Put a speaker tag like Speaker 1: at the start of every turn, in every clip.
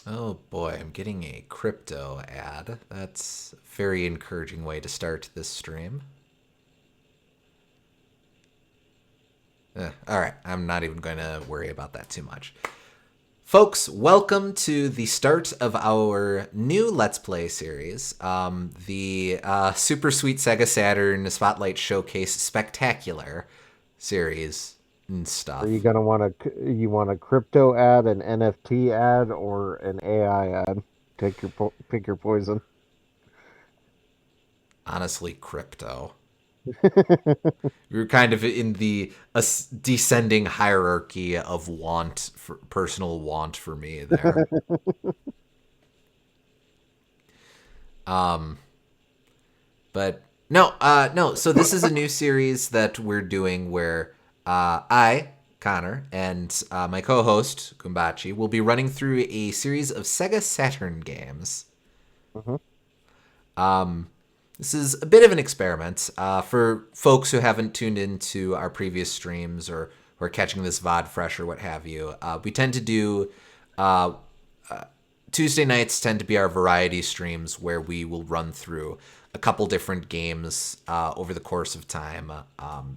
Speaker 1: Oh boy, I'm getting a crypto ad. That's a very encouraging way to start this stream. All right, I'm not even going to worry about that too much. Folks, welcome to the start of our new Let's Play series, the Super Sweet SEGA Saturn Spotlight Showcase Spectacular series and
Speaker 2: Are you
Speaker 1: stuff.
Speaker 2: gonna want a crypto ad, an NFT ad, or an AI ad? Pick your poison.
Speaker 1: Honestly, crypto. We were kind of in the descending hierarchy of personal want for me there. But no. So this is a new series that we're doing where I, Connor, and my co-host Gumbachi will be running through a series of Sega Saturn games.
Speaker 2: Mhm.
Speaker 1: This is a bit of an experiment for folks who haven't tuned into our previous streams or who are catching this VOD fresh or what have you. We tend to do Tuesday nights tend to be our variety streams where we will run through a couple different games over the course of time.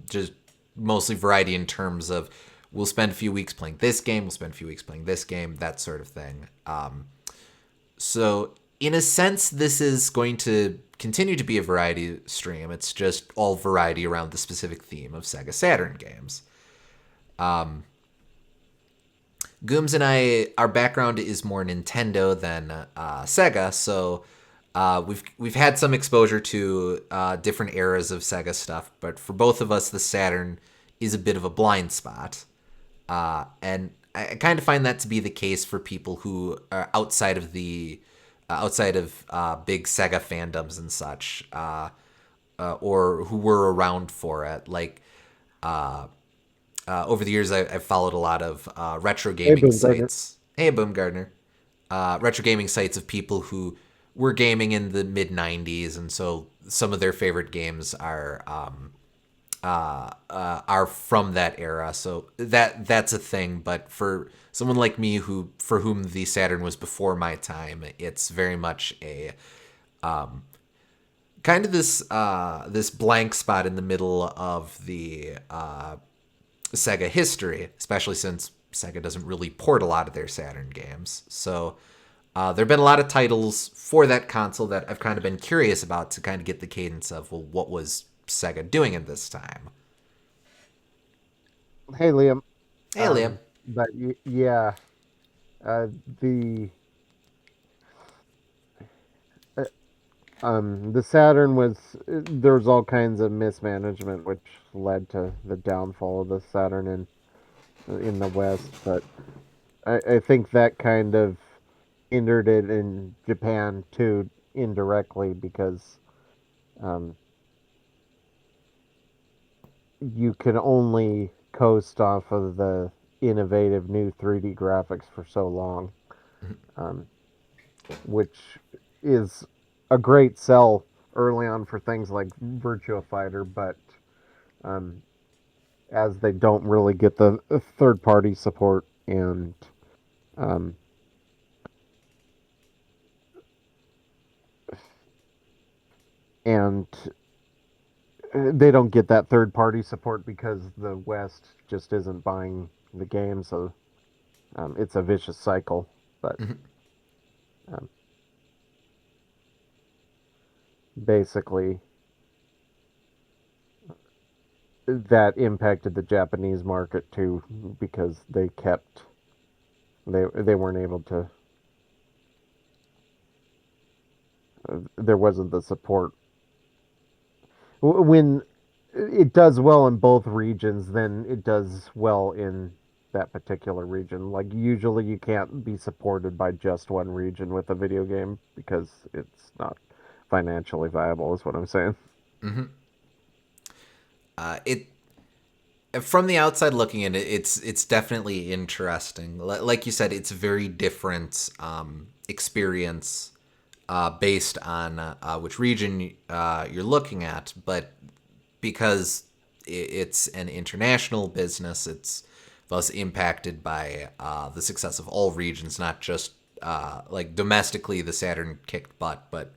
Speaker 1: Just mostly variety in terms of we'll spend a few weeks playing this game, we'll spend a few weeks playing this game, that sort of thing. So, in a sense, this is going to continue to be a variety stream. It's just all variety around the specific theme of Sega Saturn games. Gooms and I, our background is more Nintendo than Sega, so we've had some exposure to different eras of Sega stuff. But for both of us, the Saturn is a bit of a blind spot, and I kind of find that to be the case for people who are outside of big Sega fandoms and such, or who were around for it, like. Over the years, I've followed a lot of retro
Speaker 2: Hey,
Speaker 1: gaming
Speaker 2: Boom Gardner.
Speaker 1: sites. Hey, Boom Gardner. Retro gaming sites of people who were gaming in the mid 90s, and so some of their favorite games are from that era. So that's a thing. But for someone like me who for whom the Saturn was before my time, it's very much a kind of this blank spot in the middle of the Sega history, especially since Sega doesn't really port a lot of their Saturn games. So there have been a lot of titles for that console that I've kind of been curious about to kind of get the cadence of, well, what was Sega doing in this time?
Speaker 2: Hey, Liam.
Speaker 1: Hey, Liam.
Speaker 2: But yeah, uh, the uh, the Saturn was there was all kinds of mismanagement, which led to the downfall of the Saturn in the West. But I think that kind of hindered it in Japan too, indirectly, because um, you can only coast off of the innovative new 3D graphics for so long, um, which is a great sell early on for things like Virtua Fighter, but um, as they don't really get the third party support um, and they don't get that third party support because the West just isn't buying the game, so it's a vicious cycle. But um, basically, that impacted the Japanese market too because they weren't able to. There wasn't the support when it does well in both regions. Then it does well in that particular region. Like usually, you can't be supported by just one region with a video game because it's not financially viable. Is what I'm saying.
Speaker 1: It from the outside looking in, it's definitely interesting. Like you said, it's a very different experience based on which region you're looking at, but because it's an international business, it's thus impacted by the success of all regions, not just like domestically the Saturn kicked butt, but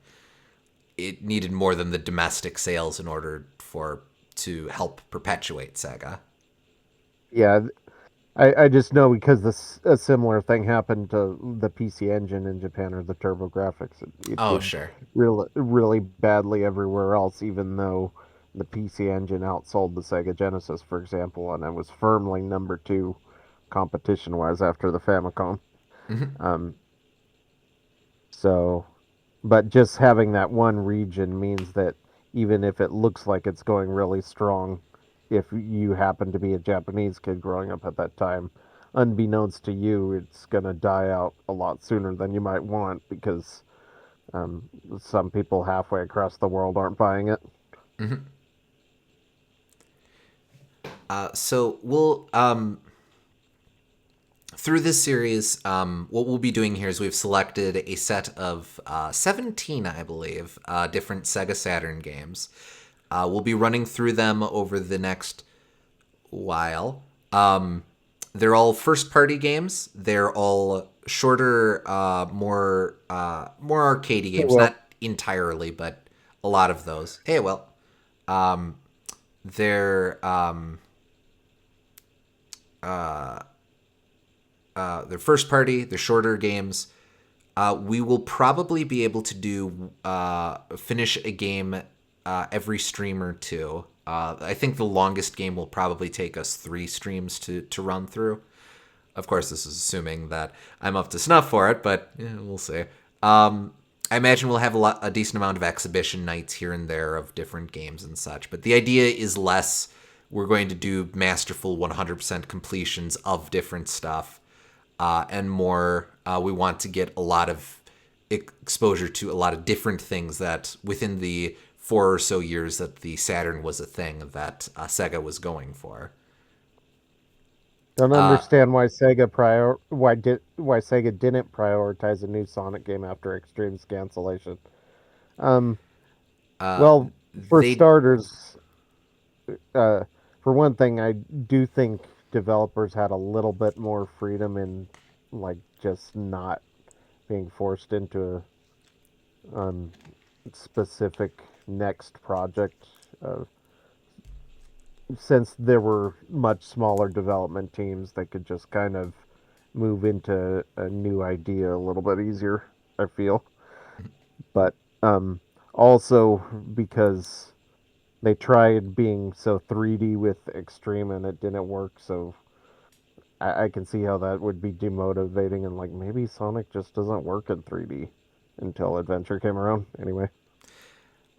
Speaker 1: it needed more than the domestic sales in order for to help perpetuate Sega.
Speaker 2: Yeah, I just know because a similar thing happened to the PC Engine in Japan or the TurboGrafx. It
Speaker 1: Oh,
Speaker 2: did
Speaker 1: sure.
Speaker 2: really badly everywhere else, even though the PC Engine outsold the Sega Genesis, for example, and it was firmly number two competition wise after the Famicom. Um, so, but just having that one region means that even if it looks like it's going really strong, if you happen to be a Japanese kid growing up at that time, unbeknownst to you, it's going to die out a lot sooner than you might want because um, some people halfway across the world aren't buying it.
Speaker 1: So we'll through this series, what we'll be doing here is we've selected a set of 17, I believe, different Sega Saturn games. We'll be running through them over the next while. They're all first-party games. They're all shorter, more arcadey games.
Speaker 2: Well,
Speaker 1: Not entirely, but a lot of those. Hey, well, they're they're first party, they're shorter games. We will probably be able to do finish a game every stream or two. I think the longest game will probably take us 3 streams to run through. Of course, this is assuming that I'm up to snuff for it, but yeah, we'll see. I imagine we'll have a decent amount of exhibition nights here and there of different games and such. But the idea is less we're going to do masterful 100% completions of different stuff, and more we want to get a lot of exposure to a lot of different things that within the 4 or so years that the Saturn was a thing that Sega was going for.
Speaker 2: don't understand why Sega didn't prioritize a new Sonic game after Extreme's cancellation. Um, well, for
Speaker 1: They
Speaker 2: starters, uh, for one thing, I do think developers had a little bit more freedom in like just not being forced into a specific next project. Uh, since there were much smaller development teams, they could just kind of move into a new idea a little bit easier, I feel. But also because they tried being so 3D with Extreme and it didn't work, so I can see how that would be demotivating and like maybe Sonic just doesn't work in 3D until Adventure came around. Anyway,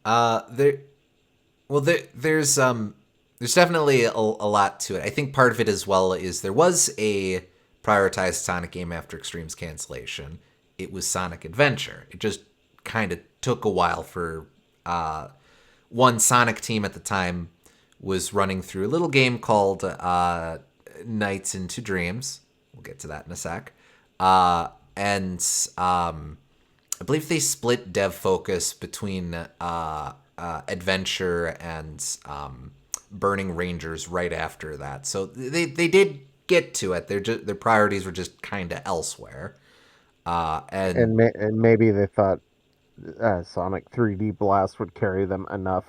Speaker 1: there well there's definitely a lot to it. I think part of it as well is there was a prioritized Sonic game after Extreme's cancellation. It was Sonic Adventure. It just kind of took a while for one Sonic team at the time was running through a little game called Nights into Dreams. We'll get to that in a sec. And I believe they split dev focus between Adventure and Burning Rangers right after that. So they did get to it. Their priorities were just kind of elsewhere. And
Speaker 2: and maybe they thought Sonic 3D Blast would carry them enough.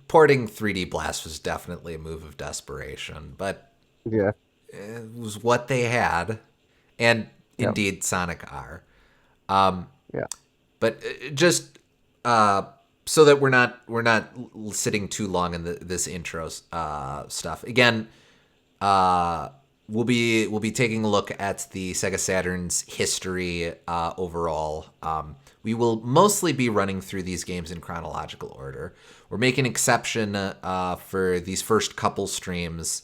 Speaker 1: porting 3D Blast was definitely a move of desperation, but
Speaker 2: Yeah,
Speaker 1: it was what they had, and
Speaker 2: yeah,
Speaker 1: indeed Sonic R.
Speaker 2: yeah.
Speaker 1: But just so that we're not sitting too long in this intro stuff. Again, we'll be taking a look at the Sega Saturn's history overall. We will mostly be running through these games in chronological order. We're making an exception for these first couple streams.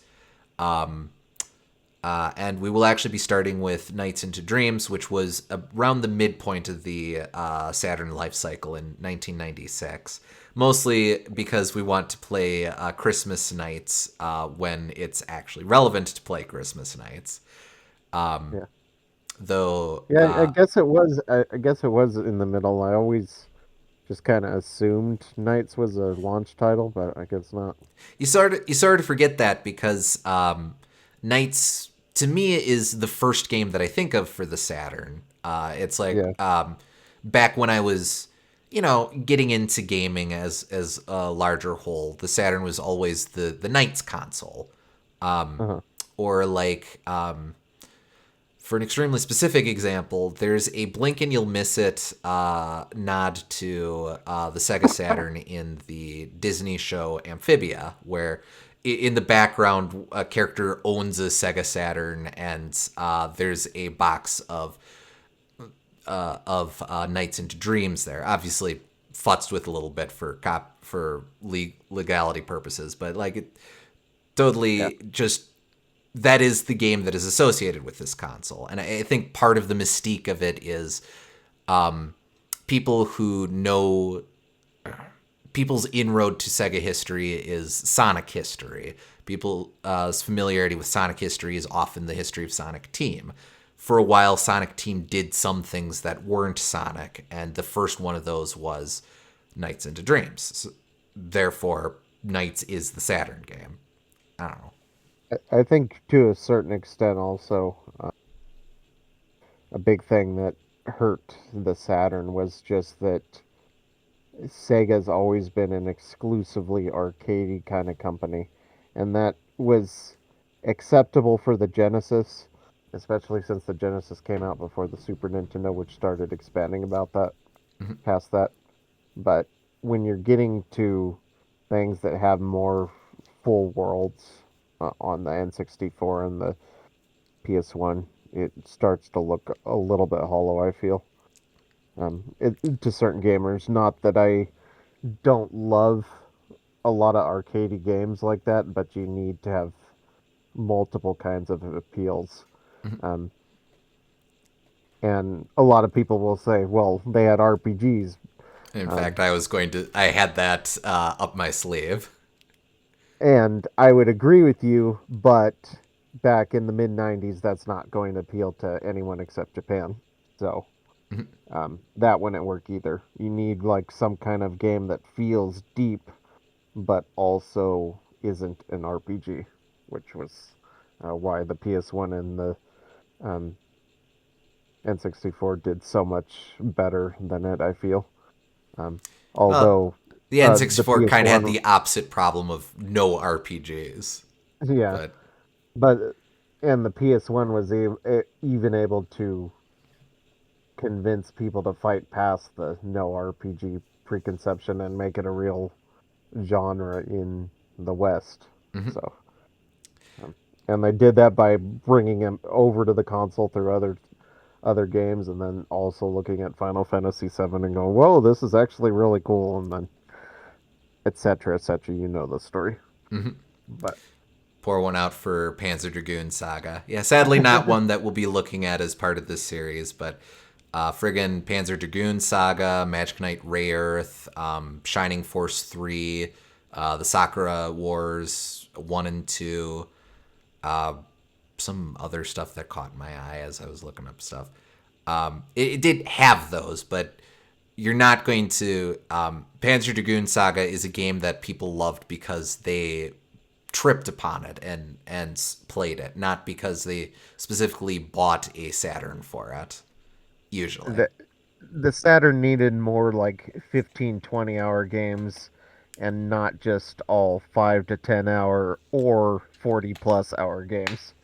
Speaker 1: And we will actually be starting with Nights into Dreams, which was around the midpoint of the Saturn life cycle in 1996. Mostly because we want to play Christmas nights when it's actually relevant to play Christmas nights.
Speaker 2: Yeah.
Speaker 1: Though
Speaker 2: Yeah, I guess it was. I guess it was in the middle. I always just kind of assumed Knights was a launch title, but I guess not.
Speaker 1: you sort of forget that because Nights to me is the first game that I think of for the Saturn. It's like
Speaker 2: Yeah.
Speaker 1: back when I was, getting into gaming as a larger whole. The Saturn was always the Knights console,
Speaker 2: Uh-huh.
Speaker 1: or like for an extremely specific example, there's a blink and you'll miss it nod to the Sega Saturn in the Disney show Amphibia, where in the background a character owns a Sega Saturn, and there's a box of Nights into Dreams there. Obviously, futzed with a little bit for legality purposes, but like it
Speaker 2: Yeah.
Speaker 1: totally just that is the game that is associated with this console. And I think part of the mystique of it is people who know people's inroad to Sega history is Sonic history. People's familiarity with Sonic history is often the history of Sonic Team. For a while, Sonic Team did some things that weren't Sonic, and the first one of those was Nights into Dreams. So, therefore, Nights is the Saturn game. I don't know.
Speaker 2: I think to a certain extent also a big thing that hurt the Saturn was just that Sega's always been an exclusively arcadey kind of company, and that was acceptable for the Genesis, especially since the Genesis came out before the Super Nintendo, which started expanding about that past that. But when you're getting to things that have more full worlds on the N64 and the PS1, it starts to look a little bit hollow, I feel. To certain gamers, not that I don't love a lot of arcadey games like that, but you need to have multiple kinds of appeals. Um, and a lot of people will say, well, they had RPGs.
Speaker 1: In
Speaker 2: Um,
Speaker 1: fact, I had that up my sleeve.
Speaker 2: and I would agree with you, but back in the mid 90s, that's not going to appeal to anyone except Japan. So that wouldn't work either. You need like some kind of game that feels deep, but also isn't an RPG, which was why the PS1 and the um, N64 did so much better than it, I feel. Um,
Speaker 1: Well,
Speaker 2: although
Speaker 1: the
Speaker 2: the
Speaker 1: N64 kind of had
Speaker 2: PS1,
Speaker 1: the opposite problem of no RPGs.
Speaker 2: yeah,
Speaker 1: But
Speaker 2: but and the PS1 was even able to convince people to fight past the no RPG preconception and make it a real genre in the West. So, um, and they did that by bringing him over to the console through other games, and then also looking at Final Fantasy VII and going, "Whoa, this is actually really cool," and then etc. etc. You know the story, but
Speaker 1: pour one out for Panzer Dragoon Saga. Yeah, sadly not one that we'll be looking at as part of this series, but friggin' Panzer Dragoon Saga, Magic Knight Ray Earth, Shining Force 3, the Sakura Wars 1 and 2, some other stuff that caught my eye as I was looking up stuff. It did have those, but you're not going to. Panzer Dragoon Saga is a game that people loved because they tripped upon it and played it, not because they specifically bought a Saturn for it. Usually,
Speaker 2: the the Saturn needed more like 15, 20 hour games and not just all 5 to 10 hour or 40 plus hour games.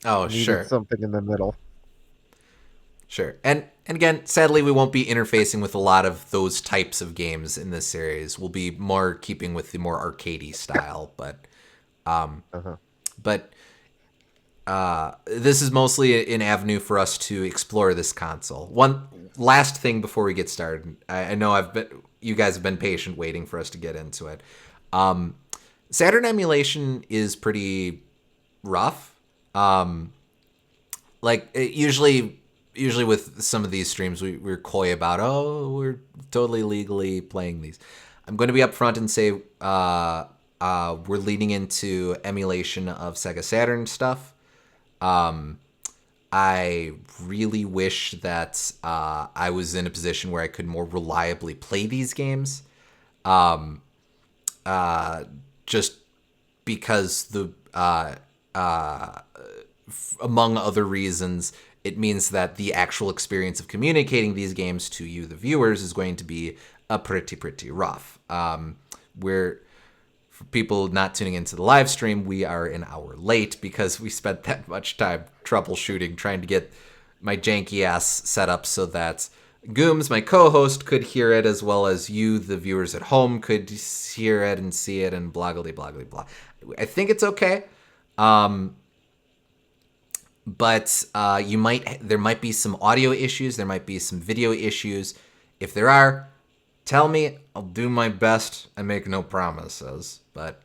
Speaker 1: oh
Speaker 2: Needed
Speaker 1: sure,
Speaker 2: something in the middle.
Speaker 1: sure, and again, sadly, we won't be interfacing with a lot of those types of games in this series. We'll be more keeping with the more arcadey style,
Speaker 2: Uh-huh.
Speaker 1: but this is mostly an avenue for us to explore this console. One last thing before we get started. I know you guys have been patient waiting for us to get into it. Saturn emulation is pretty rough. Usually with some of these streams, we're coy about, oh, we're totally legally playing these. I'm going to be upfront and say we're leading into emulation of Sega Saturn stuff. I really wish that I was in a position where I could more reliably play these games. Just because among other reasons, it means that the actual experience of communicating these games to you, the viewers, is going to be pretty rough. For people not tuning into the live stream, we are an hour late because we spent that much time troubleshooting, trying to get my janky ass set up so that Gooms, my co-host, could hear it, as well as you, the viewers at home, could hear it and see it, and blah, blah, blah, blah, blah. I think it's okay. But there might be some audio issues. There might be some video issues. If there are, tell me. I'll do my best. I make no promises. But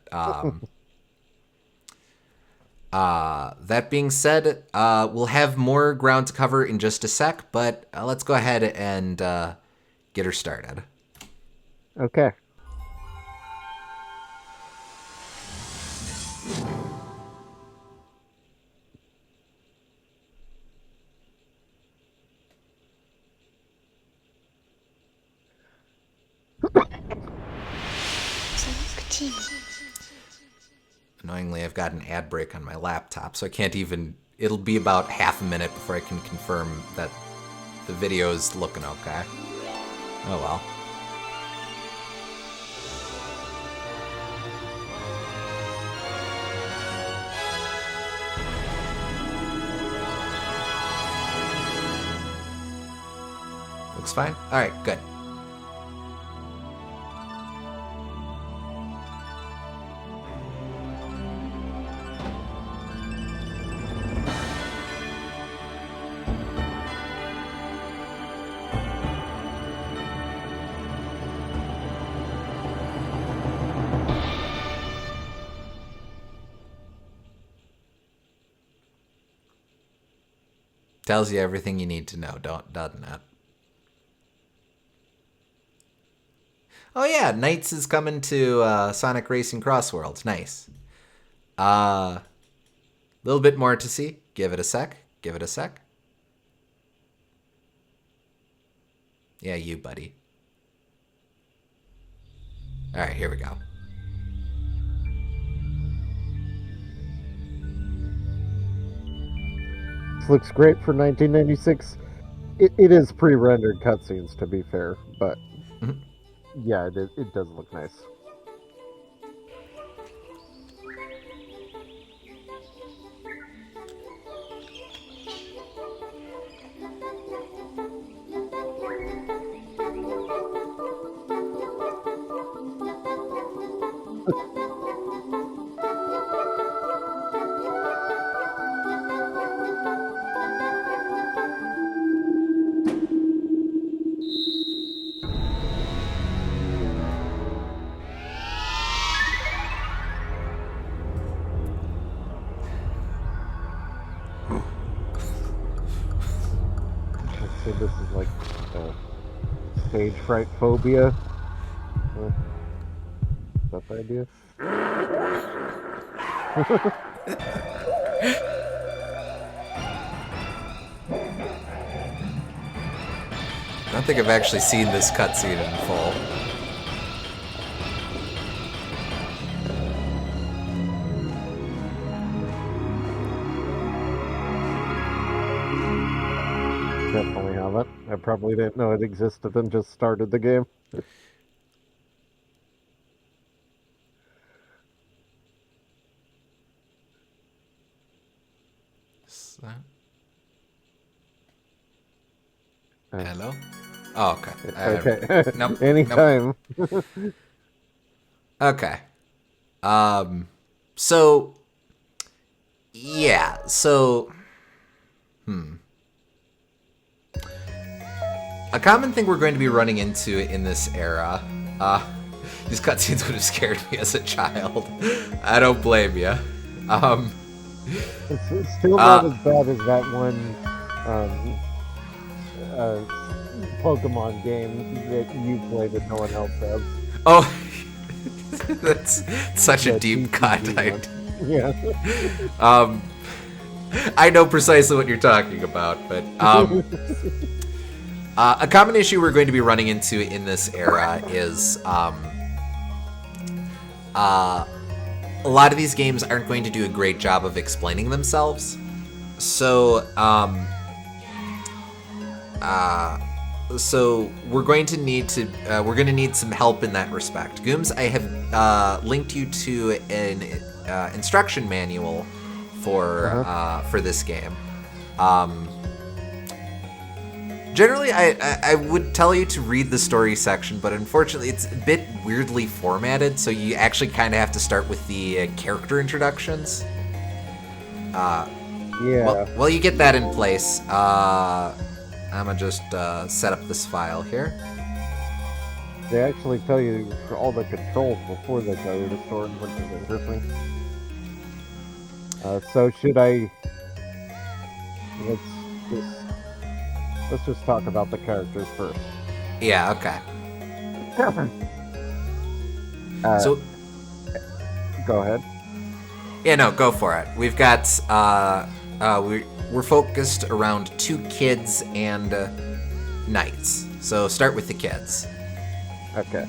Speaker 1: that being said, we'll have more ground to cover in just a sec. But let's go ahead and get her started.
Speaker 2: Okay.
Speaker 1: Annoyingly, I've got an ad break on my laptop, so I can't even... It'll be about half a minute before I can confirm that the video is looking okay. Oh well. Looks fine? Alright, good. Tells you everything you need to know, doesn't it? Oh yeah, NiGHTS is coming to Sonic Racing Cross Worlds. Nice. A little bit more to see. Give it a sec. Give it a sec. Yeah, you, buddy. All right, here we go.
Speaker 2: Looks great for 1996. It is pre-rendered cutscenes, to be fair, but yeah, it does look nice. So this is like stage fright phobia. Is that the idea?
Speaker 1: I don't think I've actually seen this cutscene in full.
Speaker 2: Definitely haven't. I probably didn't know it existed and just started the game.
Speaker 1: Hello? Oh, okay.
Speaker 2: Okay.
Speaker 1: Nope.
Speaker 2: Anytime.
Speaker 1: Nope. Okay. So... Yeah, so... A common thing we're going to be running into in this era... these cutscenes would have scared me as a child. I don't blame you.
Speaker 2: It's still not as bad as that one Pokemon game that you played that no one else has.
Speaker 1: Oh, that's such a deep cut.
Speaker 2: Yeah.
Speaker 1: I know precisely what you're talking about, but a common issue we're going to be running into in this era is a lot of these games aren't going to do a great job of explaining themselves. So, so we're going to need some help in that respect. Gooms, I have linked you to an instruction manual for this game. Generally, I would tell you to read the story section, but unfortunately, it's a bit weirdly formatted, so you actually kind of have to start with the character introductions.
Speaker 2: Yeah.
Speaker 1: Well, you get that in place. I'm gonna just set up this file here.
Speaker 2: They actually tell you all the controls before they tell you the story, which is interesting. So should I... Let's just talk about the characters first.
Speaker 1: Yeah, okay. So...
Speaker 2: Go ahead.
Speaker 1: Yeah, no, go for it. We've got... we're focused around 2 kids and knights. So start with the kids.
Speaker 2: Okay.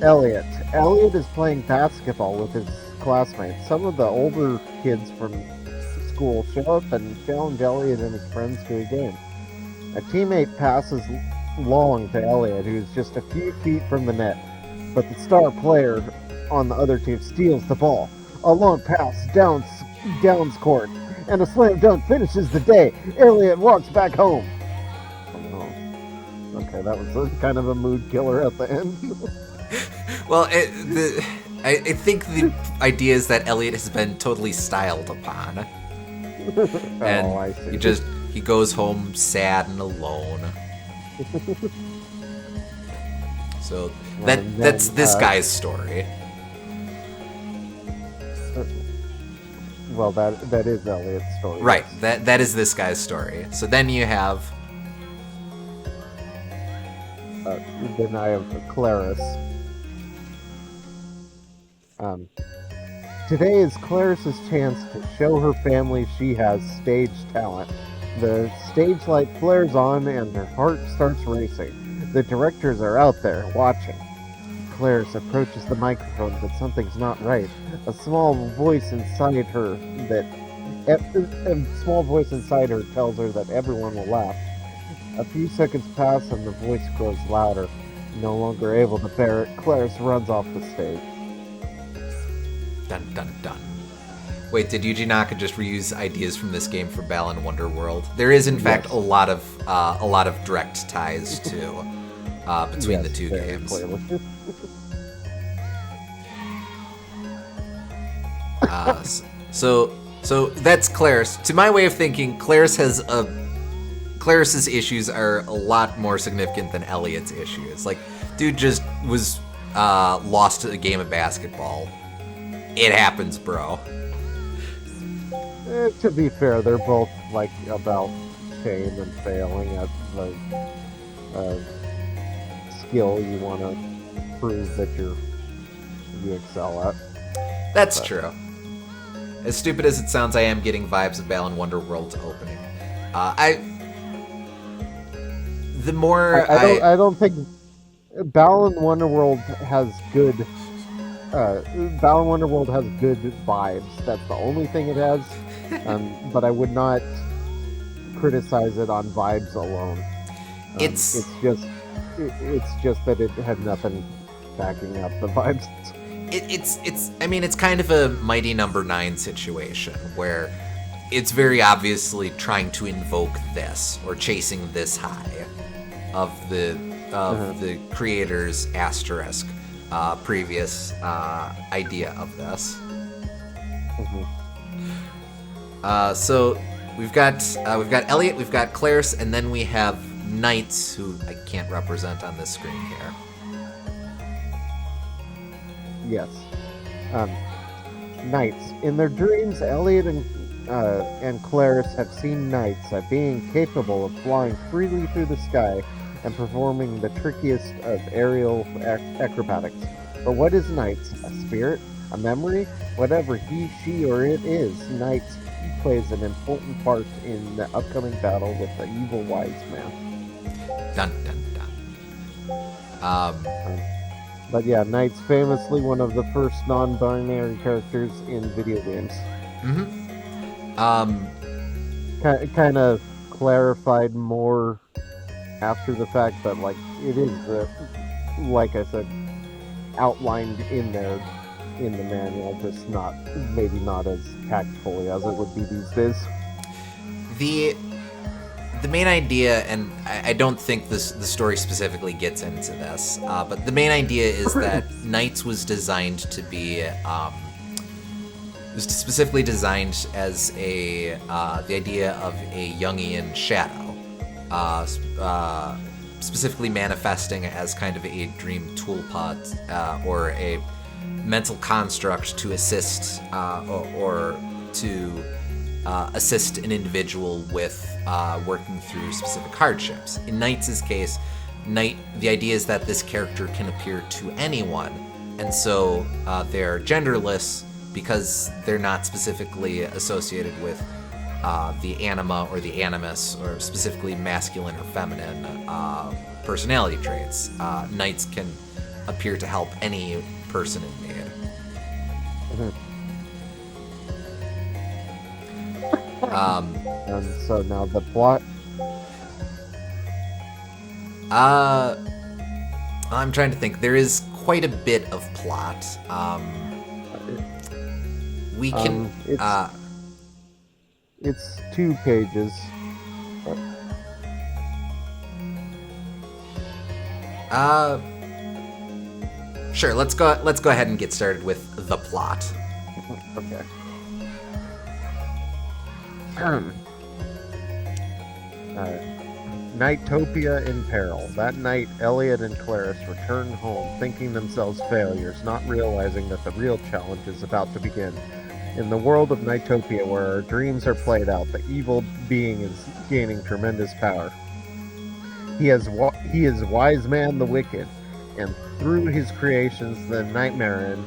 Speaker 2: Elliot. Elliot is playing basketball with his classmates. Some of the older kids from school show up and challenge Elliot and his friends to a game. A teammate passes long to Elliot, who's just a few feet from the net, but the star player on the other team steals the ball. A long pass downs court, and a slam dunk finishes the day. Elliot walks back home. Oh, okay, that was kind of a mood killer at the end.
Speaker 1: Well, I think the idea is that Elliot has been totally styled upon. And
Speaker 2: I see.
Speaker 1: He goes home sad and alone. So that's this guy's story.
Speaker 2: Well, that is Elliot's story.
Speaker 1: Right. That is this guy's story. So then you have...
Speaker 2: then I have Clarice. Today is Clarice's chance to show her family she has stage talent. The stage light flares on and her heart starts racing. The directors are out there watching. Clarice approaches the microphone, but something's not right. A small voice inside her tells her that everyone will laugh. A few seconds pass and the voice grows louder. No longer able to bear it, Clarice runs off the stage.
Speaker 1: Dun dun dun. Wait, did Yuji Naka just reuse ideas from this game for Balan Wonderworld? There is, in fact, a lot of direct ties to between the two games. So that's Clarice. To my way of thinking, Clarice's issues are a lot more significant than Elliot's issues. Like, dude just was lost to a game of basketball. It happens, bro.
Speaker 2: To be fair, they're both like about shame and failing at the skill you want to prove that you excel at.
Speaker 1: That's true. As stupid as it sounds, I am getting vibes of Balan Wonderworld's opening. I don't think Balan Wonderworld has good. Balan Wonderworld has good vibes. That's the only thing it has. But I would not criticize it on vibes alone. It's just that it had nothing backing up the vibes. It's kind of a Mighty Number 9 situation where it's very obviously trying to invoke this or chasing this high of the creator's asterisk previous idea of this. So we've got Elliot, we've got Clarice, and then we have Knights, who I can't represent on this screen here.
Speaker 2: Yes. Knights. In their dreams, Elliot and Clarice have seen knights as being capable of flying freely through the sky and performing the trickiest of aerial acrobatics. But what is knights? A spirit? A memory? Whatever he, she, or it is, knights plays an important part in the upcoming battle with the evil wise man.
Speaker 1: Dun dun dun.
Speaker 2: But yeah, Knight's famously one of the first non-binary characters in video games.
Speaker 1: Um,
Speaker 2: Kind of clarified more after the fact, but like it is, like I said, outlined in there in the manual, just not maybe not as tactfully as it would be these days.
Speaker 1: the the main idea, and I don't think the story specifically gets into this, but the main idea is that Knights was designed to be was specifically designed as a the idea of a Jungian shadow, specifically manifesting as kind of a dream toolpot or a mental construct to assist or to assist an individual with working through specific hardships. In Knight's case, the idea is that this character can appear to anyone, and so they're genderless because they're not specifically associated with the anima or the animus, or specifically masculine or feminine personality traits. Knights can appear to help any person in need.
Speaker 2: And so now the plot.
Speaker 1: I'm trying to think. There is quite a bit of plot. We can.
Speaker 2: It's 2 pages.
Speaker 1: Sure. Let's go ahead and get started with the plot.
Speaker 2: Okay. Nightopia in peril. That night, Elliot and Clarice returned home, thinking themselves failures, not realizing that the real challenge is about to begin. In the world of Nightopia, where our dreams are played out, the evil being is gaining tremendous power. He is Wise Man the Wicked, and through his creations, the Nightmare,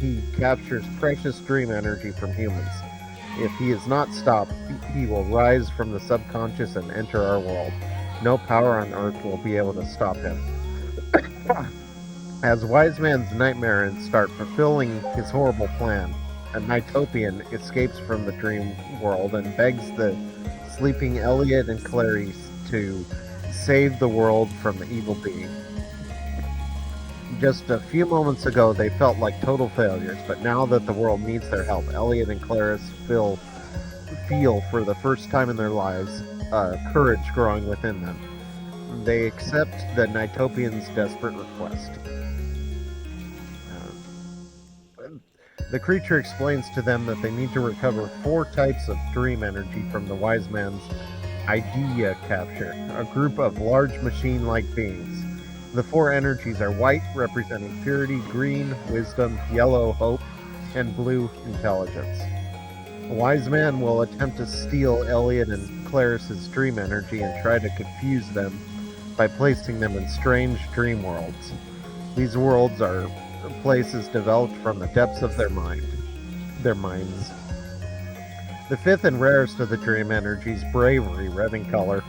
Speaker 2: he captures precious dream energy from humans. If he is not stopped, he will rise from the subconscious and enter our world. No power on earth will be able to stop him. As Wise Man's Nightmare start fulfilling his horrible plan, a Nightopian escapes from the dream world and begs the sleeping Elliot and Clarice to save the world from the evil being. Just a few moments ago, they felt like total failures, but now that the world needs their help, Elliot and Clarice feel for the first time in their lives courage growing within them. They accept the Nightopian's desperate request. The creature explains to them that they need to recover 4 types of dream energy from the Wise Man's idea capture, a group of large machine-like beings. The 4 energies are white, representing purity, green, wisdom, yellow, hope, and blue, intelligence. A Wise Man will attempt to steal Elliot and Clarice's dream energy and try to confuse them by placing them in strange dream worlds. These worlds are places developed from the depths of their minds. The 5th and rarest of the dream energies, bravery, red in color,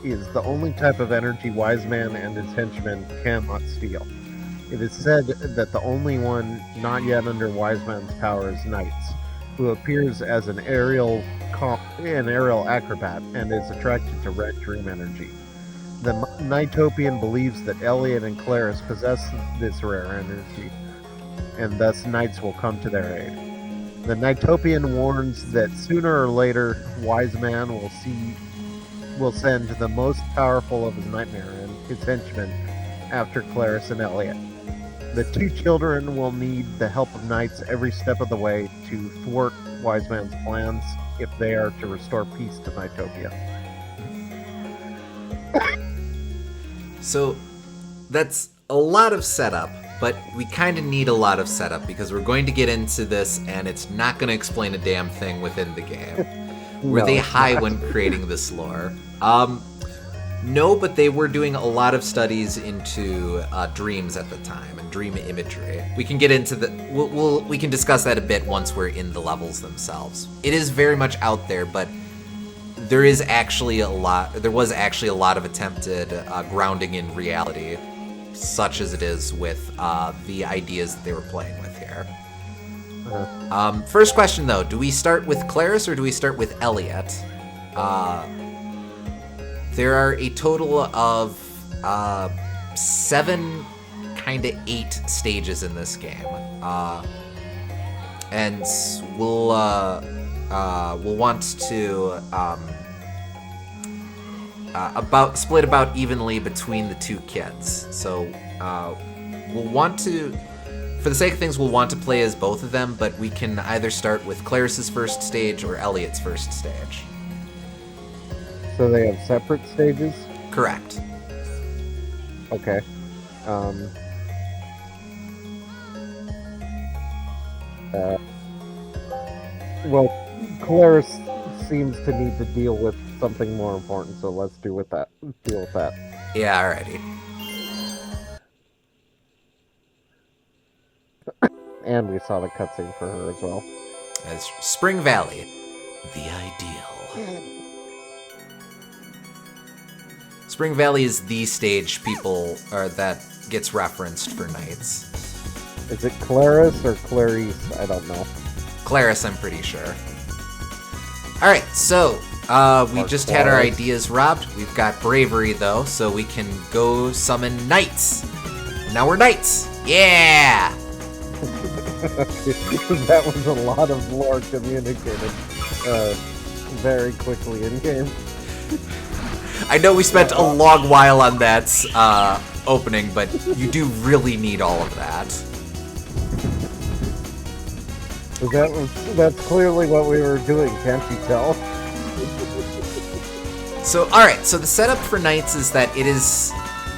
Speaker 2: is the only type of energy Wise Man and his henchmen cannot steal. It is said that the only one not yet under Wise Man's power is Knights, who appears as an aerial acrobat and is attracted to red dream energy. The Nightopian believes that Elliot and Clarice possess this rare energy, and thus Knights will come to their aid. The Nightopian warns that sooner or later, Wise Man will send the most powerful of his Nightmare and his henchmen after Clarice and Elliot. The 2 children will need the help of Knights every step of the way to thwart Wise Man's plans if they are to restore peace to Nightopia.
Speaker 1: So that's a lot of setup, but we kind of need a lot of setup because we're going to get into this and it's not going to explain a damn thing within the game. Were they high when creating this lore? No, but they were doing a lot of studies into dreams at the time and dream imagery. We can get into we can discuss that a bit once we're in the levels themselves. It is very much out there, but there was actually a lot of attempted grounding in reality such as it is with the ideas that they were playing with here. First question, though. Do we start with Claris or do we start with Elliot? There are a total of 7, kind of 8 stages in this game. And we'll want to split about evenly between the 2 kids. So we'll want to, for the sake of things, we'll want to play as both of them, but we can either start with Claris's first stage or Elliot's first stage.
Speaker 2: So they have separate stages?
Speaker 1: Correct.
Speaker 2: Okay. Well, Claris seems to need to deal with something more important, so let's deal with that.
Speaker 1: Yeah, alrighty.
Speaker 2: And we saw the cutscene for her as well.
Speaker 1: As Spring Valley, the ideal. Spring Valley is the stage that gets referenced for Knights.
Speaker 2: Is it Claris or Clarice? I don't know.
Speaker 1: Claris, I'm pretty sure. Alright, so we just had our ideas robbed. We've got bravery, though, so we can go summon knights. Now we're knights. Yeah!
Speaker 2: That was a lot of lore communicated very quickly in game.
Speaker 1: I know we spent a long while on that opening, but you do really need all of that.
Speaker 2: That's clearly what we were doing, can't you tell?
Speaker 1: So, alright, so the setup for Knights is that it is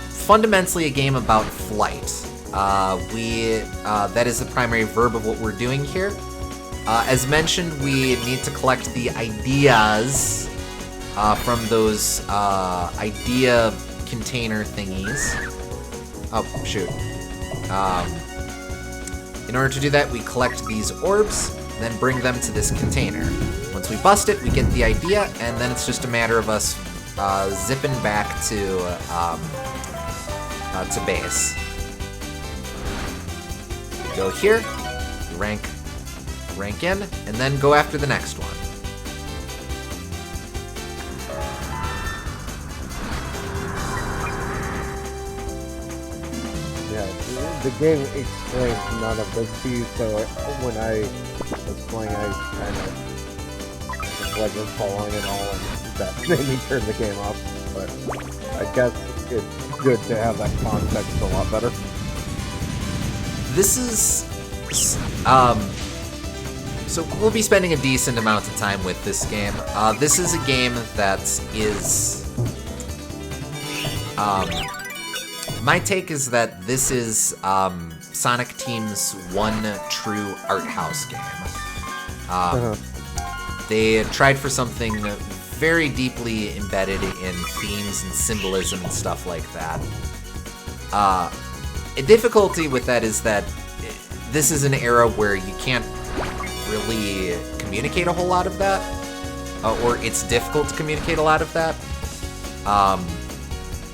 Speaker 1: fundamentally a game about flight. That is the primary verb of what we're doing here. As mentioned, we need to collect the ideas from those idea container thingies. Oh, shoot. In order to do that, we collect these orbs, then bring them to this container. Once we bust it, we get the idea, and then it's just a matter of us zipping back to base. Go here, rank in, and then go after the next one.
Speaker 2: The game explains none of this to you, so when I was playing, I kind of wasn't following it all, and that made me turn the game off. But I guess it's good to have that context a lot better.
Speaker 1: This is... So we'll be spending a decent amount of time with this game. This is a game that is... my take is that this is Sonic Team's one true art house game. They tried for something very deeply embedded in themes and symbolism and stuff like that. A difficulty with that is that this is an era where you can't really communicate a whole lot of that, or it's difficult to communicate a lot of that.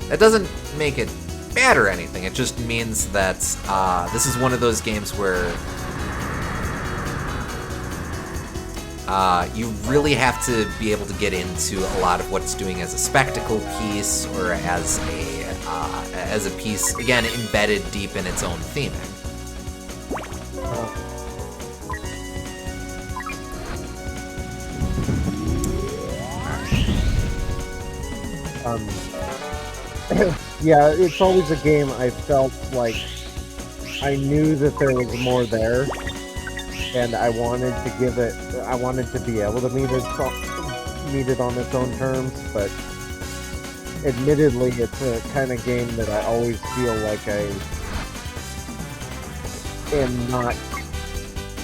Speaker 1: That doesn't make it bad or anything. It just means that this is one of those games where you really have to be able to get into a lot of what it's doing as a spectacle piece or as a piece, again, embedded deep in its own theming.
Speaker 2: Yeah, it's always a game I felt like I knew that there was more there, and I wanted to be able to meet it on its own terms, but admittedly, it's a kind of game that I always feel like I am not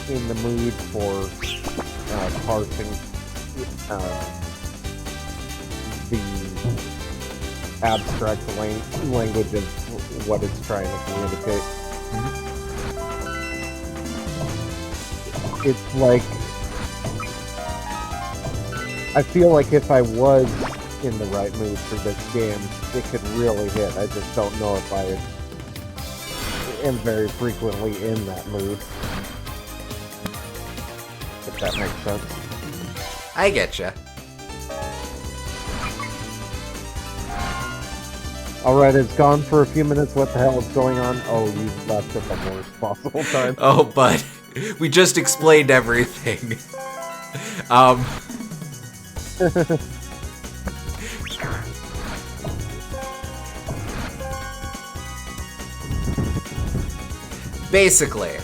Speaker 2: in the mood for parsing the abstract language of what it's trying to communicate. It's like, I feel like if I was in the right mood for this game, it could really hit. I just don't know if I am very frequently in that mood. If that makes sense.
Speaker 1: I getcha.
Speaker 2: Alright, it's gone for a few minutes. What the hell is going on? Oh, you left at the worst possible time.
Speaker 1: Oh, but we just explained everything. Basically,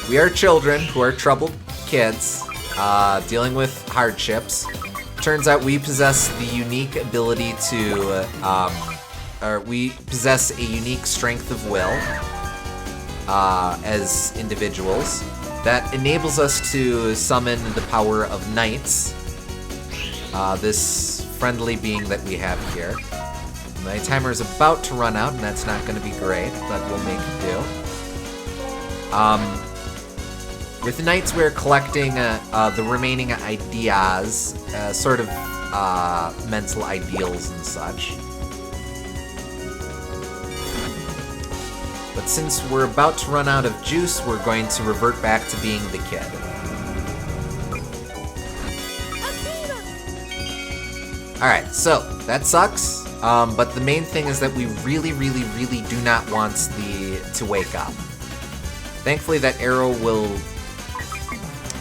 Speaker 1: we are children who are troubled kids, dealing with hardships. Turns out we possess the unique ability to, or we possess a unique strength of will as individuals that enables us to summon the power of knights, this friendly being that we have here. My timer is about to run out, and that's not going to be great, but we'll make it do. With the knights, we're collecting the remaining ideas, sort of mental ideals and such. But since we're about to run out of juice, we're going to revert back to being the kid. Alright, so that sucks, but the main thing is that we really, really, really do not want to wake up. Thankfully, that arrow will...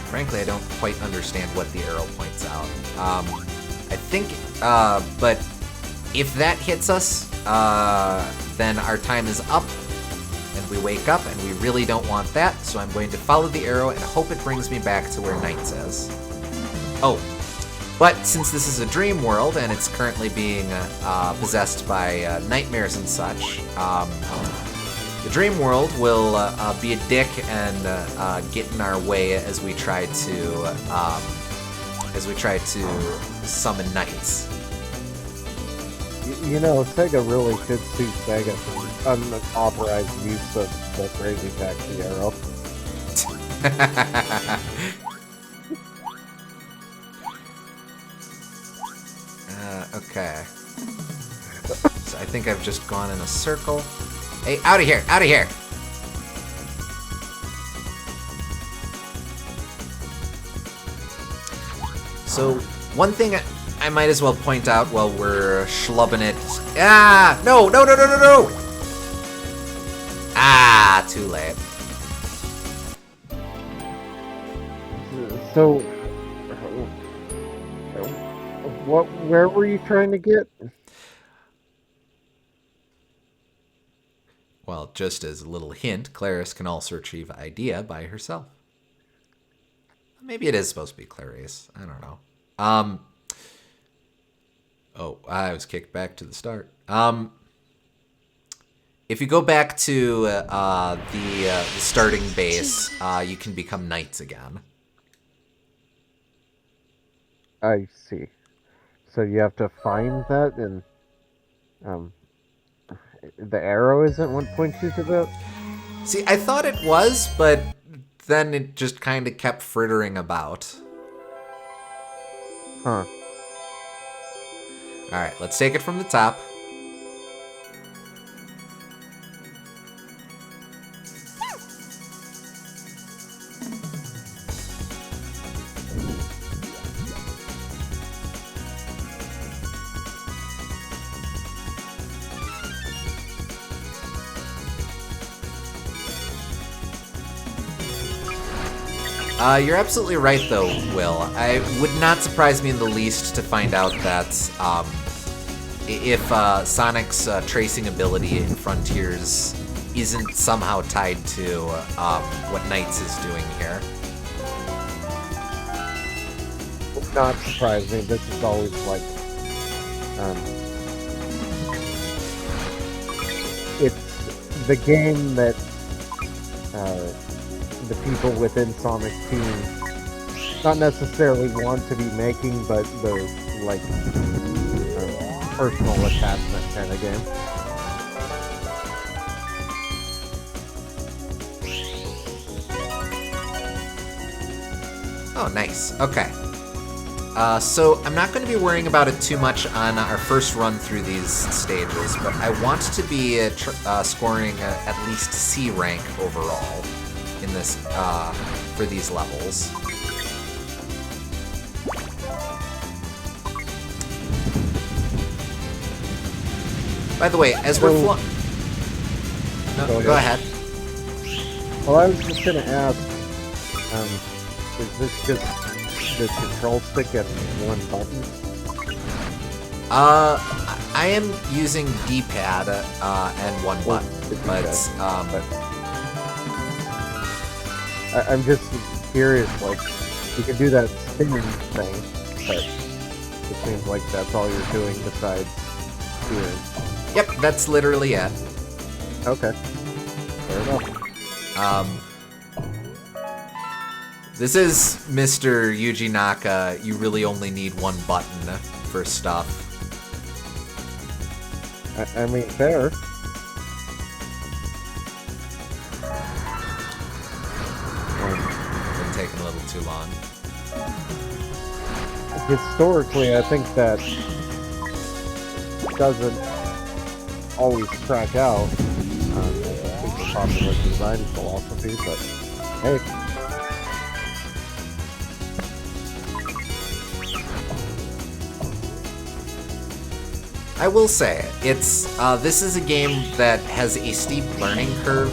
Speaker 1: Frankly, I don't quite understand what the arrow points out. I think, but if that hits us, then our time is up, and we wake up, and we really don't want that, so I'm going to follow the arrow and hope it brings me back to where NiGHTS is. Oh, but since this is a dream world, and it's currently being possessed by nightmares and such, the dream world will be a dick and get in our way as we try to summon knights.
Speaker 2: You know, Sega really should sue Sega for unauthorized use of the Crazy Taxi arrow.
Speaker 1: Okay. So I think I've just gone in a circle. Hey, out of here! Out of here! So, one thing I might as well point out while we're schlubbing it... Ah! No! No, no, no, no, no! Ah! Too late.
Speaker 2: So, where were you trying to get?
Speaker 1: Well, just as a little hint, Clarice can also retrieve idea by herself. Maybe it is supposed to be Clarice. I don't know. Oh, I was kicked back to the start. If you go back to the starting base, you can become knights again.
Speaker 2: I see. So you have to find that, and the arrow isn't what points you to that?
Speaker 1: See, I thought it was, but then it just kind of kept frittering about.
Speaker 2: Huh.
Speaker 1: Alright, let's take it from the top. You're absolutely right, though, Will. It would not surprise me in the least to find out that if Sonic's tracing ability in Frontiers isn't somehow tied to what NiGHTS is doing here.
Speaker 2: Would not surprise me. This is always like, it's the game that the people within Sonic's team not necessarily want to be making, but the like personal attachment kind of game.
Speaker 1: Oh, nice. Okay. So I'm not going to be worrying about it too much on our first run through these stages, but I want to be scoring at least C rank overall in this for these levels. By the way, as we're go ahead.
Speaker 2: Well, I was just gonna ask, is this just the control stick at one button?
Speaker 1: I am using D-pad and one button, but
Speaker 2: I'm just curious, like, you can do that spinning thing, but it seems like that's all you're doing besides steering.
Speaker 1: Yep, that's literally it.
Speaker 2: Okay. Fair enough.
Speaker 1: This is Mr. Yuji Naka. You really only need one button for stuff.
Speaker 2: I mean, fair.
Speaker 1: Been taking a little too long.
Speaker 2: Historically, I think that doesn't always track out. It's a popular design philosophy, but hey.
Speaker 1: I will say, this is a game that has a steep learning curve,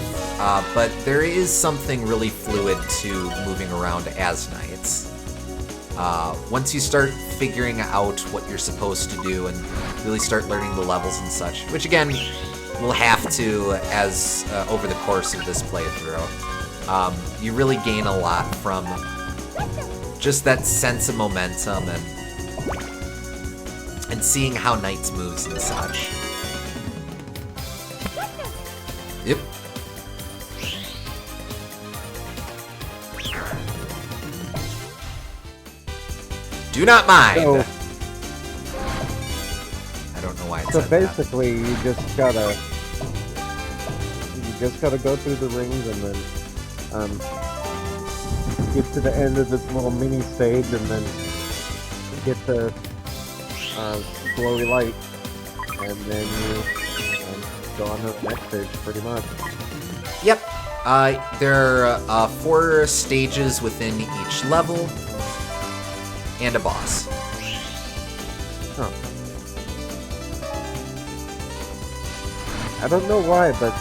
Speaker 1: but there is something really fluid to moving around as knights. Once you start figuring out what you're supposed to do and really start learning the levels and such, which again, we'll have to as over the course of this playthrough, you really gain a lot from just that sense of momentum and seeing how knights moves and such. Yep. Do not mind.
Speaker 2: So,
Speaker 1: I don't know why it
Speaker 2: so
Speaker 1: said that.
Speaker 2: basically, you just gotta go through the rings and then get to the end of this little mini stage and then get the glowy light, and then you go on to the next stage, pretty much.
Speaker 1: Yep. There are 4 stages within each level, and a boss.
Speaker 2: Huh. I don't know why, but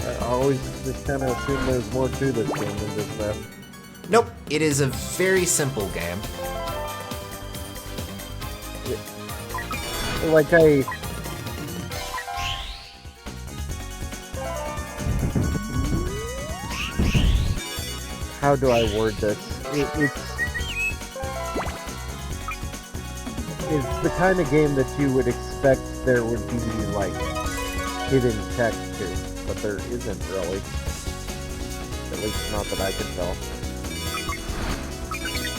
Speaker 2: I always just kind of assume there's more to this game than just that.
Speaker 1: Nope. It is a very simple game.
Speaker 2: Like how do I word this? It's the kind of game that you would expect there would be, like, hidden tech to, but there isn't really. At least not that I can tell.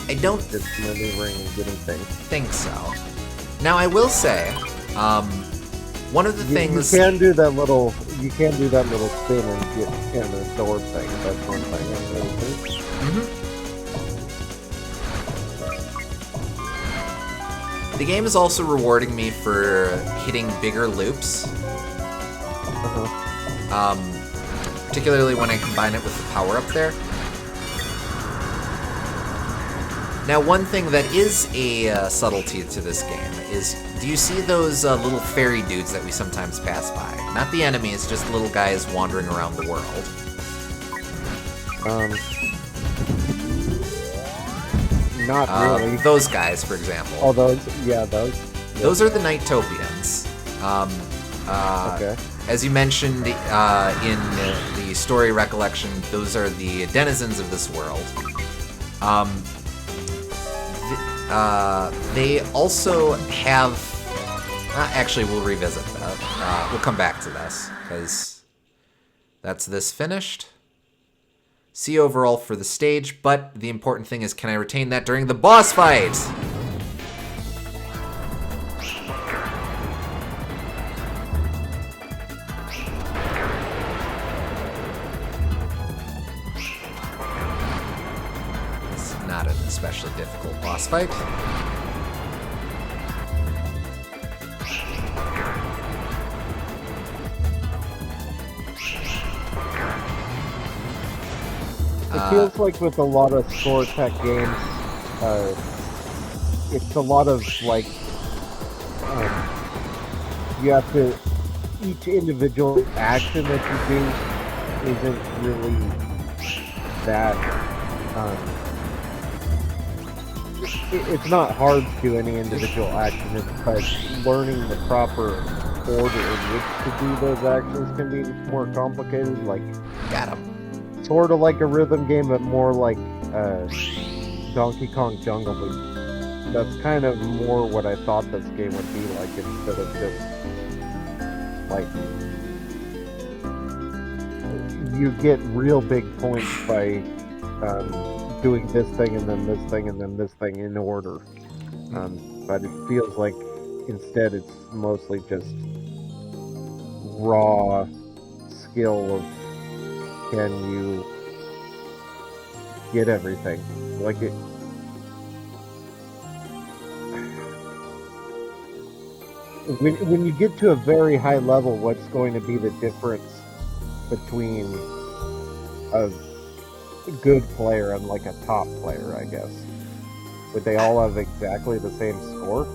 Speaker 1: I don't
Speaker 2: Just maneuvering and getting things.
Speaker 1: think so. Now, I will say, one of the things...
Speaker 2: You can do that little spin and get in the door thing. That's one thing.
Speaker 1: The game is also rewarding me for hitting bigger loops. Particularly when I combine it with the power-up there. Now, one thing that is a subtlety to this game is, do you see those little fairy dudes that we sometimes pass by? Not the enemies, just little guys wandering around the world.
Speaker 2: Not really.
Speaker 1: Those guys, for example.
Speaker 2: Oh, those? Yeah, those.
Speaker 1: Those are the NiGHTOpians.
Speaker 2: Okay.
Speaker 1: As you mentioned in the story recollection, those are the denizens of this world. They also have... actually, we'll revisit that. We'll come back to this, because that's this finished. C overall for the stage, but the important thing is, can I retain that during the boss fight? It's not in this especially difficult boss fight.
Speaker 2: It feels like with a lot of score tech games, it's a lot of like you have to, each individual action that you do isn't really that it's not hard to do any individual action, but learning the proper order in which to do those actions can be more complicated. Like,
Speaker 1: Got him.
Speaker 2: sort of like a rhythm game, but more like Donkey Kong Jungle Boot. That's kind of more what I thought this game would be like, instead of just like you get real big points by doing this thing and then this thing and then this thing in order. But it feels like instead it's mostly just raw skill of can you get everything. Like it. When you get to a very high level, what's going to be the difference between a good player and like a top player, I guess? Would they all have exactly the same score?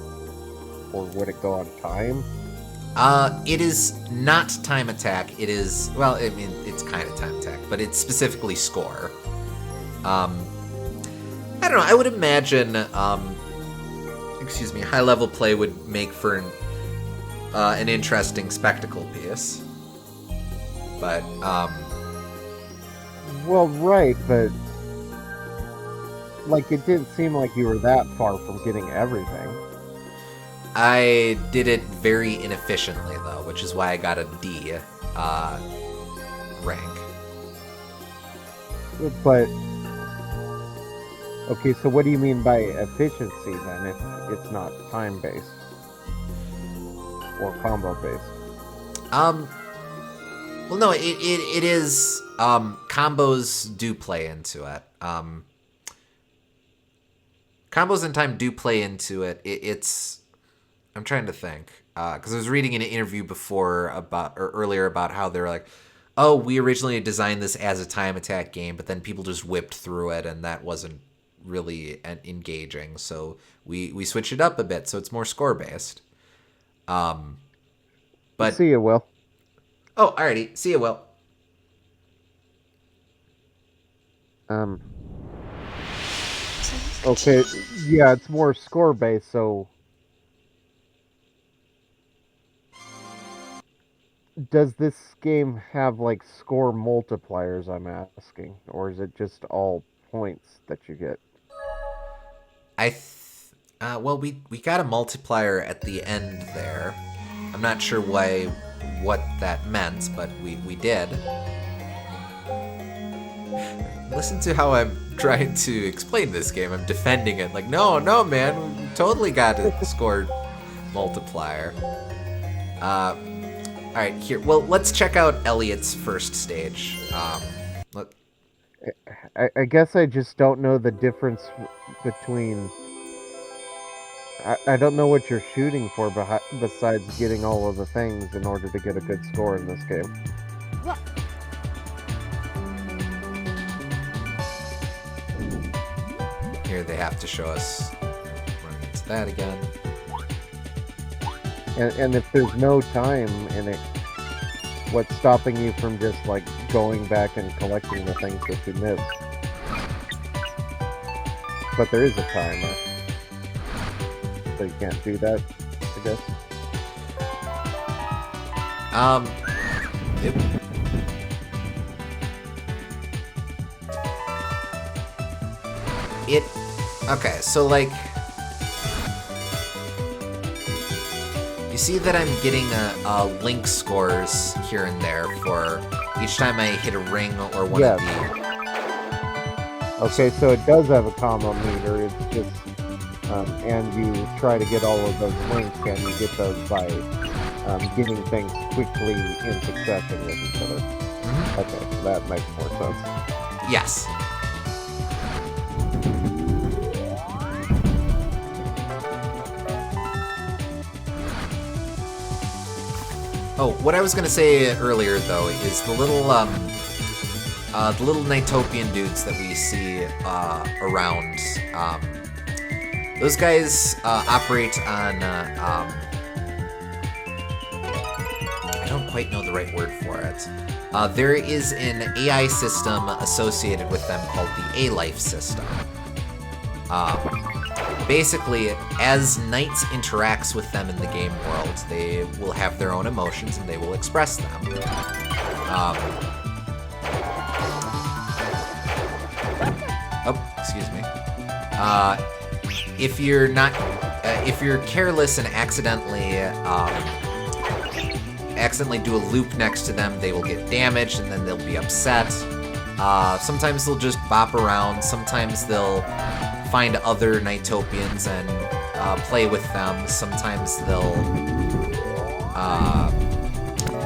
Speaker 2: Or would it go on time?
Speaker 1: It is not time attack. It is, well, I mean, it's kind of time attack, but it's specifically score. I don't know, I would imagine, high level play would make for an interesting spectacle piece. But,
Speaker 2: well, right, but like it didn't seem like you were that far from getting everything.
Speaker 1: I did it very inefficiently, though, which is why I got a D rank.
Speaker 2: But okay, so what do you mean by efficiency then, if it's not time-based or combo-based?
Speaker 1: Well, no, it is, combos do play into it. Combos and time do play into it. It's, I'm trying to think, because I was reading an interview earlier about how they're like, oh, we originally designed this as a time attack game, but then people just whipped through it, and that wasn't really engaging. So we switched it up a bit, so it's more score based. But
Speaker 2: see you, Will.
Speaker 1: Oh, alrighty. See you, Will.
Speaker 2: Okay, yeah, it's more score based, so does this game have like score multipliers, I'm asking, or is it just all points that you get?
Speaker 1: Well, we got a multiplier at the end there. I'm not sure what that meant, but we did. Listen to how I'm trying to explain this game. I'm defending it. Like, no, man, we totally got a score multiplier. Alright, here. Well, let's check out Elliot's first stage.
Speaker 2: I guess I just don't know the difference between... I don't know what you're shooting for besides getting all of the things in order to get a good score in this game.
Speaker 1: Here they have to show us running into that again.
Speaker 2: And if there's no time in it, what's stopping you from just like going back and collecting the things that you missed? But there is a timer, so you can't do that, I guess.
Speaker 1: Okay, so like, you see that I'm getting a link scores here and there for each time I hit a ring or one of the...
Speaker 2: Okay, so it does have a combo meter. It's just, and you try to get all of those links, and you get those by getting things quickly in succession with each other. Mm-hmm. Okay, that makes more sense.
Speaker 1: Yes. Oh, what I was gonna say earlier though is the little Nightopian dudes that we see around. Those guys operate on. I don't quite know the right word for it. There is an AI system associated with them called the A-Life system. Basically, as Knights interacts with them in the game world, they will have their own emotions and they will express them. Excuse me. If you're not, if you're careless and accidentally do a loop next to them, they will get damaged and then they'll be upset. Sometimes they'll just bop around. Sometimes they'll find other Nightopians and play with them. Sometimes they'll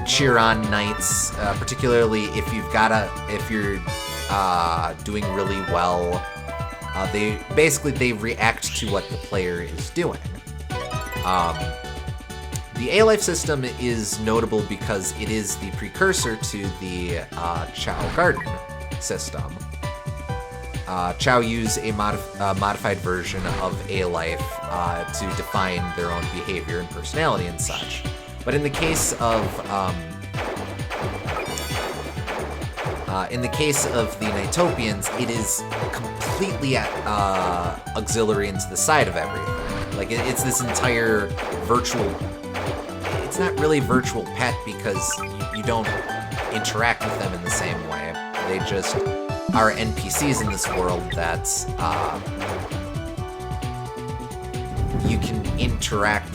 Speaker 1: cheer on Knights, particularly if you're doing really well. They react to what the player is doing. The A-Life system is notable because it is the precursor to the Chao Garden system. Chao use a modified version of A-Life to define their own behavior and personality and such. But in the case of the Nightopians, it is completely auxiliary and to the side of everything. Like it's this entire virtual. It's not really virtual pet because you don't interact with them in the same way. They just are NPCs in this world that you can interact.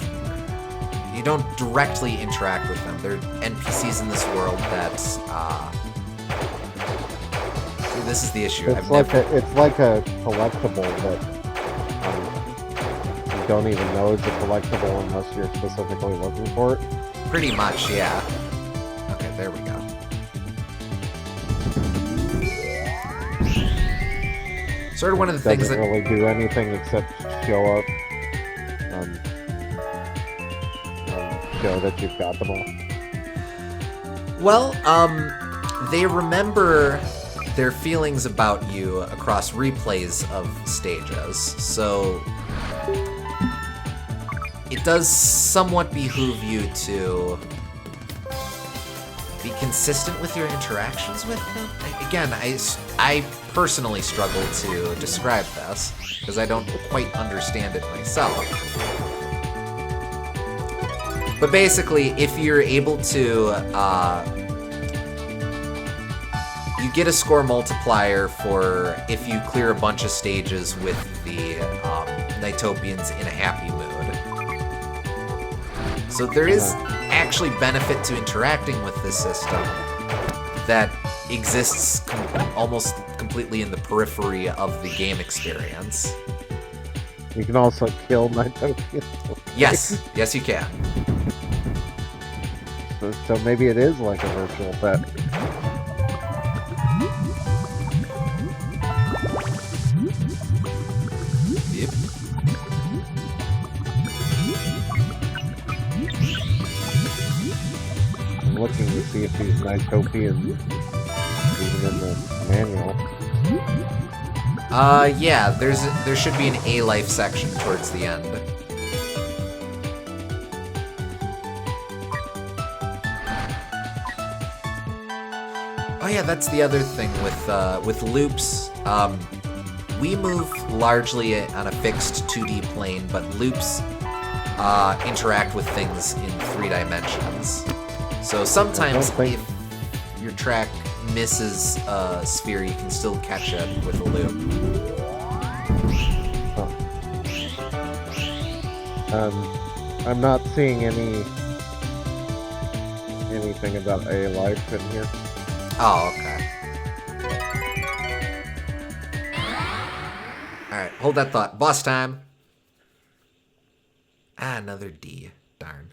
Speaker 1: You don't directly interact with them. They're NPCs in this world that. This is the issue.
Speaker 2: It's like a collectible that you don't even know is a collectible unless you're specifically looking for it.
Speaker 1: Pretty much, yeah. Okay, there we go. Sort of one of the things that
Speaker 2: doesn't really do anything except show up, show that you've got them all.
Speaker 1: Well, they remember their feelings about you across replays of stages, so it does somewhat behoove you to be consistent with your interactions with them. Again, I personally struggle to describe this because I don't quite understand it myself. But basically, if you're able to you get a score multiplier for if you clear a bunch of stages with the Nightopians in a happy mood. So there is actually benefit to interacting with this system that exists almost completely in the periphery of the game experience.
Speaker 2: You can also kill Nightopians.
Speaker 1: Yes, yes you can.
Speaker 2: So maybe it is like a virtual pet. Looking to see if these Nightopians even in the manual.
Speaker 1: Yeah, there should be an A-Life section towards the end. Oh yeah, that's the other thing with loops. We move largely on a fixed 2D plane, but loops interact with things in 3 dimensions. So sometimes if your track misses a sphere, you can still catch it with a loop.
Speaker 2: I'm not seeing anything about A-Life in here.
Speaker 1: Oh, okay. Alright, hold that thought. Boss time. Ah, another D. Darn.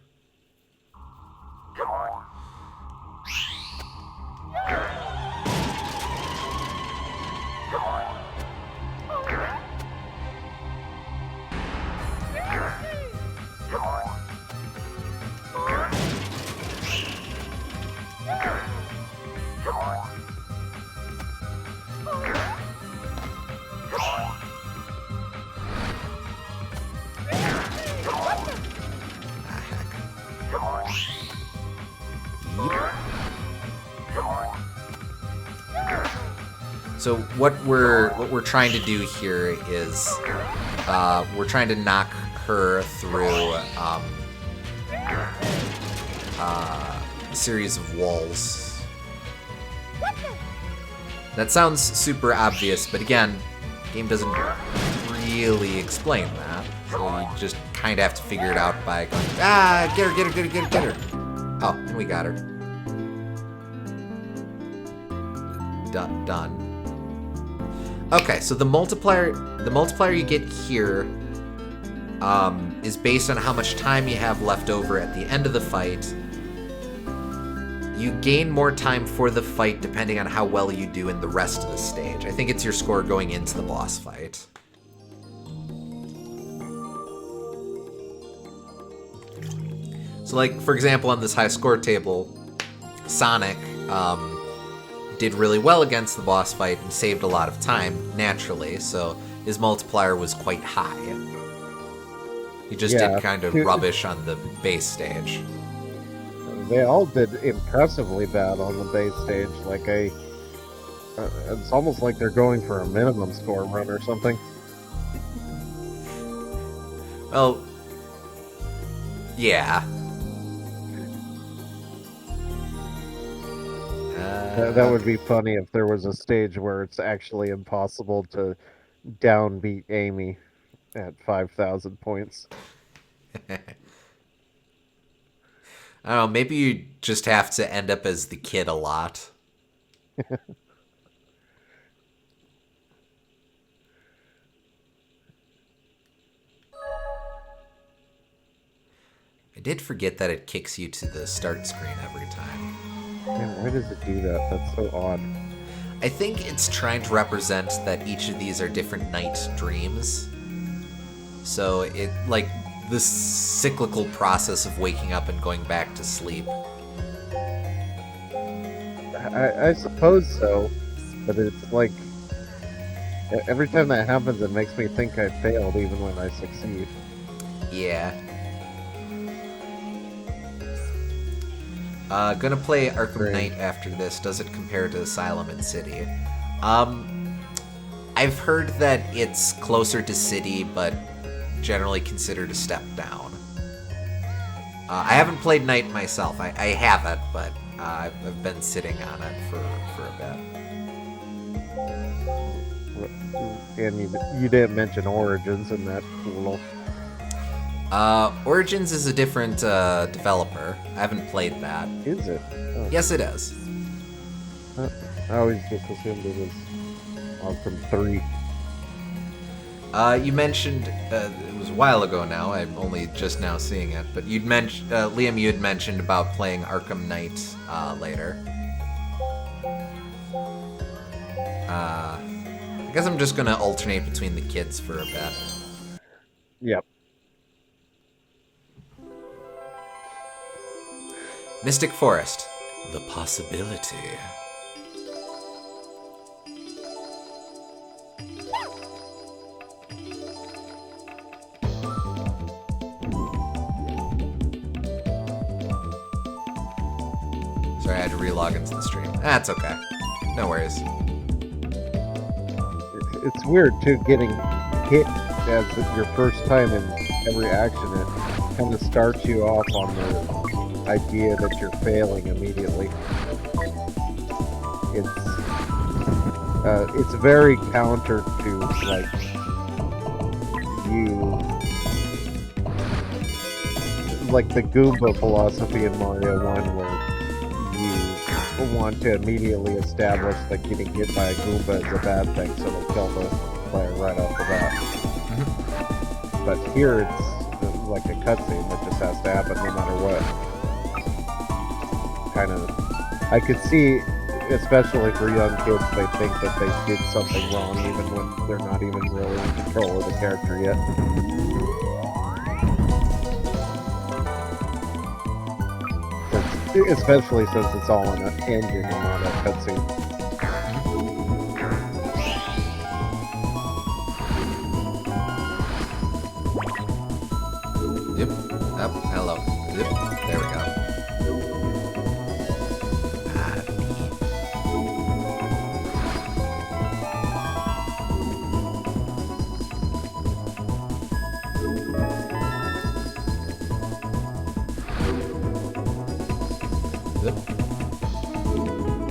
Speaker 1: So what we're trying to do here is we're trying to knock her through a series of walls. That sounds super obvious, but again, the game doesn't really explain that. So you just kind of have to figure it out by going, get her, get her, get her, get her, get her. Oh, and we got her. Done. Okay, so the multiplier you get here is based on how much time you have left over at the end of the fight. You gain more time for the fight depending on how well you do in the rest of the stage. I think it's your score going into the boss fight. So like, for example, on this high score table, Sonic did really well against the boss fight and saved a lot of time, naturally, so his multiplier was quite high. He just did kind of rubbish on the base stage.
Speaker 2: They all did impressively bad on the base stage. Like it's almost like they're going for a minimum score run or something.
Speaker 1: Well, yeah.
Speaker 2: That would be funny if there was a stage where it's actually impossible to downbeat Amy at 5,000 points.
Speaker 1: I don't know, maybe you just have to end up as the kid a lot. I did forget that it kicks you to the start screen every time.
Speaker 2: Man, why does it do that? That's so odd.
Speaker 1: I think it's trying to represent that each of these are different night dreams. So it, like, the cyclical process of waking up and going back to sleep.
Speaker 2: I suppose so, but it's like every time that happens, it makes me think I failed even when I succeed.
Speaker 1: Yeah. Gonna play Arkham Knight after this. Does it compare to Asylum and City? I've heard that it's closer to City, but generally considered a step down. I haven't played Knight myself. I haven't, but I've been sitting on it for a
Speaker 2: bit. And you didn't mention Origins in that little...
Speaker 1: Origins is a different developer. I haven't played that.
Speaker 2: Is it? Oh.
Speaker 1: Yes, it is.
Speaker 2: I always just assumed it was Arkham 3.
Speaker 1: You mentioned, it was a while ago now, I'm only just now seeing it, but you'd mentioned, Liam, you had mentioned about playing Arkham Knight later. I guess I'm just gonna alternate between the kids for a bit.
Speaker 2: Yep.
Speaker 1: Mystic Forest, the possibility. Sorry, I had to relog into the stream. That's okay. No worries.
Speaker 2: It's weird, too, getting hit as your first time in every action. It kind of starts you off on the idea that you're failing immediately. It's very counter to, like, like the Goomba philosophy in Mario 1, where you want to immediately establish that getting hit by a Goomba is a bad thing, so they'll kill the player right off the bat. But here it's like a cutscene that just has to happen no matter what. Kind of, I could see, especially for young kids, they think that they did something wrong even when they're not even really in control of the character yet. Especially since it's all in an engine and not a cutscene.
Speaker 1: Yep. Oh, hello. Yep. There we go.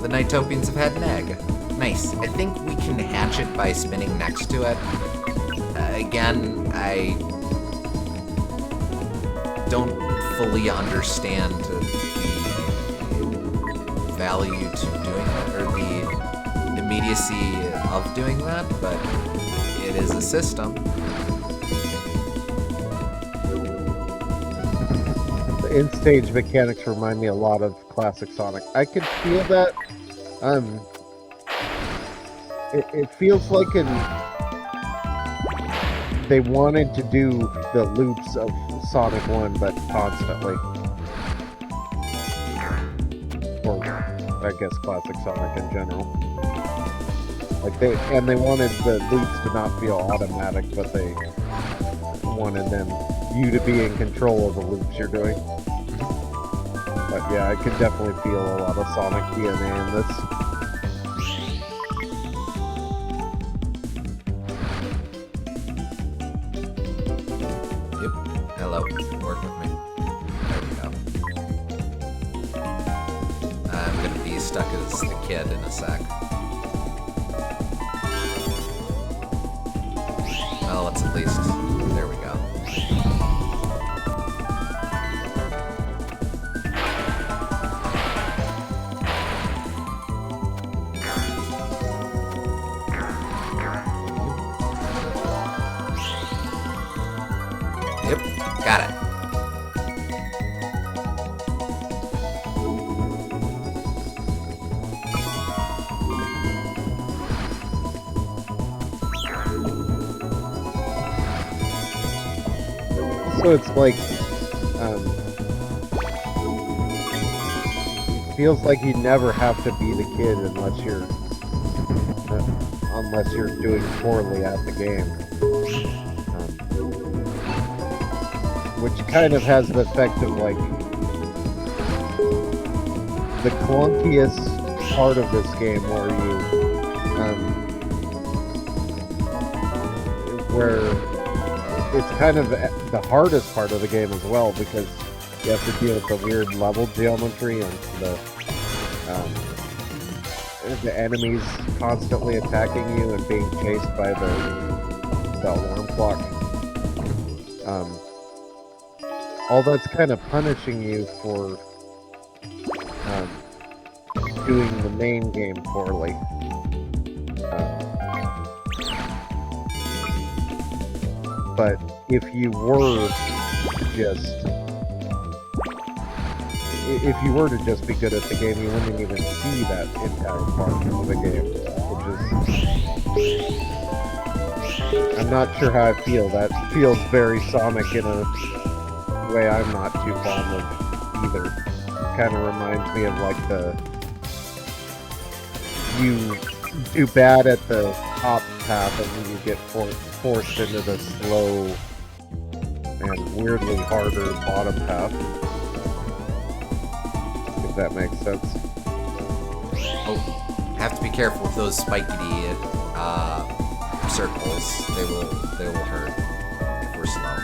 Speaker 1: the Nighttopians have had an egg. Nice. I think we can hatch it by spinning next to it. Again, I don't fully understand the value to doing that, or the immediacy of doing that, but it is a system.
Speaker 2: The in-stage mechanics remind me a lot of classic Sonic. I could feel that. It feels like they wanted to do the loops of Sonic 1, but constantly. Or, I guess, classic Sonic in general. Like they wanted the loops to not feel automatic, but they wanted you to be in control of the loops you're doing. But yeah, I could definitely feel a lot of Sonic DNA in this.
Speaker 1: Yep. Hello. Work with me. There we go. I'm gonna be stuck as the kid in a sec. Well, let's at least... There we go. Yep, got it.
Speaker 2: So it's like, it feels like you never have to be the kid unless you're doing poorly at the game. Which kind of has the effect of like the clunkiest part of this game where it's kind of the hardest part of the game as well, because you have to deal with the weird level geometry and the enemies constantly attacking you and being chased by the alarm clock. All that's kind of punishing you for doing the main game poorly. But if you were to just be good at the game, you wouldn't even see that entire part of the game, which is... I'm not sure how I feel. That feels very Sonic in a way I'm not too fond of either. Kind of reminds me of like you do bad at the top path and then you get forced into the slow and weirdly harder bottom path. If that makes sense.
Speaker 1: Oh, have to be careful with those spikety circles. They will hurt if we're slow.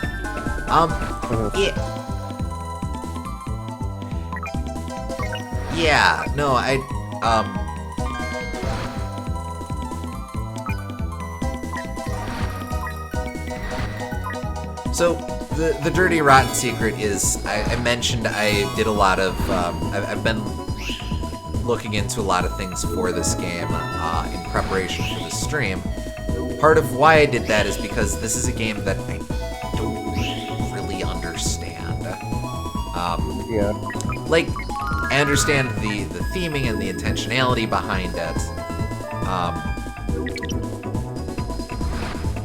Speaker 1: Yeah, no, so the dirty rotten secret is I mentioned I did a lot of I've been looking into a lot of things for this game in preparation for the stream. Part of why I did that is because this is a game that I don't really understand.
Speaker 2: Yeah.
Speaker 1: Like, I understand the theming and the intentionality behind it.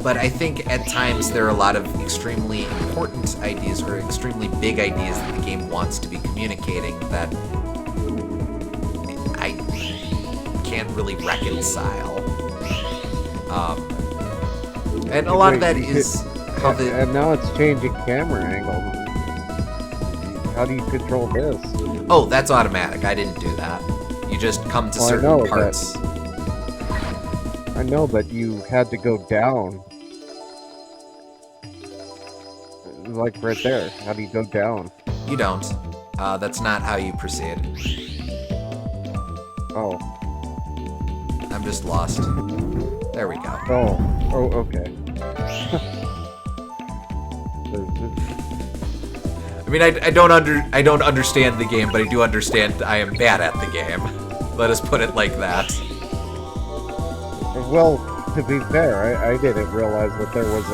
Speaker 1: But I think at times there are a lot of extremely important ideas or extremely big ideas that the game wants to be communicating that I can't really reconcile. And a lot of that is how the...
Speaker 2: And now it's changing camera angle. How do you control this?
Speaker 1: Oh, that's automatic. I didn't do that. You just come to certain parts.
Speaker 2: I know, but you had to go down. Like right there. How do you go down?
Speaker 1: You don't. That's not how you proceed.
Speaker 2: Oh.
Speaker 1: I'm just lost. There we go.
Speaker 2: Oh, okay.
Speaker 1: I mean, I don't understand the game, but I do understand I am bad at the game. Let us put it like that.
Speaker 2: Well, to be fair, I didn't realize that there was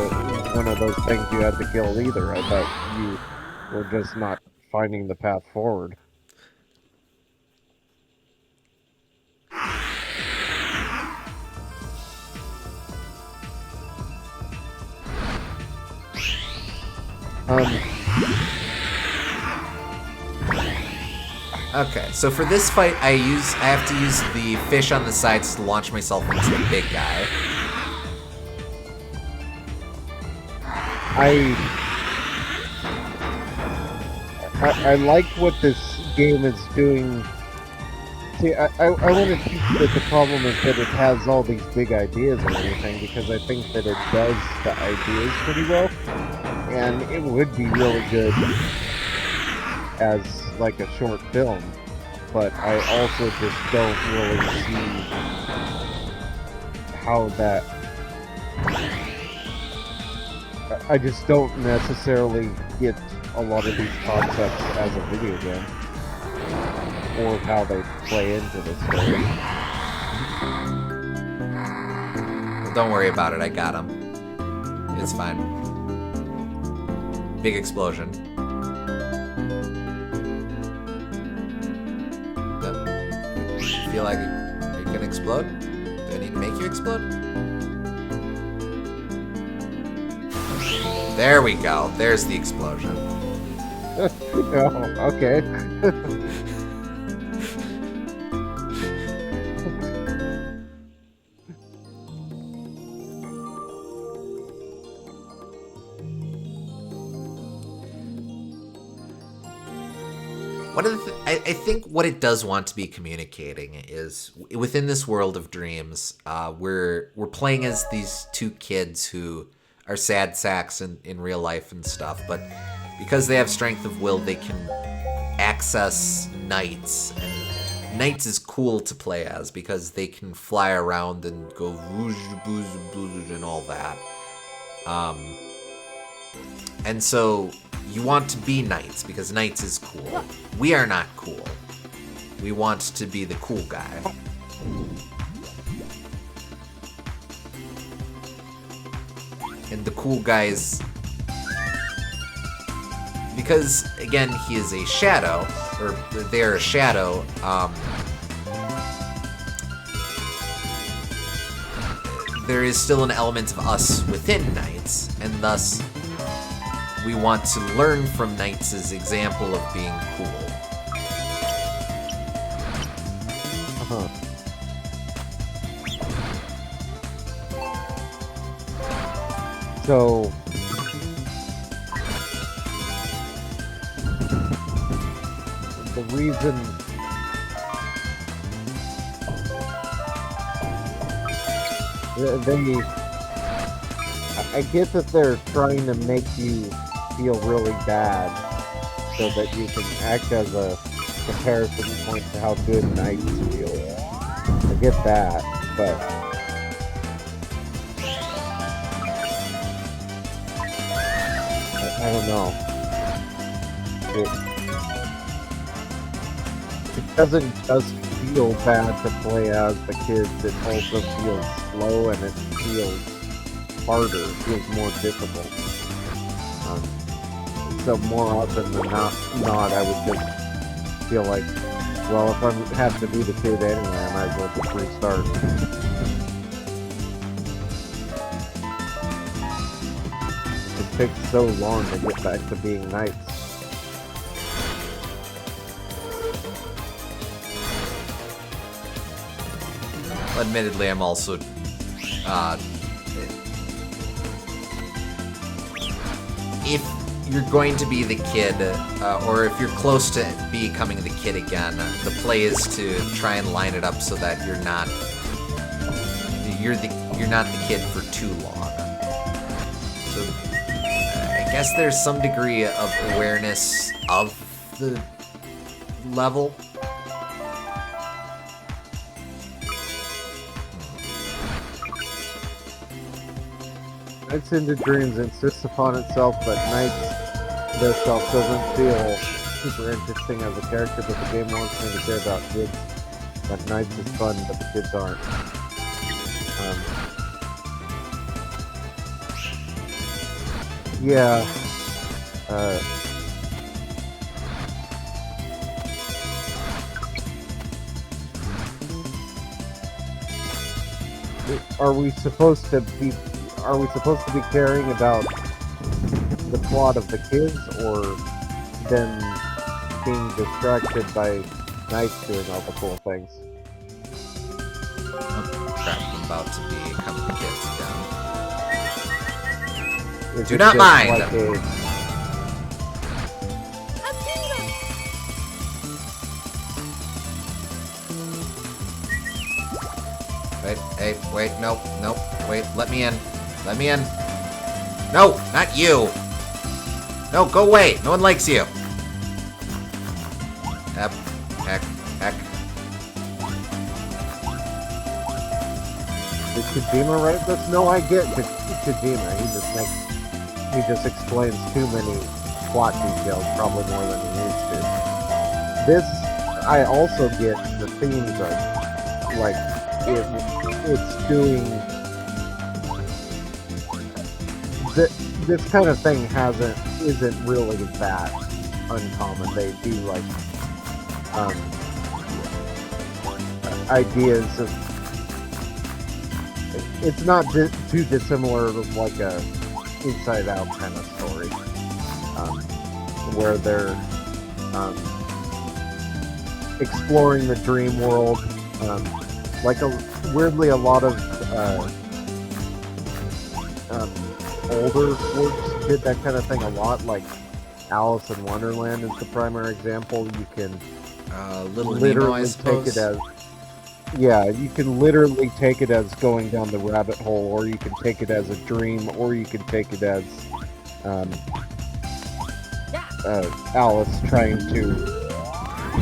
Speaker 2: one of those things you had to kill either. I thought you were just not finding the path forward.
Speaker 1: Okay, so for this fight, I have to use the fish on the sides to launch myself into the big guy.
Speaker 2: I like what this game is doing. See, I want to teach that the problem is that it has all these big ideas and everything, because I think that it does the ideas pretty well, and it would be really good as like a short film, but I also just don't really see how that... I just don't necessarily get a lot of these concepts as a video game, or how they play into the story.
Speaker 1: Well, don't worry about it, I got him. It's fine. Big explosion. You feel like you can explode? Do I need to make you explode? There we go. There's the explosion.
Speaker 2: Oh, okay.
Speaker 1: I think what it does want to be communicating is within this world of dreams, we're playing as these two kids who are sad sacks in real life and stuff, but because they have strength of will, they can access knights, and knights is cool to play as because they can fly around and go whoosh, boosh, boosh, and all that. And so you want to be knights because knights is cool. We are not cool. We want to be the cool guy. And the cool guys, because again he is a shadow, or they're a shadow, there is still an element of us within knights, and thus we want to learn from knights' example of being cool.
Speaker 2: So the reason I get that they're trying to make you feel really bad so that you can act as a comparison point to how good knights feel. I get that, but I don't know. It doesn't just feel bad to play as the kids, it also feels slow and it feels harder, it feels more difficult. So more often than not, I would just feel like, well, if I have to be the kid anyway, I might as well just restart. It takes so long to get back to being knights.
Speaker 1: Admittedly, I'm also if you're going to be the kid, or if you're close to becoming the kid again, the play is to try and line it up so that you're not the kid for too long. So I guess there's some degree of awareness of the level.
Speaker 2: Nights into Dreams insists upon itself, but Nights itself doesn't feel super interesting as a character, but the game wants me to care about kids. But Nights is fun, but the kids aren't. Yeah. Are we supposed to be caring about the plot of the kids, or them being distracted by Nights doing all the cool things?
Speaker 1: Oh, crap, I'm about to become the kids again.
Speaker 2: Is
Speaker 1: Do
Speaker 2: it
Speaker 1: not
Speaker 2: just
Speaker 1: mind.
Speaker 2: like
Speaker 1: Wait, nope, wait, let me in. Let me in. No, not you. No, go away. No one likes you. Heck.
Speaker 2: Did Kojima write this? No, I get Kojima. He just explains too many plot details, probably more than he needs to. This, I also get the themes of, like, it's doing... This kind of thing isn't really that uncommon. They do, like, ideas of... It's not too dissimilar to, like, a Inside Out kind of story, where they're exploring the dream world. Weirdly, a lot of older works did that kind of thing a lot. Like Alice in Wonderland is the primary example. You can literally take it as you can literally take it as going down the rabbit hole, or you can take it as a dream, or you can take it as Alice trying to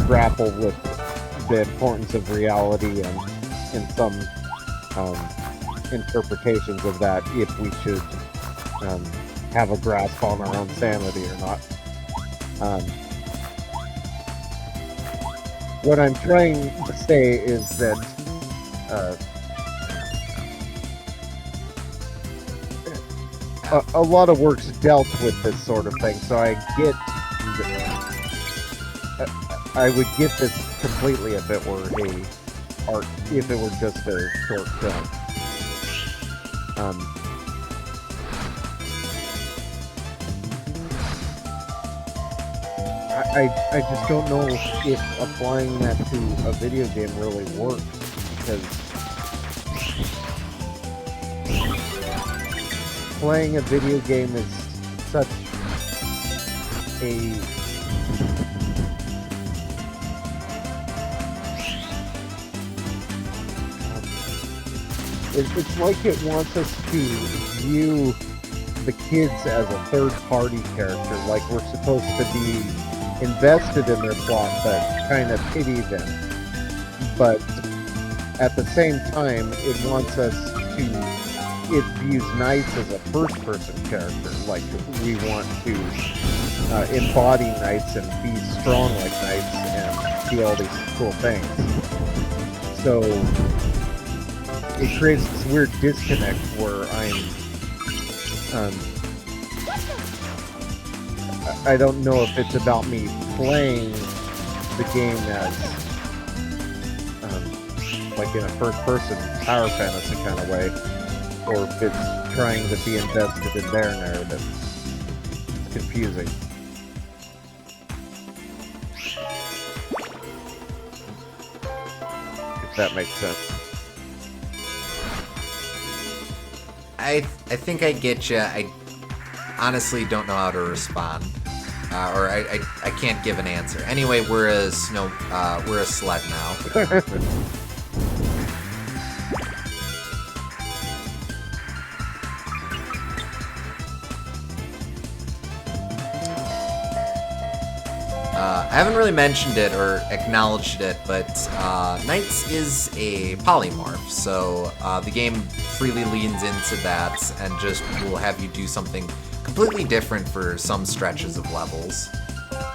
Speaker 2: grapple with the importance of reality and in some interpretations of that, if we should have a grasp on our own sanity or not. What I'm trying to say is that a lot of works dealt with this sort of thing, so I would get this completely if it were just a short film. I just don't know if applying that to a video game really works, because playing a video game is such a it's like it wants us to view the kids as a third-party character, like we're supposed to be invested in their plot, but kind of pity them. But at the same time, it wants us to... It views Knights as a first-person character, like we want to embody Knights and be strong like Knights and do all these cool things. So it creates this weird disconnect where I don't know if it's about me playing the game as like in a first-person power fantasy kind of way, or if it's trying to be invested in their narrative. It's confusing. If that makes sense.
Speaker 1: I think I get you. I honestly don't know how to respond, or I can't give an answer. Anyway, we're a sled now. I haven't really mentioned it or acknowledged it, but NiGHTS is a polymorph, so the game freely leans into that and just will have you do something completely different for some stretches of levels.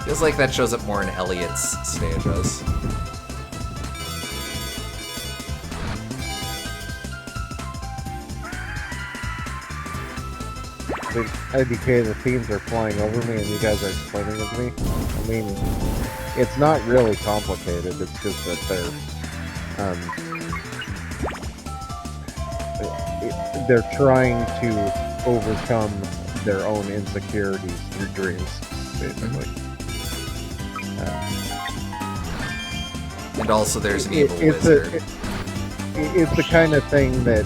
Speaker 1: Feels like that shows up more in Elliot's stages.
Speaker 2: IDK, the themes are flying over me and you guys are explaining it to me. I mean, it's not really complicated, it's just that they're trying to overcome their own insecurities through dreams, basically.
Speaker 1: And also there's an evil wizard.
Speaker 2: It's the kind of thing that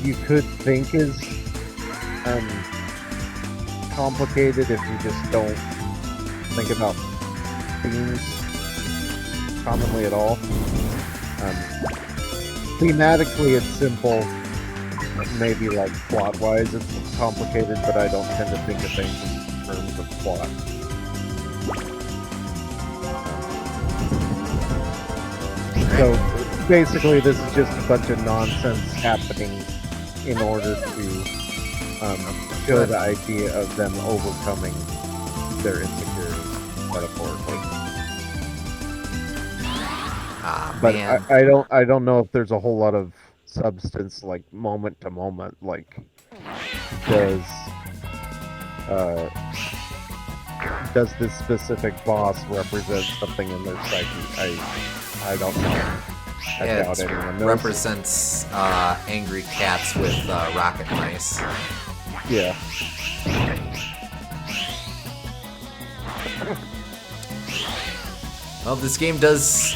Speaker 2: you could think is complicated if you just don't think about themes commonly at all. Thematically it's simple, maybe like plot-wise it's complicated, but I don't tend to think of things in terms of plot. So basically this is just a bunch of nonsense happening in order to show the idea of them overcoming their insecurities, metaphorically. But
Speaker 1: Man.
Speaker 2: I don't know if there's a whole lot of substance, like moment to moment, like does this specific boss represent something in their psyche? I don't know. I doubt anyone knows.
Speaker 1: Represents angry cats with rocket mice.
Speaker 2: Yeah.
Speaker 1: Well, this game does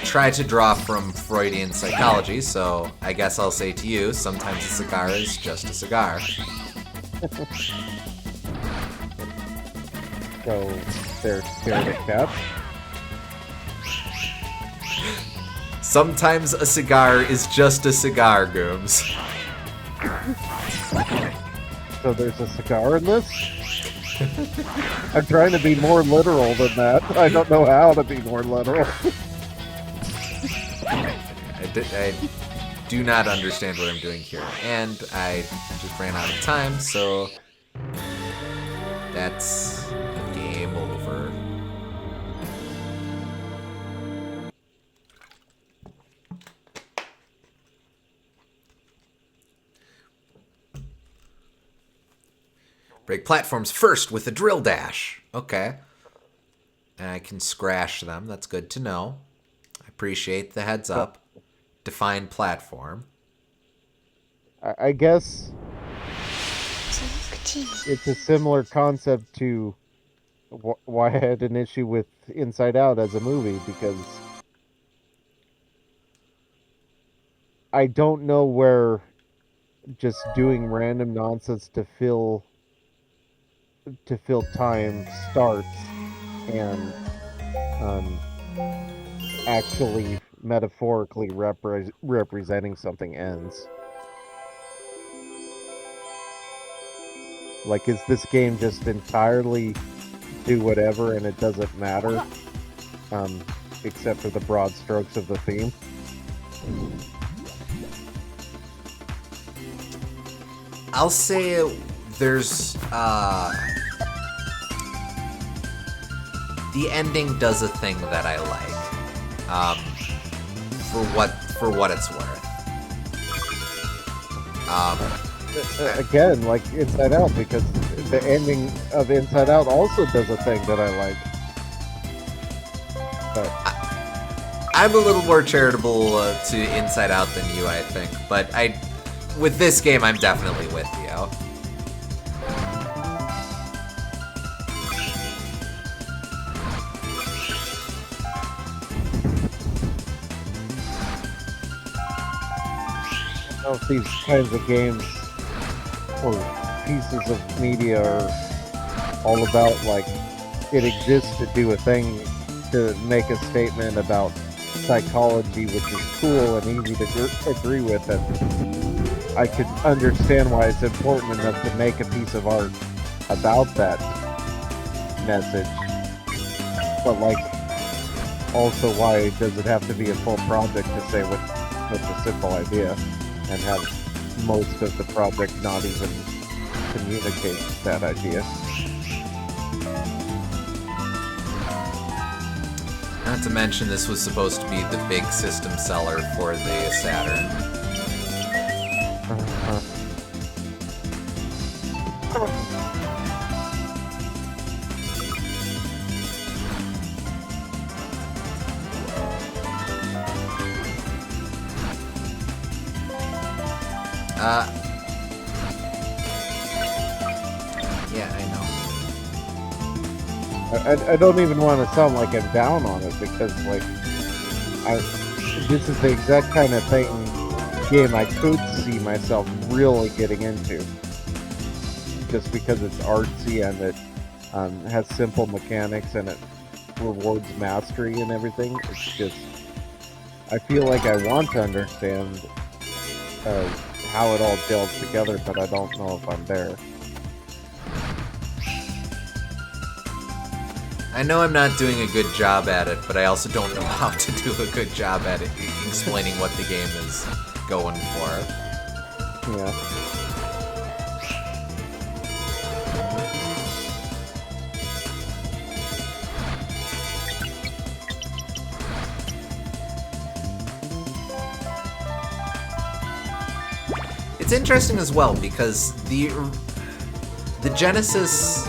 Speaker 1: try to draw from Freudian psychology, so I guess I'll say to you, sometimes a cigar is just a cigar.
Speaker 2: So they're scared of cats?
Speaker 1: Sometimes a cigar is just a cigar, Gooms.
Speaker 2: So there's a cigar in this? I'm trying to be more literal than that. I don't know how to be more literal.
Speaker 1: I do not understand what I'm doing here, and I just ran out of time, so that's game over. Break platforms first with a drill dash. Okay. And I can scratch them. That's good to know. I appreciate the heads up. Define platform.
Speaker 2: I guess it's a similar concept to why I had an issue with Inside Out as a movie, because I don't know where just doing random nonsense to fill time starts and actually metaphorically representing something ends. Like, is this game just entirely do whatever and it doesn't matter, except for the broad strokes of the theme?
Speaker 1: I'll say there's the ending does a thing that I like, for what it's worth.
Speaker 2: Again, like Inside Out, because the ending of Inside Out also does a thing that I like. But
Speaker 1: I'm a little more charitable to Inside Out than you, I think. But with this game, I'm definitely with you.
Speaker 2: I don't know if these kinds of games or pieces of media are all about, like, it exists to do a thing, to make a statement about psychology, which is cool and easy to agree with, and I could understand why it's important enough to make a piece of art about that message, but like, also why does it have to be a full project to say what's a simple idea, and have most of the project not even communicate that idea?
Speaker 1: Not to mention, this was supposed to be the big system seller for the Saturn. Yeah, I know.
Speaker 2: I don't even want to sound like I'm down on it, because like this is the exact kind of game I could see myself really getting into, just because it's artsy and it has simple mechanics and it rewards mastery and everything. It's just, I feel like I want to understand how it all gels together, but I don't know if I'm there.
Speaker 1: I know I'm not doing a good job at it, but I also don't know how to do a good job at it explaining what the game is going for.
Speaker 2: Yeah.
Speaker 1: It's interesting as well because the genesis,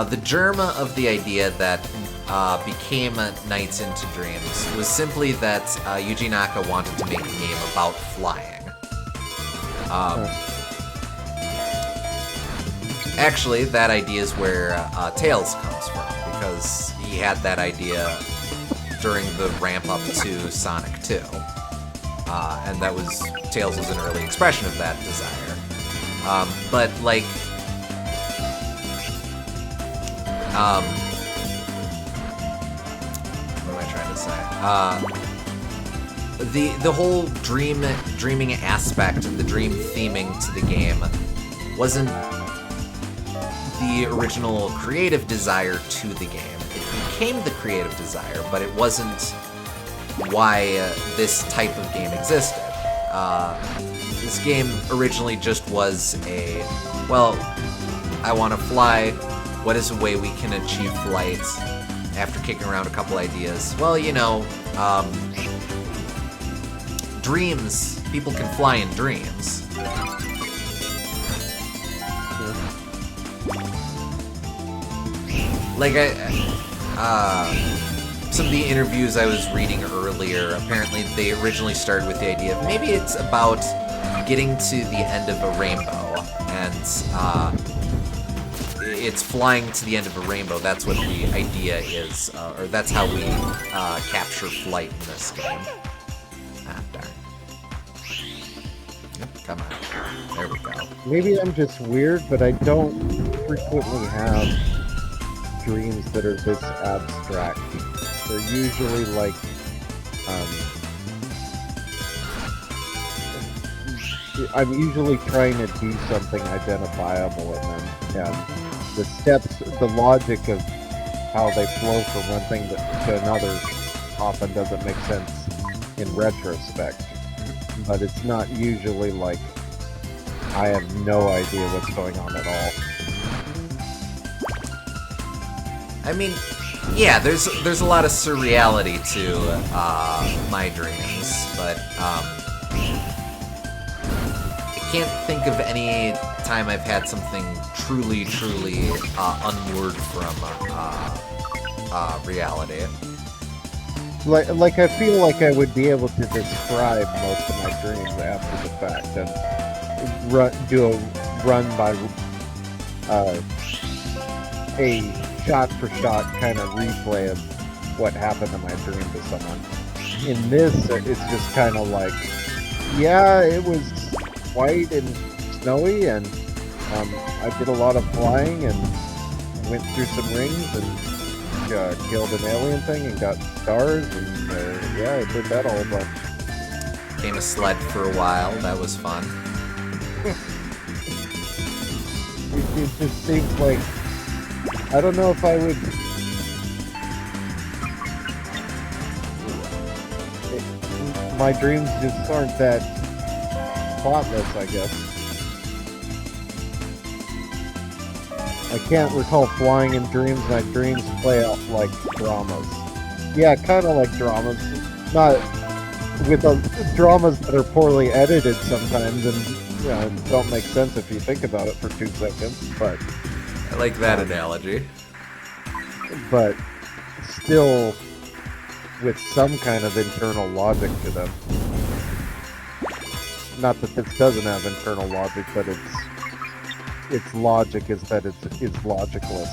Speaker 1: the germ of the idea that became Nights into Dreams was simply that Yuji Naka wanted to make a game about flying. Actually, that idea is where Tails comes from, because he had that idea during the ramp up to Sonic 2. And that was, Tails was an early expression of that desire. But like, what am I trying to say? The whole dreaming aspect, the dream theming to the game wasn't the original creative desire to the game. It became the creative desire, but it wasn't why this type of game existed. This game originally just was a, well, I want to fly. What is a way we can achieve flight? After kicking around a couple ideas, well, you know, dreams. People can fly in dreams. Like some of the interviews I was reading earlier, apparently they originally started with the idea of maybe it's about getting to the end of a rainbow, and it's flying to the end of a rainbow. That's what the idea is, or that's how we capture flight in this game. Ah, darn. Yep, come on. There we go.
Speaker 2: Maybe I'm just weird, but I don't frequently have dreams that are this abstract. They're usually like, I'm usually trying to do something identifiable in them, and the steps, the logic of how they flow from one thing to another often doesn't make sense in retrospect. But it's not usually like I have no idea what's going on at all.
Speaker 1: I mean, yeah, there's a lot of surreality to my dreams, but I can't think of any time I've had something truly unmoored from reality.
Speaker 2: Like I feel like I would be able to describe most of my dreams after the fact, and do a run by a shot-for-shot kind of replay of what happened in my dream to someone. In this, it's just kind of like, yeah, it was white and snowy, and I did a lot of flying and went through some rings and killed an alien thing and got stars, and yeah, I did that all a bunch.
Speaker 1: Came a sled for a while, that was fun.
Speaker 2: it just seems like I don't know if I would. My dreams just aren't that thoughtless, I guess. I can't recall flying in dreams. My dreams play out like dramas. Yeah, kind of like dramas. Not with dramas that are poorly edited sometimes and don't make sense if you think about it for 2 seconds. But
Speaker 1: I like that analogy.
Speaker 2: But still, with some kind of internal logic to them. Not that this doesn't have internal logic, but its logic is that it's logicless.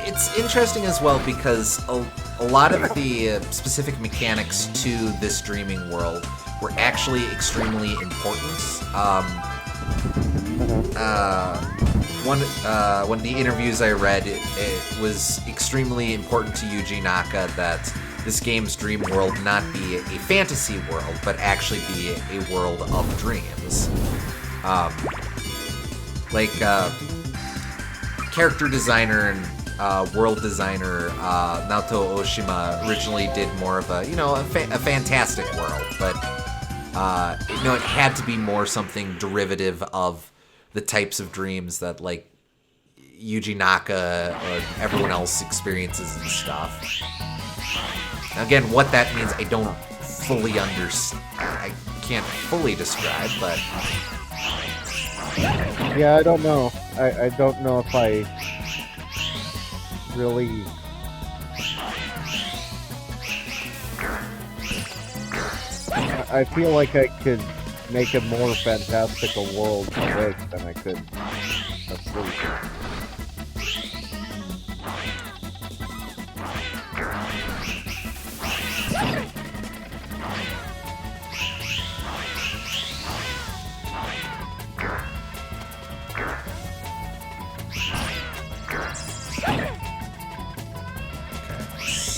Speaker 1: It's interesting as well because a lot of the specific mechanics to this dreaming world were actually extremely important. One of the interviews I read, it was extremely important to Yuji Naka that this game's dream world not be a fantasy world, but actually be a world of dreams. Character designer and world designer Naoto Oshima originally did more of a fantastic world, but it had to be more something derivative of the types of dreams that like Yuji Naka or everyone else experiences and stuff. Now, again, what that means, I don't fully understand. I can't fully describe, but
Speaker 2: yeah, I don't know. I don't know if I really. I feel like I could make a more fantastical world awake than I could asleep.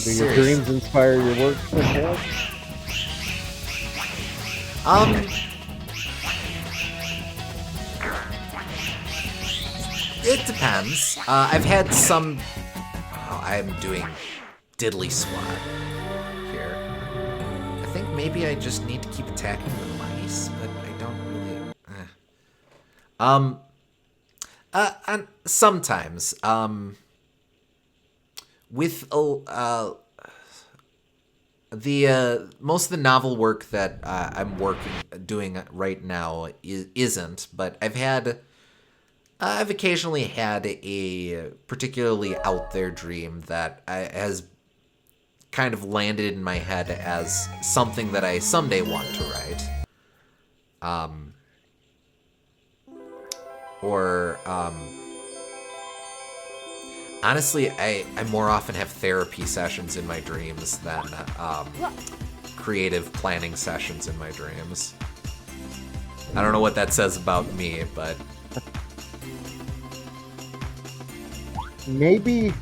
Speaker 2: Do your dreams inspire your work, Michelle?
Speaker 1: It depends. I've had some. Oh, I'm doing diddly squat here. I think maybe I just need to keep attacking the mice, but I don't really. And sometimes, with the most of the novel work that I'm doing right now isn't, but I've occasionally had a particularly out there dream that has kind of landed in my head as something that I someday want to write. Honestly, I more often have therapy sessions in my dreams than creative planning sessions in my dreams. I don't know what that says about me, but
Speaker 2: maybe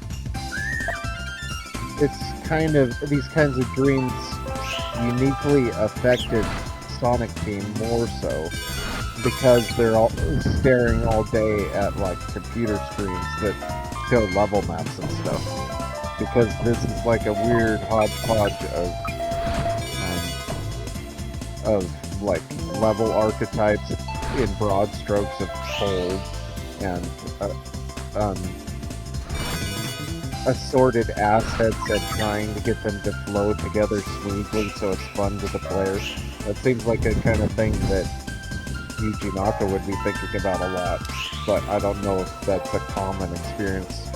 Speaker 2: it's kind of these kinds of dreams uniquely affected Sonic Team more so because they're all staring all day at like computer screens that show level maps and stuff. Because this is like a weird hodgepodge of like level archetypes in broad strokes of cold and assorted assets and trying to get them to flow together smoothly so it's fun to the players. That seems like a kind of thing that Yuji Naka would be thinking about a lot, but I don't know if that's a common experience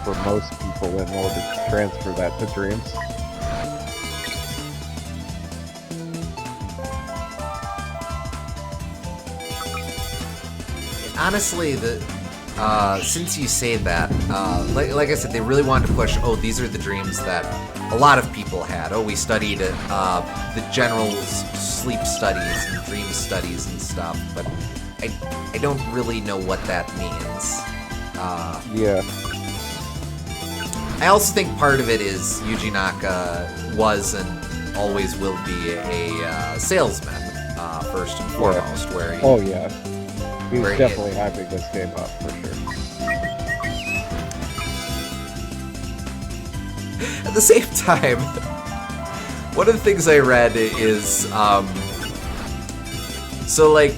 Speaker 2: for most people in order to transfer that to dreams.
Speaker 1: honestly, since you say that, like I said, they really wanted to push, these are the dreams that a lot of people had. We studied the general sleep studies and dream studies and stuff, but I don't really know what that means.
Speaker 2: Yeah.
Speaker 1: I also think part of it is Yuji Naka was and always will be a salesman. first and foremost, where he,
Speaker 2: Oh yeah, he's
Speaker 1: where he-
Speaker 2: definitely hyping this game up for sure.
Speaker 1: at the same time, one of the things I read is, so like,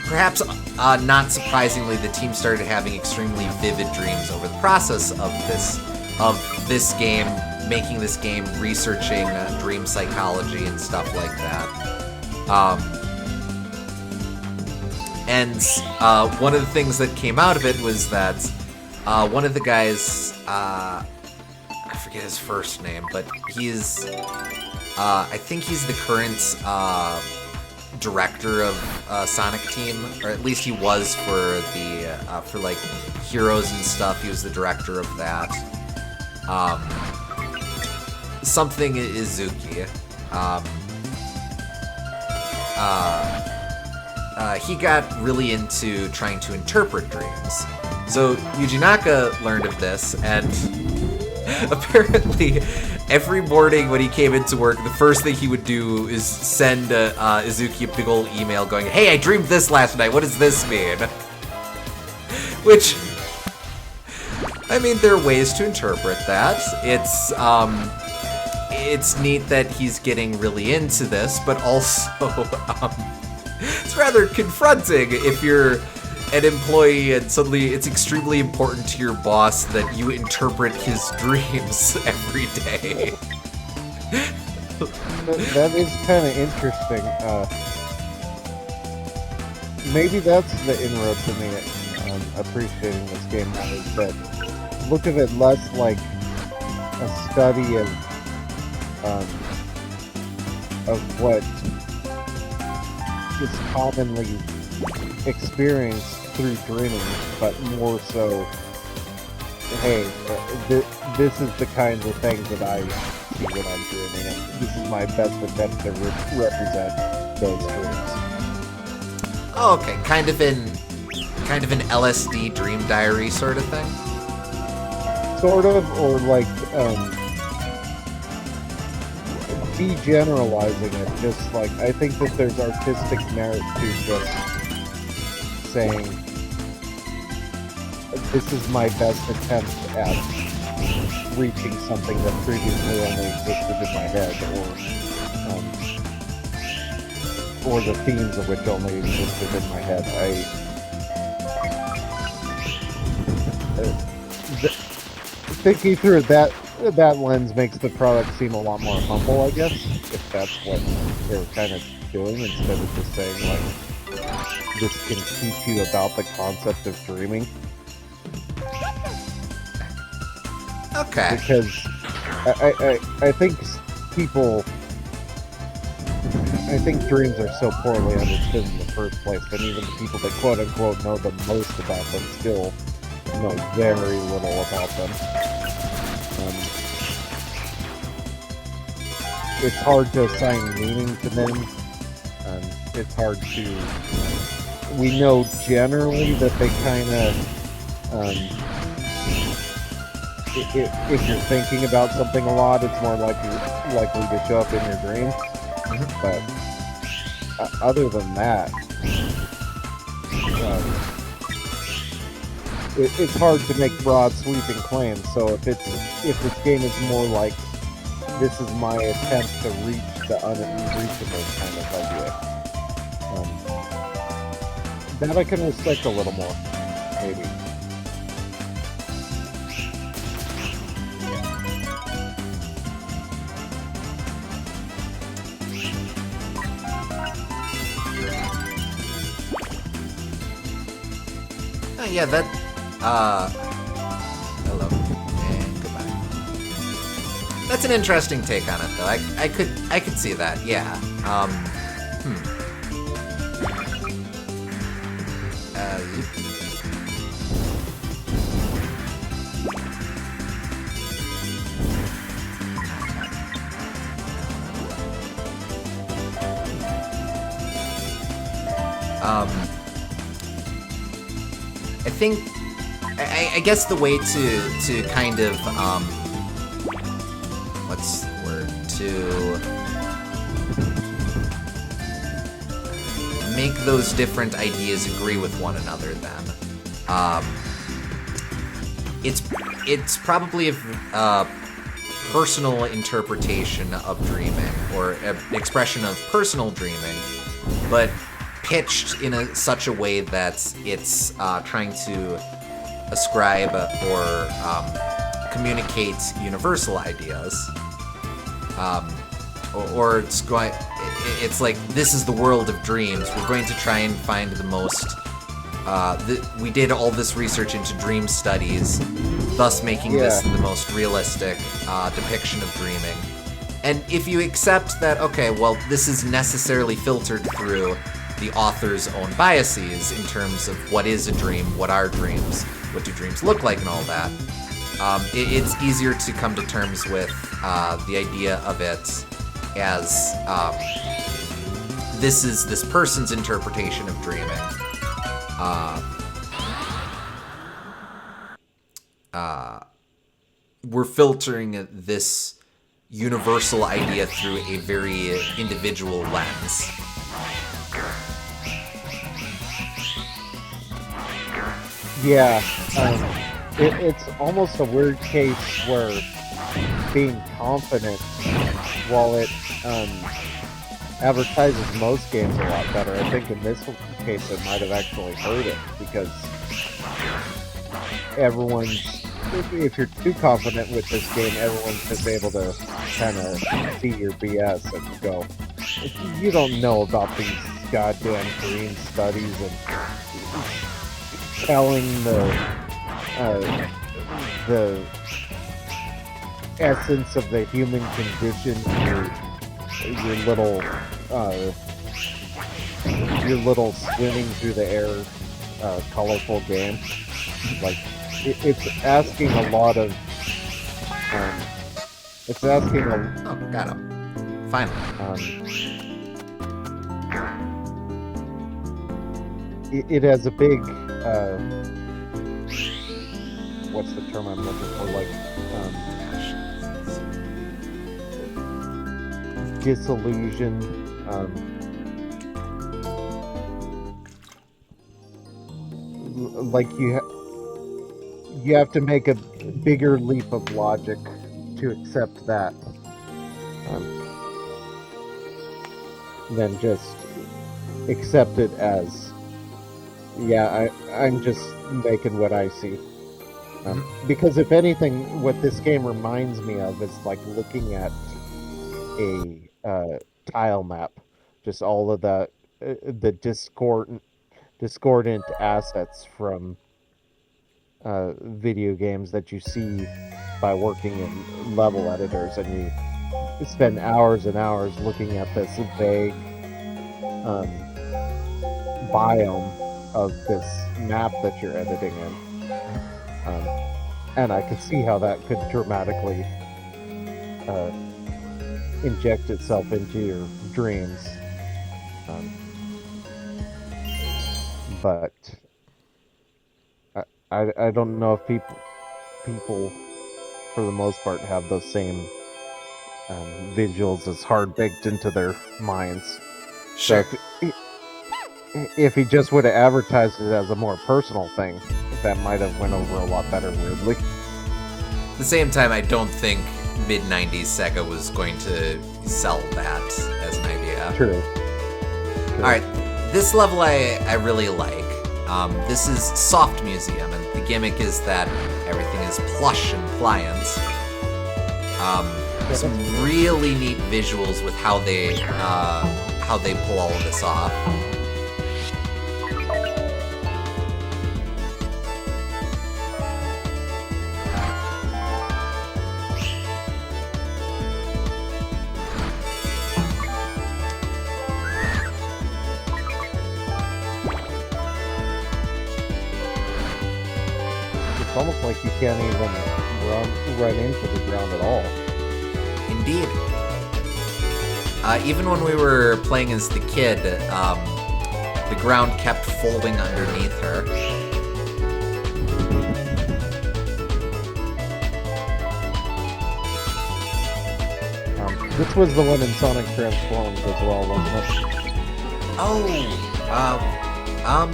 Speaker 1: perhaps not surprisingly, the team started having extremely vivid dreams over the process of this game, making this game, researching dream psychology and stuff like that. And one of the things that came out of it was that one of the guys, I forget his first name, but he's, I think he's the current director of Sonic Team, or at least he was for the for like Heroes and stuff. He was the director of that. Something Izuki. He got really into trying to interpret dreams. So Yuji Naka learned of this, and apparently every morning when he came into work, the first thing he would do is send Izuki a big old email going, "Hey, I dreamed this last night. What does this mean?" Which, I mean, there are ways to interpret that. It's neat that he's getting really into this, but also it's rather confronting if you're an employee and suddenly it's extremely important to your boss that you interpret his dreams every day.
Speaker 2: That is kind of interesting. Maybe that's the inroad to me appreciating this game now, is that look at it less like a study of what is commonly experienced through dreaming, but more so, hey, this is the kinds of things that I see when I'm dreaming, and this is my best attempt to represent those dreams.
Speaker 1: Oh, okay, kind of an LSD dream diary sort of thing.
Speaker 2: Sort of, or like de-generalizing it. Just like, I think that there's artistic merit to just saying, this is my best attempt at reaching something that previously only existed in my head, or the themes of which only existed in my head. Thinking through that lens makes the product seem a lot more humble, I guess, if that's what they're kind of doing, instead of just saying, like, this can teach you about the concept of dreaming.
Speaker 1: Okay.
Speaker 2: Because I think dreams are so poorly understood in the first place that even the people that quote-unquote know the most about them still know very little about them. It's hard to assign meaning to them. It's hard to... We know generally that they kind of... if you're thinking about something a lot, it's more likely to show up in your dreams. But other than that, it's hard to make broad, sweeping claims. So if this game is more like, this is my attempt to reach the unreachable kind of idea, that I can respect a little more, maybe.
Speaker 1: Yeah, that, hello, and goodbye. That's an interesting take on it, though. I could see that, yeah. I guess the way to kind of, what's the word, make those different ideas agree with one another then. It's probably a personal interpretation of dreaming, or an expression of personal dreaming, but pitched in such a way that it's trying to ascribe or communicate universal ideas. Or it's like, this is the world of dreams. We're going to try and find the most. We did all this research into dream studies, thus making this the most realistic depiction of dreaming. And if you accept that, okay, well, this is necessarily filtered through the author's own biases in terms of what is a dream, what are dreams, what do dreams look like, and all that, it's easier to come to terms with the idea of it as this is this person's interpretation of dreaming. We're filtering this universal idea through a very individual lens.
Speaker 2: Yeah, it's almost a weird case where being confident, while it advertises most games a lot better, I think in this case it might have actually hurt it, because if you're too confident with this game, everyone's just able to kind of see your BS and go, you don't know about these goddamn dream studies, and telling the essence of the human condition your little swimming through the air colorful game. Like, it's asking a lot of
Speaker 1: Oh, got him. Finally.
Speaker 2: It has a big what's the term I'm looking for, like disillusion, like you have to make a bigger leap of logic to accept that, than just accept it as, I'm just making what I see. Because if anything, what this game reminds me of is like looking at a tile map, just all of the discordant assets from video games that you see by working in level editors, and you spend hours and hours looking at this vague biome of this map that you're editing in. And I could see how that could dramatically inject itself into your dreams. But I don't know if people for the most part have those same visuals as hard baked into their minds.
Speaker 1: Sure.
Speaker 2: So if he just would have advertised it as a more personal thing, that might have went over a lot better, weirdly.
Speaker 1: At the same time, I don't think mid-90s Sega was going to sell that as an idea.
Speaker 2: True.
Speaker 1: Alright, this level I really like. This is Soft Museum, and the gimmick is that everything is plush and pliant. Some really neat visuals with how they pull all of this off.
Speaker 2: It's almost like you can't even run into the ground at all.
Speaker 1: Indeed. Even when we were playing as the kid, the ground kept folding underneath her.
Speaker 2: This was the one in Sonic Transforms as well, wasn't it?
Speaker 1: Oh, I'm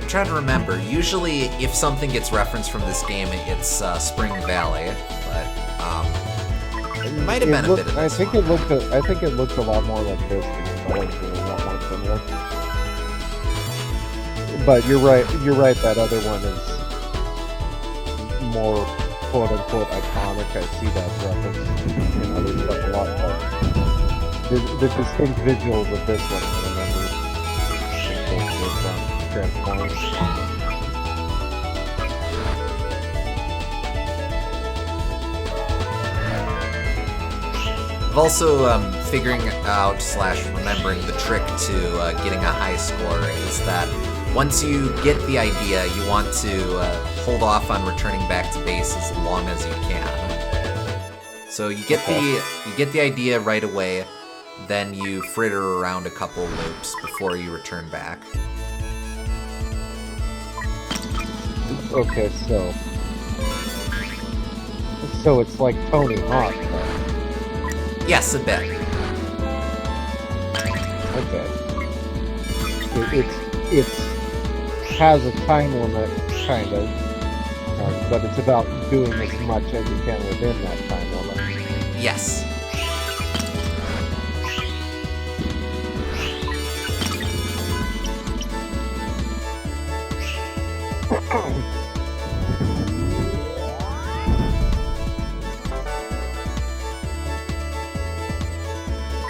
Speaker 1: trying to remember. Usually, if something gets referenced from this game, it's Spring Valley, but it might have been a bit of this one.
Speaker 2: I think it looked a lot more like this game. I think it was a lot more similar. But you're right. That other one is more "quote unquote" iconic. I see that reference in other stuff a lot. But the distinct visuals of this one, I remember. Transformers.
Speaker 1: I've also figuring out / remembering the trick to getting a high score is that once you get the idea, you want to hold off on returning back to base as long as you can. So you get the idea right away, then you fritter around a couple loops before you return back.
Speaker 2: Okay, so it's like Tony Hawk, then.
Speaker 1: Yes, a bit.
Speaker 2: Okay. It has a time limit, kind of, but it's about doing as much as you can within that time limit.
Speaker 1: Yes.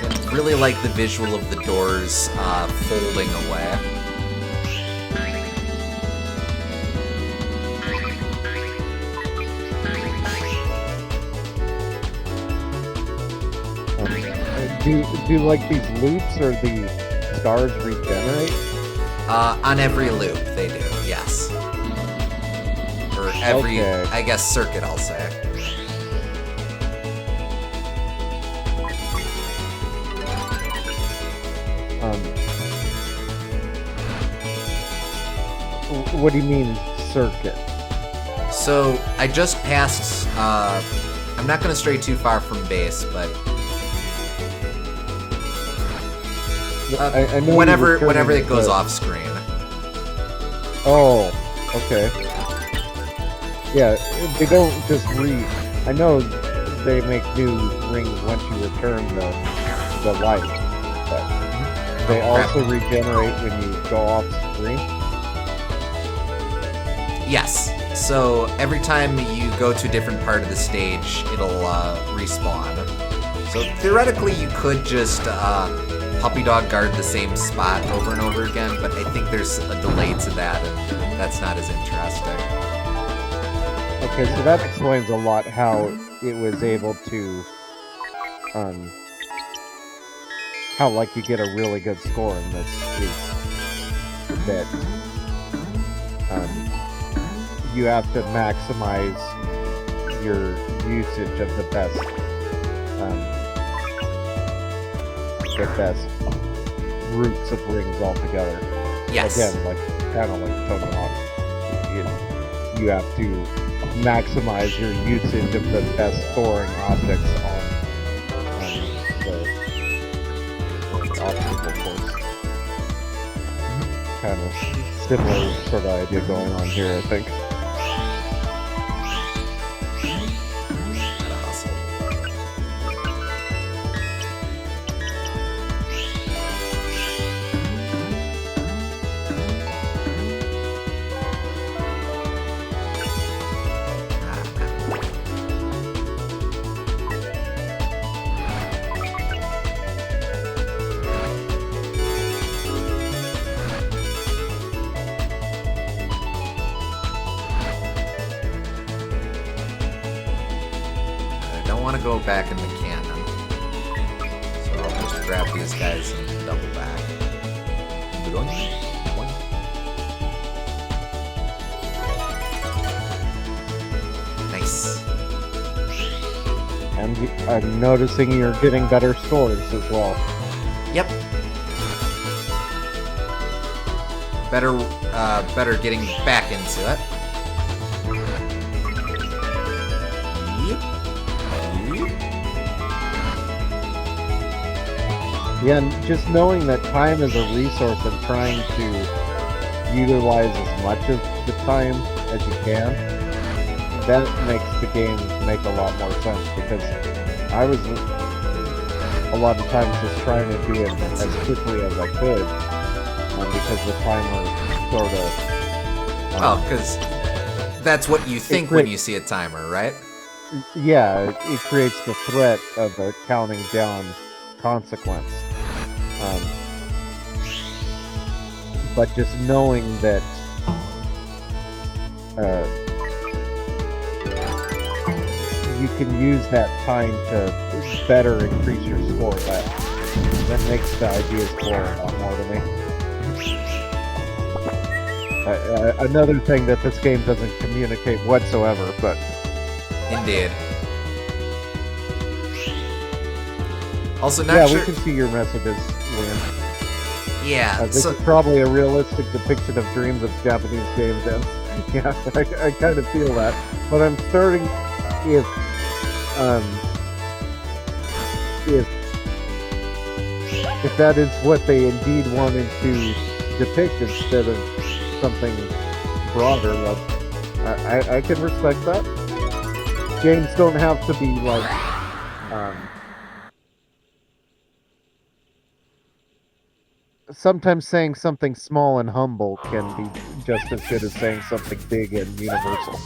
Speaker 1: I really like the visual of the doors folding away.
Speaker 2: Do you like these loops or the stars regenerate?
Speaker 1: On every loop, they do, yes. Or every,
Speaker 2: Okay.
Speaker 1: I guess, circuit, I'll say.
Speaker 2: What do you mean, circuit?
Speaker 1: So, I just passed, I'm not going to stray too far from base, but
Speaker 2: I know
Speaker 1: whenever
Speaker 2: returning
Speaker 1: it goes
Speaker 2: to-
Speaker 1: off screen.
Speaker 2: Oh, okay. Yeah, they don't just I know they make new rings once you return the light, but they also regenerate when you go off screen.
Speaker 1: Yes. So every time you go to a different part of the stage, it'll respawn. So theoretically, you could just puppy dog guard the same spot over and over again, but I think there's a delay to that, and that's not as interesting.
Speaker 2: Okay, so that explains a lot how it was able to, how like you get a really good score in this is that you have to maximize your usage of the best groups of rings altogether.
Speaker 1: Yes.
Speaker 2: Again, like kind of like Tony Hawk, you have to maximize your usage of the best scoring objects on the obstacle course. Kind of similar sort of idea going on here, I think.
Speaker 1: Gotta hustle. Want to go back in the cannon, so I'll just grab these guys and double back. Nice.
Speaker 2: And I'm noticing you're getting better scores as well.
Speaker 1: Yep. Better getting back into it.
Speaker 2: Yeah, and just knowing that time is a resource and trying to utilize as much of the time as you can, that makes the game make a lot more sense because I was a lot of times just trying to do it as quickly as I could because the timer sort of.
Speaker 1: Oh, because that's what you think when you see a timer, right?
Speaker 2: Yeah, it creates the threat of a counting down consequence. But just knowing that you can use that time to better increase your score, that makes the ideas flow a lot more to me. Another thing that this game doesn't communicate whatsoever, but
Speaker 1: indeed. Also, not
Speaker 2: yeah,
Speaker 1: sure.
Speaker 2: we can see your messages, Liam.
Speaker 1: Yeah,
Speaker 2: this is probably a realistic depiction of dreams of Japanese games, and yeah, I kind of feel that. But I'm starting if that is what they indeed wanted to depict instead of something broader, like I can respect that. Games don't have to be like sometimes saying something small and humble can be just as good as saying something big and universal.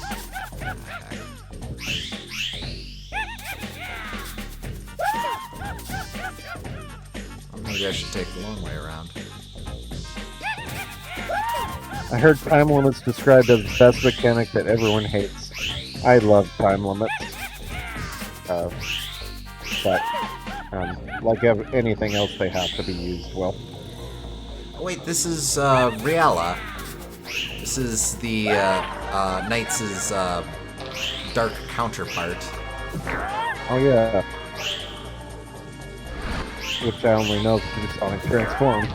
Speaker 1: Maybe I should take the long way around.
Speaker 2: I heard time limits described as the best mechanic that everyone hates. I love time limits. But like anything else, they have to be used well.
Speaker 1: Oh, wait, this is Riala. This is the Knights' dark counterpart.
Speaker 2: Oh yeah. Which I only know through Sonic Transform.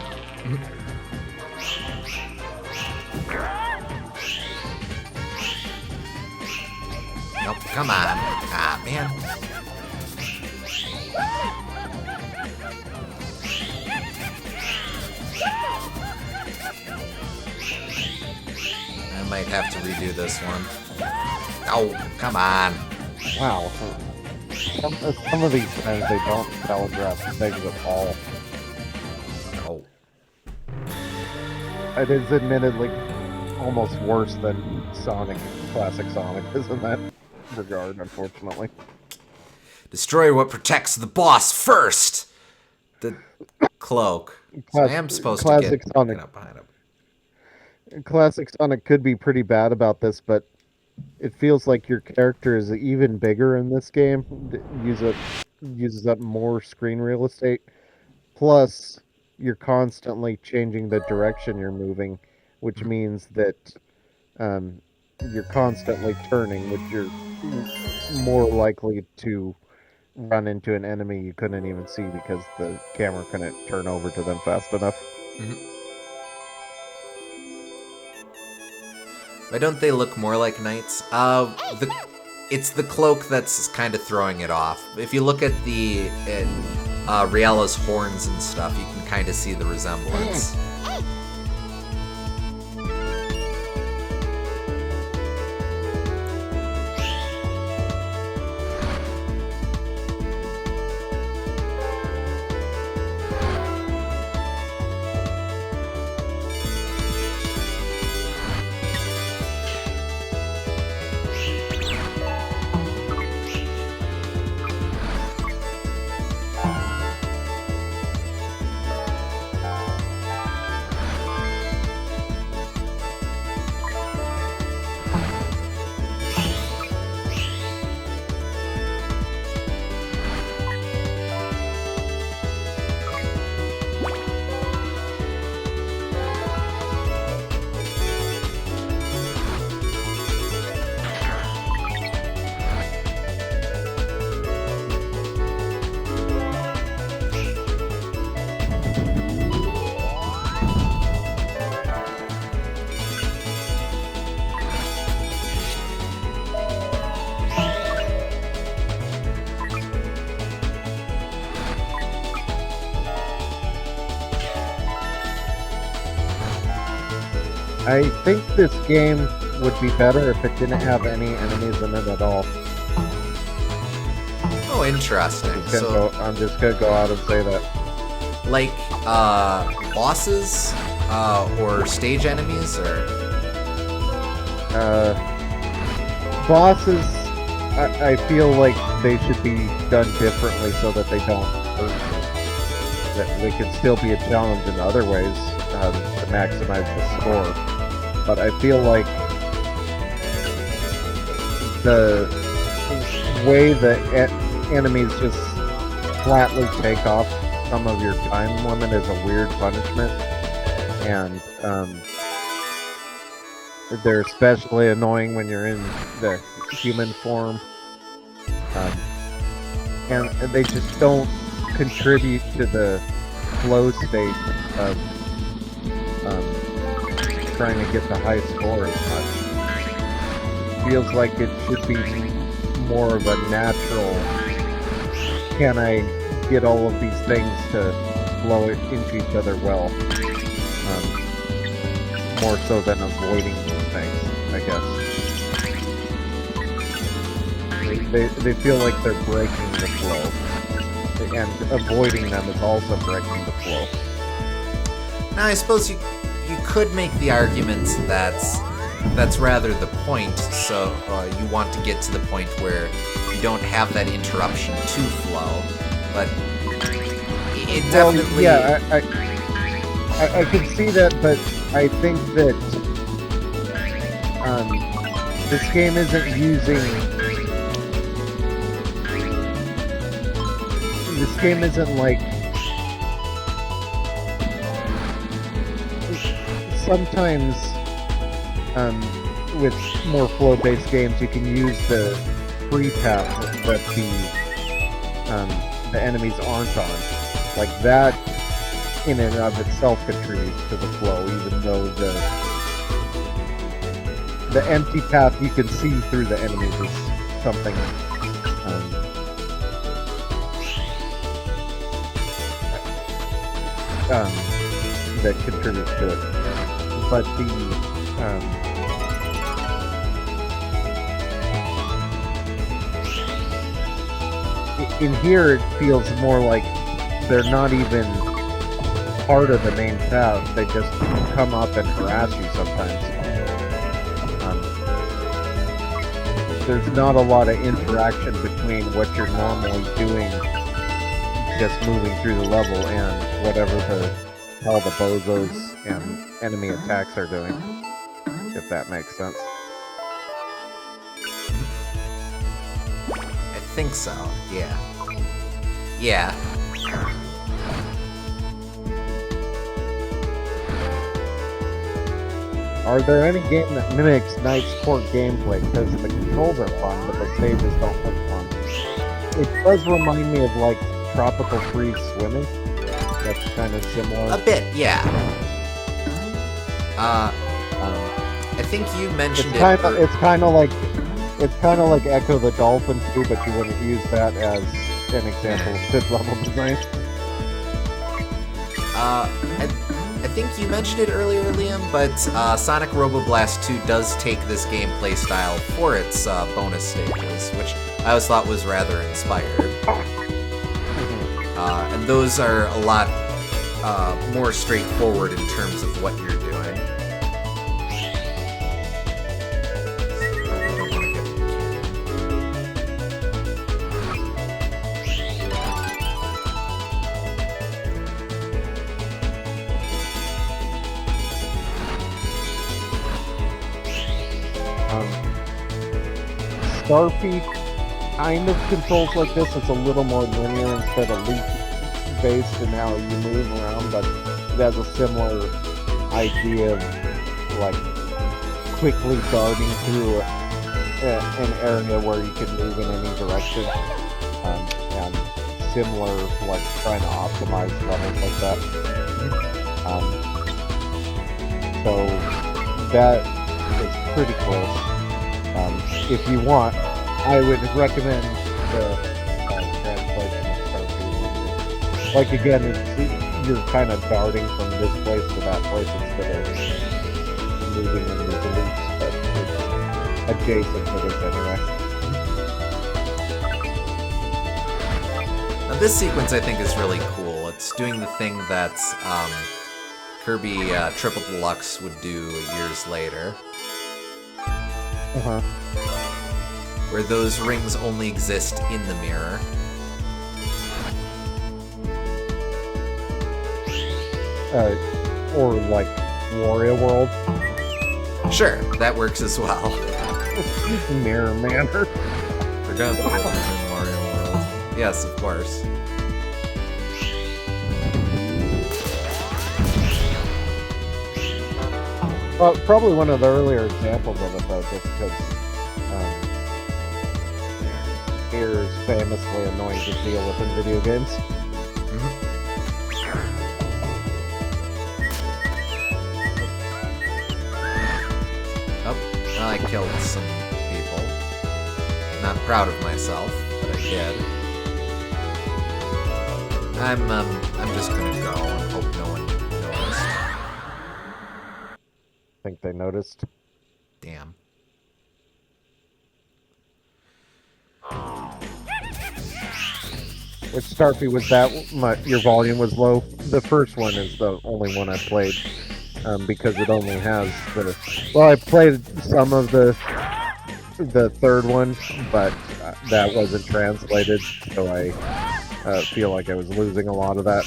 Speaker 1: Nope, come on. Ah, man. I might have to redo this one. Oh, come on.
Speaker 2: Wow. Some of these times they don't telegraph things at all.
Speaker 1: Oh.
Speaker 2: It is admittedly almost worse than Sonic, classic Sonic is in that regard, unfortunately.
Speaker 1: Destroy what protects the boss first! The cloak. So I am supposed to get up behind him.
Speaker 2: Classic Sonic could be pretty bad about this, but it feels like your character is even bigger in this game. Uses up more screen real estate. Plus, you're constantly changing the direction you're moving, which means that you're constantly turning, which you're more likely to run into an enemy you couldn't even see because the camera couldn't turn over to them fast enough.
Speaker 1: Mm-hmm. Why don't they look more like knights? It's the cloak that's kind of throwing it off. If you look at the Riala's horns and stuff, you can kind of see the resemblance.
Speaker 2: I think this game would be better if it didn't have any enemies in it at all.
Speaker 1: Oh, interesting.
Speaker 2: I'm just gonna go out and say that.
Speaker 1: Like, bosses, or stage enemies, or...
Speaker 2: Bosses, I feel like they should be done differently so that they don't hurt you. That they can still be a challenge in other ways to maximize the score. But I feel like the way that enemies just flatly take off some of your time limit is a weird punishment, and they're especially annoying when you're in the human form, and they just don't contribute to the flow state of trying to get the high score as much. It feels like it should be more of a natural, can I get all of these things to flow into each other well, more so than avoiding these things, I guess. They feel like they're breaking the flow, and avoiding them is also breaking the flow.
Speaker 1: Now, I suppose you could make the argument that's rather the point, so you want to get to the point where you don't have that interruption to flow, but it definitely...
Speaker 2: Well, yeah, I can see that, but I think that this game isn't using... This game isn't like... Sometimes, with more flow-based games, you can use the free path that the enemies aren't on. Like that, in and of itself, contributes to the flow, even though the empty path you can see through the enemies is something that contributes to it. But in here it feels more like they're not even part of the main path. They just come up and harass you sometimes. There's not a lot of interaction between what you're normally doing, just moving through the level, and whatever all the bozos and enemy attacks are doing, if that makes sense.
Speaker 1: I think so, yeah. Yeah.
Speaker 2: Are there any game that mimics NiGHTS port gameplay? Because the controls are fun, but the stages don't look fun. It does remind me of, like, Tropical Freeze Swimming. That's kind of similar.
Speaker 1: A bit, yeah. I think you mentioned
Speaker 2: it's kind of like Echo the Dolphin too, but you wouldn't use that as an example of good level design.
Speaker 1: I think you mentioned it earlier, Liam, but Sonic Roboblast 2 does take this gameplay style for its bonus stages, which I always thought was rather inspired. And those are a lot more straightforward in terms of what you're doing.
Speaker 2: Starpeak kind of controls like this. It's a little more linear instead of loop based in how you move around, but it has a similar idea of like quickly darting through an area where you can move in any direction, and similar like trying to optimize levels like that. So that is pretty close. If you want, I would recommend the translation of Starfield. Like again, you're kind of darting from this place to that place instead of moving in these loops, but it's adjacent to this anyway.
Speaker 1: Now, this sequence I think is really cool. It's doing the thing that Kirby Triple Deluxe would do years later.
Speaker 2: Uh-huh.
Speaker 1: Where those rings only exist in the mirror.
Speaker 2: Or like Wario World.
Speaker 1: Sure, that works as well.
Speaker 2: Mirror Manor.
Speaker 1: We're gonna put it in Mario World. Yes, of course.
Speaker 2: Well, probably one of the earlier examples of it, though, just because air is famously annoying to deal with in video games.
Speaker 1: Oh, well, I killed some people. Not proud of myself, but I did. I'm just gonna go and hope no one noticed.
Speaker 2: Think they noticed.
Speaker 1: Damn.
Speaker 2: Which Starfy was that? Your volume was low. The first one is the only one I played, because it only has the. Well, I played some of the third one, but that wasn't translated, so I feel like I was losing a lot of that.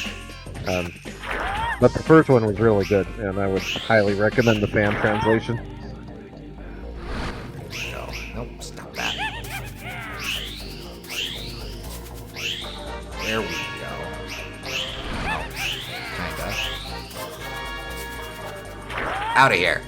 Speaker 2: But the first one was really good, and I would highly recommend the fan translation.
Speaker 1: No, nope, stop that. There we go. Oh, kinda. Out of here.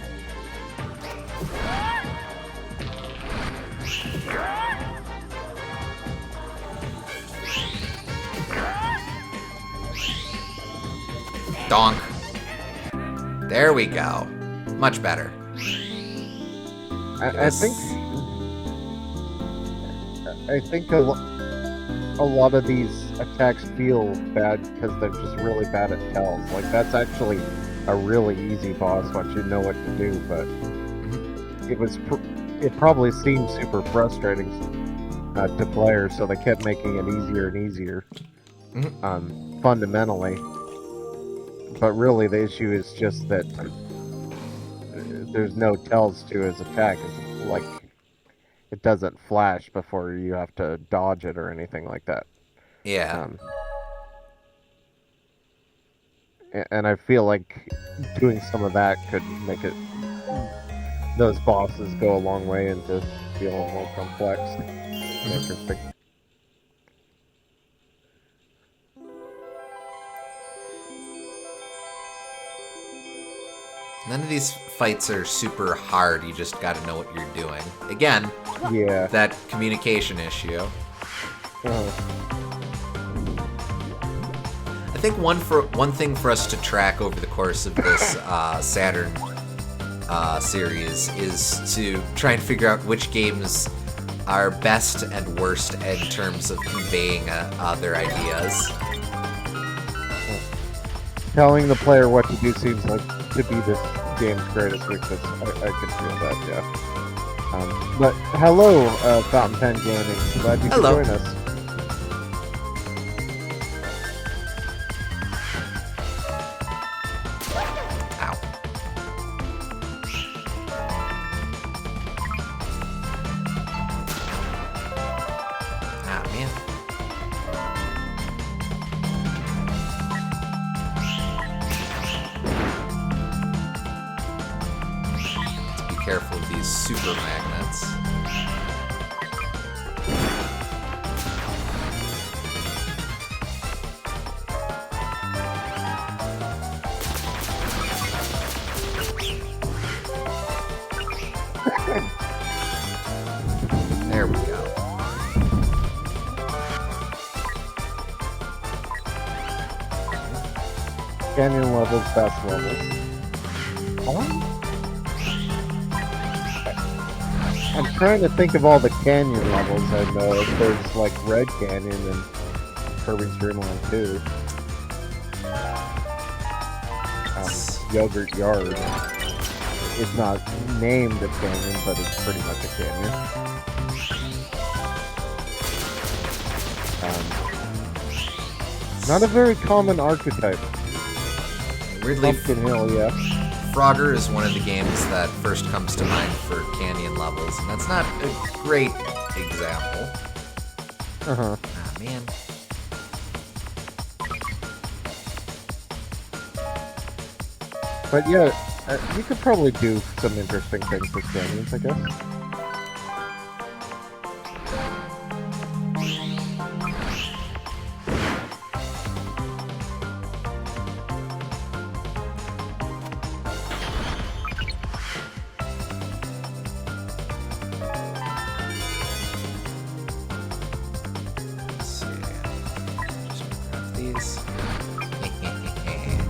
Speaker 1: Donk. There we go. Much better.
Speaker 2: I think a lot of these attacks feel bad because they're just really bad at tells. Like, that's actually a really easy boss once you know what to do, but it probably seemed super frustrating to players, so they kept making it easier and easier, fundamentally. But really, the issue is just that there's no tells to his attack. It's like, it doesn't flash before you have to dodge it or anything like that.
Speaker 1: Yeah.
Speaker 2: And I feel like doing some of that could make those bosses go a long way into feeling more complex and interesting.
Speaker 1: None of these fights are super hard, you just gotta know what you're doing. Again,
Speaker 2: yeah,
Speaker 1: that communication issue. I think one thing for us to track over the course of this Saturn series is to try and figure out which games are best and worst in terms of conveying their ideas.
Speaker 2: Telling the player what to do seems like to be this game's greatest weakness. I can feel that, yeah. But hello, Fountain Pen Gaming. Glad you could join us.
Speaker 1: Ow. Ah, man. Careful of these super magnets. There we go.
Speaker 2: Canyon levels, best levels. I'm trying to think of all the canyon levels I know. There's like Red Canyon and Kirby's Dream Land 2. Yogurt Yard. It's not named a canyon, but it's pretty much a canyon. Not a very common archetype.
Speaker 1: Weirdly,
Speaker 2: Pumpkin Hill, yeah.
Speaker 1: Frogger is one of the games that first comes to mind for canyon levels, and that's not a great example.
Speaker 2: Uh-huh.
Speaker 1: Ah, man.
Speaker 2: But yeah, you could probably do some interesting things with canyons, I guess.
Speaker 1: Let's see. Just grab these.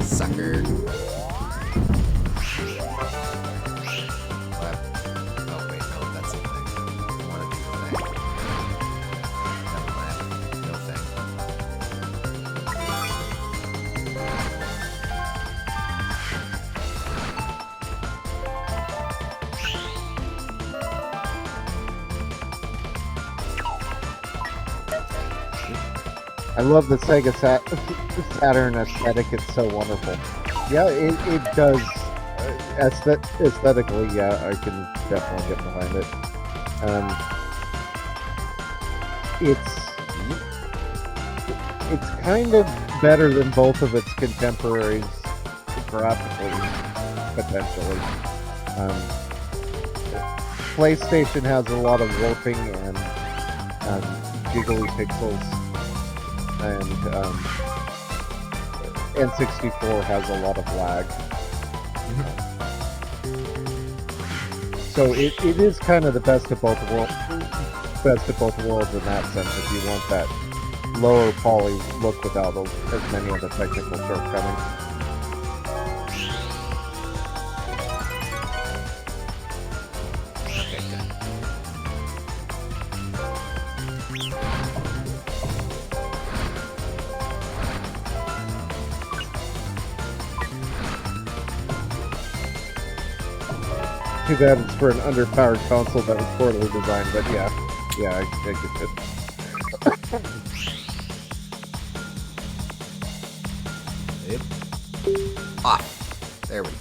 Speaker 1: Sucker. Oh, wait, no, that's a thing. I want to do the thing. Never mind. No thing.
Speaker 2: I love the SEGA Saturn aesthetic. It's so wonderful. Yeah, it does. Aesthetically, yeah, I can definitely get behind it. It's kind of better than both of its contemporaries graphically, potentially. PlayStation has a lot of warping and jiggly pixels, and N64 has a lot of lag. So it is kind of the best of both worlds in that sense. If you want that lower poly look without as many of the technical shortcomings.
Speaker 1: Okay, good.
Speaker 2: Too bad it's for an underpowered console that was poorly designed, but yeah, I get it.
Speaker 1: Yep. Off. There we go.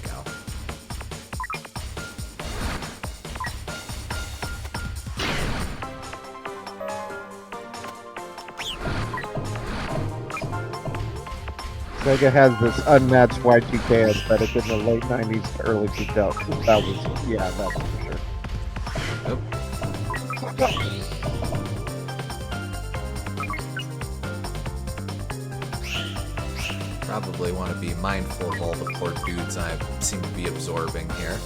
Speaker 2: SEGA has this unmatched Y2K aesthetic in the late 90s to early 2000s. Yeah, that's for sure.
Speaker 1: Nope. Probably want to be mindful of all the poor dudes I seem to be absorbing here.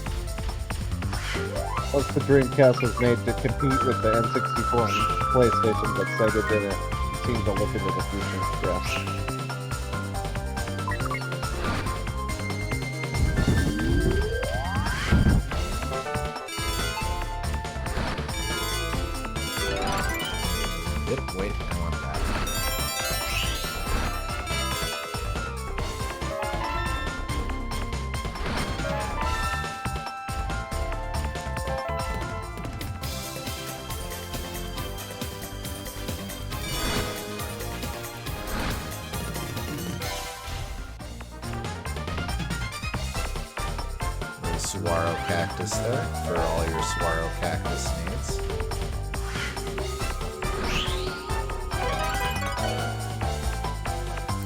Speaker 2: Plus, the Dreamcast was made to compete with the N64 and PlayStation, but SEGA didn't seem to look into the future. Yeah.
Speaker 1: Yep, wait, I want that. Little saguaro cactus there for all your saguaro cactus needs.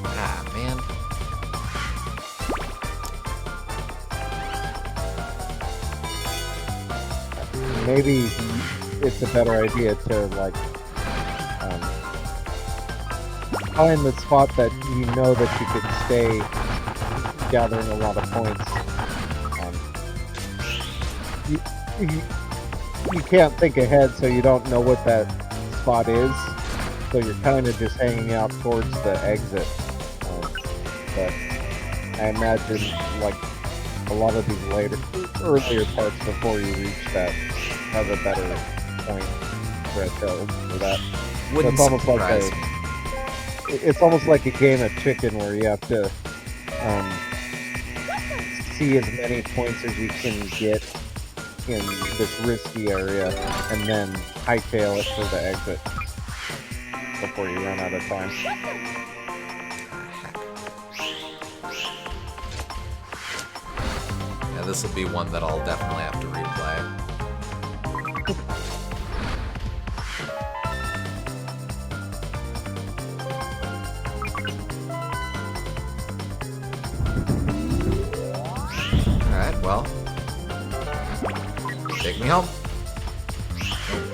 Speaker 1: Ah, man.
Speaker 2: Maybe it's a better idea to, like, find the spot that you know that you could stay gathering a lot of points. You can't think ahead, so you don't know what that spot is. So you're kind of just hanging out towards the exit. But I imagine, like, a lot of these earlier parts before you reach that have a better point threshold for that.
Speaker 1: Wouldn't
Speaker 2: So it's almost
Speaker 1: surprise me.
Speaker 2: it's almost like a game of chicken where you have to see as many points as you can get in this risky area, and then hightail it for the exit before you run out of time.
Speaker 1: Yeah, this will be one that I'll definitely have to replay. Alright, well. Take me home.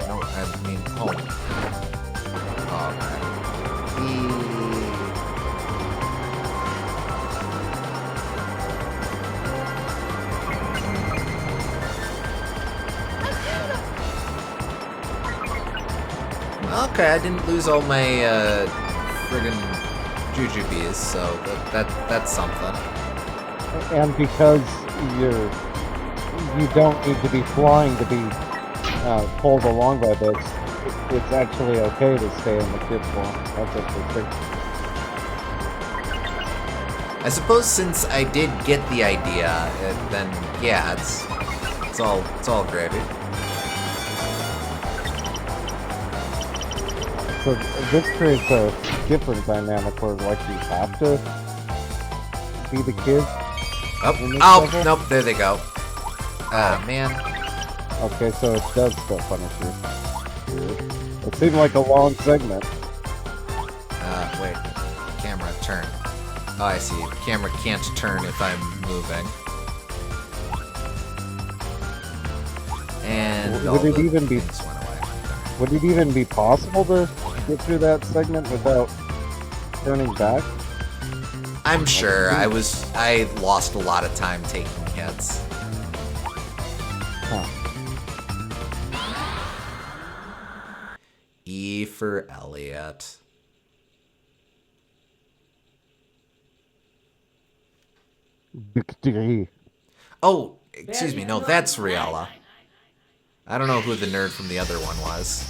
Speaker 1: No, I mean home. Alright. Okay, I didn't lose all my friggin' jujubes, so that's something.
Speaker 2: And because you don't need to be flying to be pulled along by this, it's actually okay to stay in the kids' one. That's interesting.
Speaker 1: I suppose since I did get the idea, then yeah, it's all gravy.
Speaker 2: So this creates a different dynamic where, like, you have to be the kids.
Speaker 1: Oh, nope, there they go. Ah, man.
Speaker 2: Okay, so it does still punish you. It seemed like a long segment.
Speaker 1: Wait. Camera, turn. Oh, I see. Camera can't turn if I'm moving. And
Speaker 2: would it even be? Would it even be possible to get through that segment without turning back?
Speaker 1: I'm sure. I lost a lot of time taking hits.
Speaker 2: Huh.
Speaker 1: E for Elliot.
Speaker 2: Victory.
Speaker 1: Oh, excuse me. No, that's Riella. I don't know who the nerd from the other one was.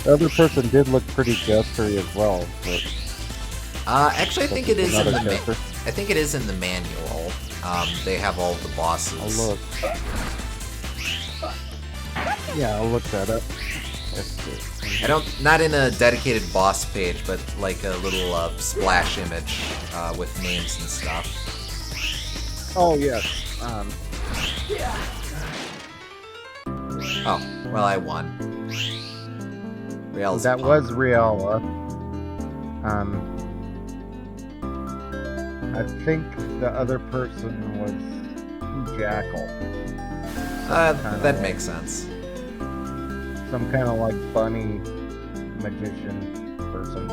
Speaker 2: The other person did look pretty gestury as well. But
Speaker 1: actually, I think it is in the I think it is in the manual. They have all the bosses.
Speaker 2: I'll look. Yeah, I'll look that up.
Speaker 1: Not in a dedicated boss page, but like a little splash image with names and stuff.
Speaker 2: Oh yes.
Speaker 1: Oh, well, I won. Riella's
Speaker 2: that was Riella. I think the other person was Jackal.
Speaker 1: That makes sense.
Speaker 2: Some kind of like bunny magician person.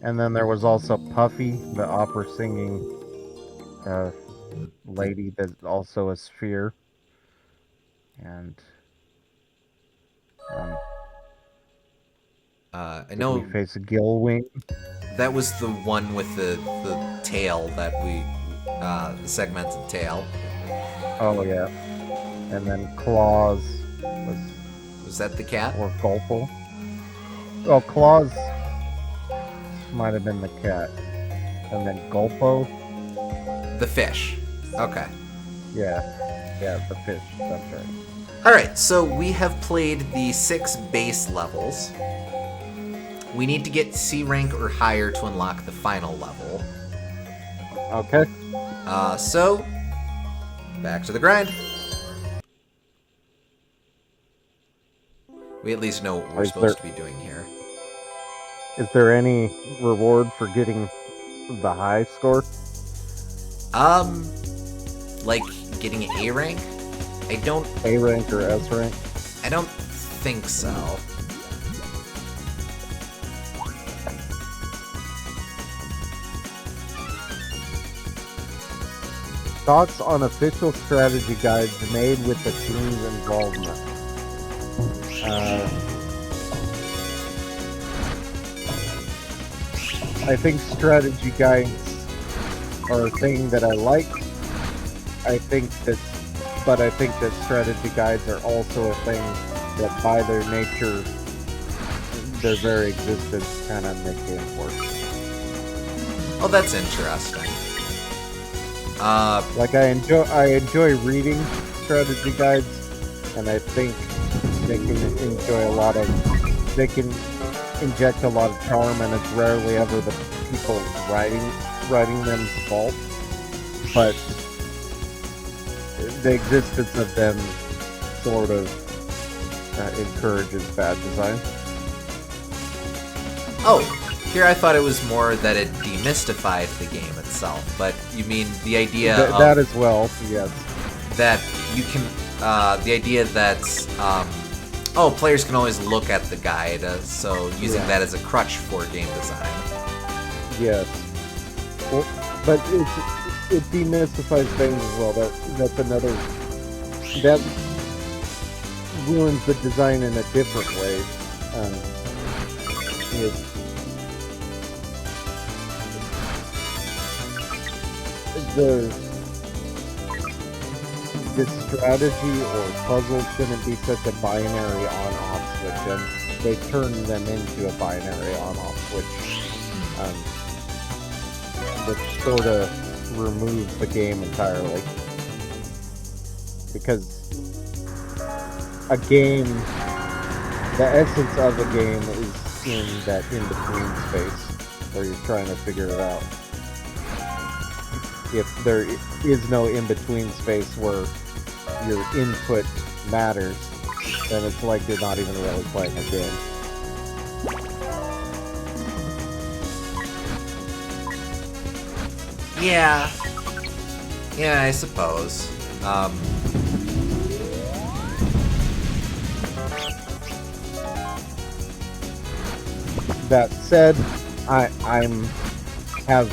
Speaker 2: And then there was also Puffy, the opera singing lady that's also a sphere. And
Speaker 1: I know
Speaker 2: we face a Gillwing.
Speaker 1: that was the one with the tail that we the segmented tail.
Speaker 2: Oh yeah. And then Claws
Speaker 1: was that the cat?
Speaker 2: Or Gulpo. Oh, Claws might have been the cat. And then Gulpo.
Speaker 1: The fish. Okay.
Speaker 2: Yeah, the fish. That's right.
Speaker 1: Alright, so we have played the 6 base levels. We need to get C rank or higher to unlock the final level.
Speaker 2: Okay.
Speaker 1: So, back to the grind. We at least know what we're supposed to be doing here.
Speaker 2: Is there any reward for getting the high score?
Speaker 1: Like getting A rank? I don't...
Speaker 2: A rank or S rank?
Speaker 1: I don't think so.
Speaker 2: Thoughts on official strategy guides made with the team's involvement? I think strategy guides are a thing that I like. I think that strategy guides are also a thing that, by their nature, their very existence, kind of make games work.
Speaker 1: Oh, that's interesting.
Speaker 2: Like I enjoy reading strategy guides, and I think they can they can inject a lot of charm, and it's rarely ever the people writing them's fault. But the existence of them sort of encourages bad design.
Speaker 1: Oh, here I thought it was more that it demystified the game itself, but you mean the idea of...
Speaker 2: That as well, yes.
Speaker 1: That you can... the idea that... players can always look at the guide, so using that as a crutch for game design.
Speaker 2: Yes. Well, but it demystifies things as well. That's another... That ruins the design in a different way. The strategy or puzzle shouldn't be such a binary on-off switch, and they turn them into a binary on-off switch, which sort of removes the game entirely. Because a game, the essence of a game is in that in-between space where you're trying to figure it out. If there is no in-between space where your input matters, then it's like you're not even really playing a game.
Speaker 1: Yeah. Yeah, I suppose.
Speaker 2: That said, I'm have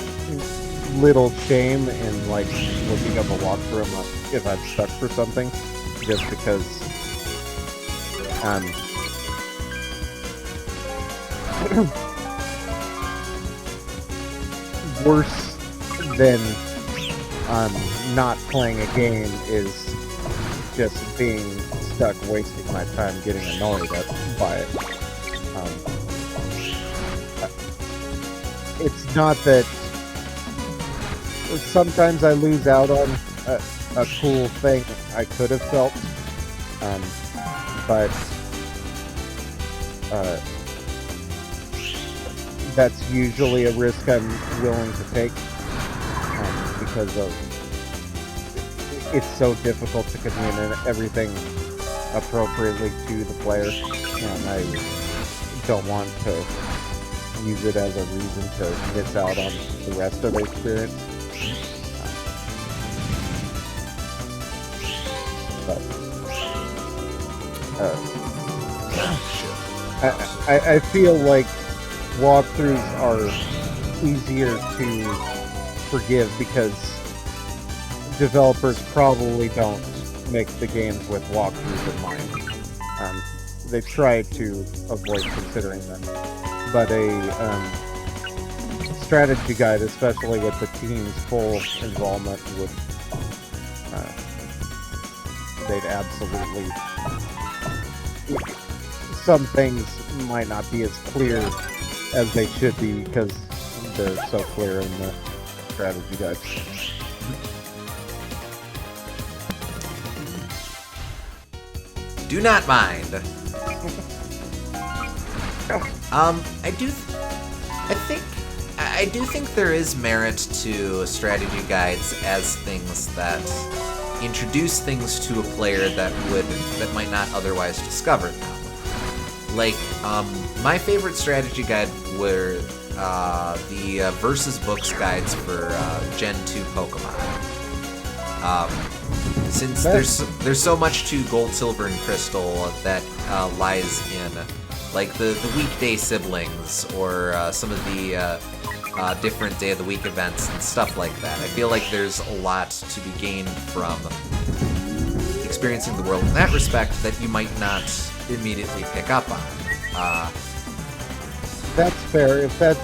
Speaker 2: little shame in like looking up a walkthrough if I'm stuck for something, just because worse than not playing a game is just being stuck wasting my time getting annoyed by it. It's not that sometimes I lose out on a cool thing I could have felt, but that's usually a risk I'm willing to take, because it's so difficult to communicate everything appropriately to the player, and I don't want to use it as a reason to miss out on the rest of the experience. But I feel like walkthroughs are easier to forgive because developers probably don't make the games with walkthroughs in mind. They try to avoid considering them. But a strategy guide, especially with the team's full involvement, would they'd absolutely... Some things might not be as clear as they should be because they're so clear in the strategy guide.
Speaker 1: Do not mind. I do think there is merit to strategy guides as things that introduce things to a player that might not otherwise discover them. Like, my favorite strategy guide were the Versus Books guides for Gen 2 Pokemon. Since there's so much to Gold, Silver, and Crystal that lies in, like the weekday siblings or some of the different day of the week events and stuff like that. I feel like there's a lot to be gained from experiencing the world in that respect that you might not immediately pick up on.
Speaker 2: That's fair. If that's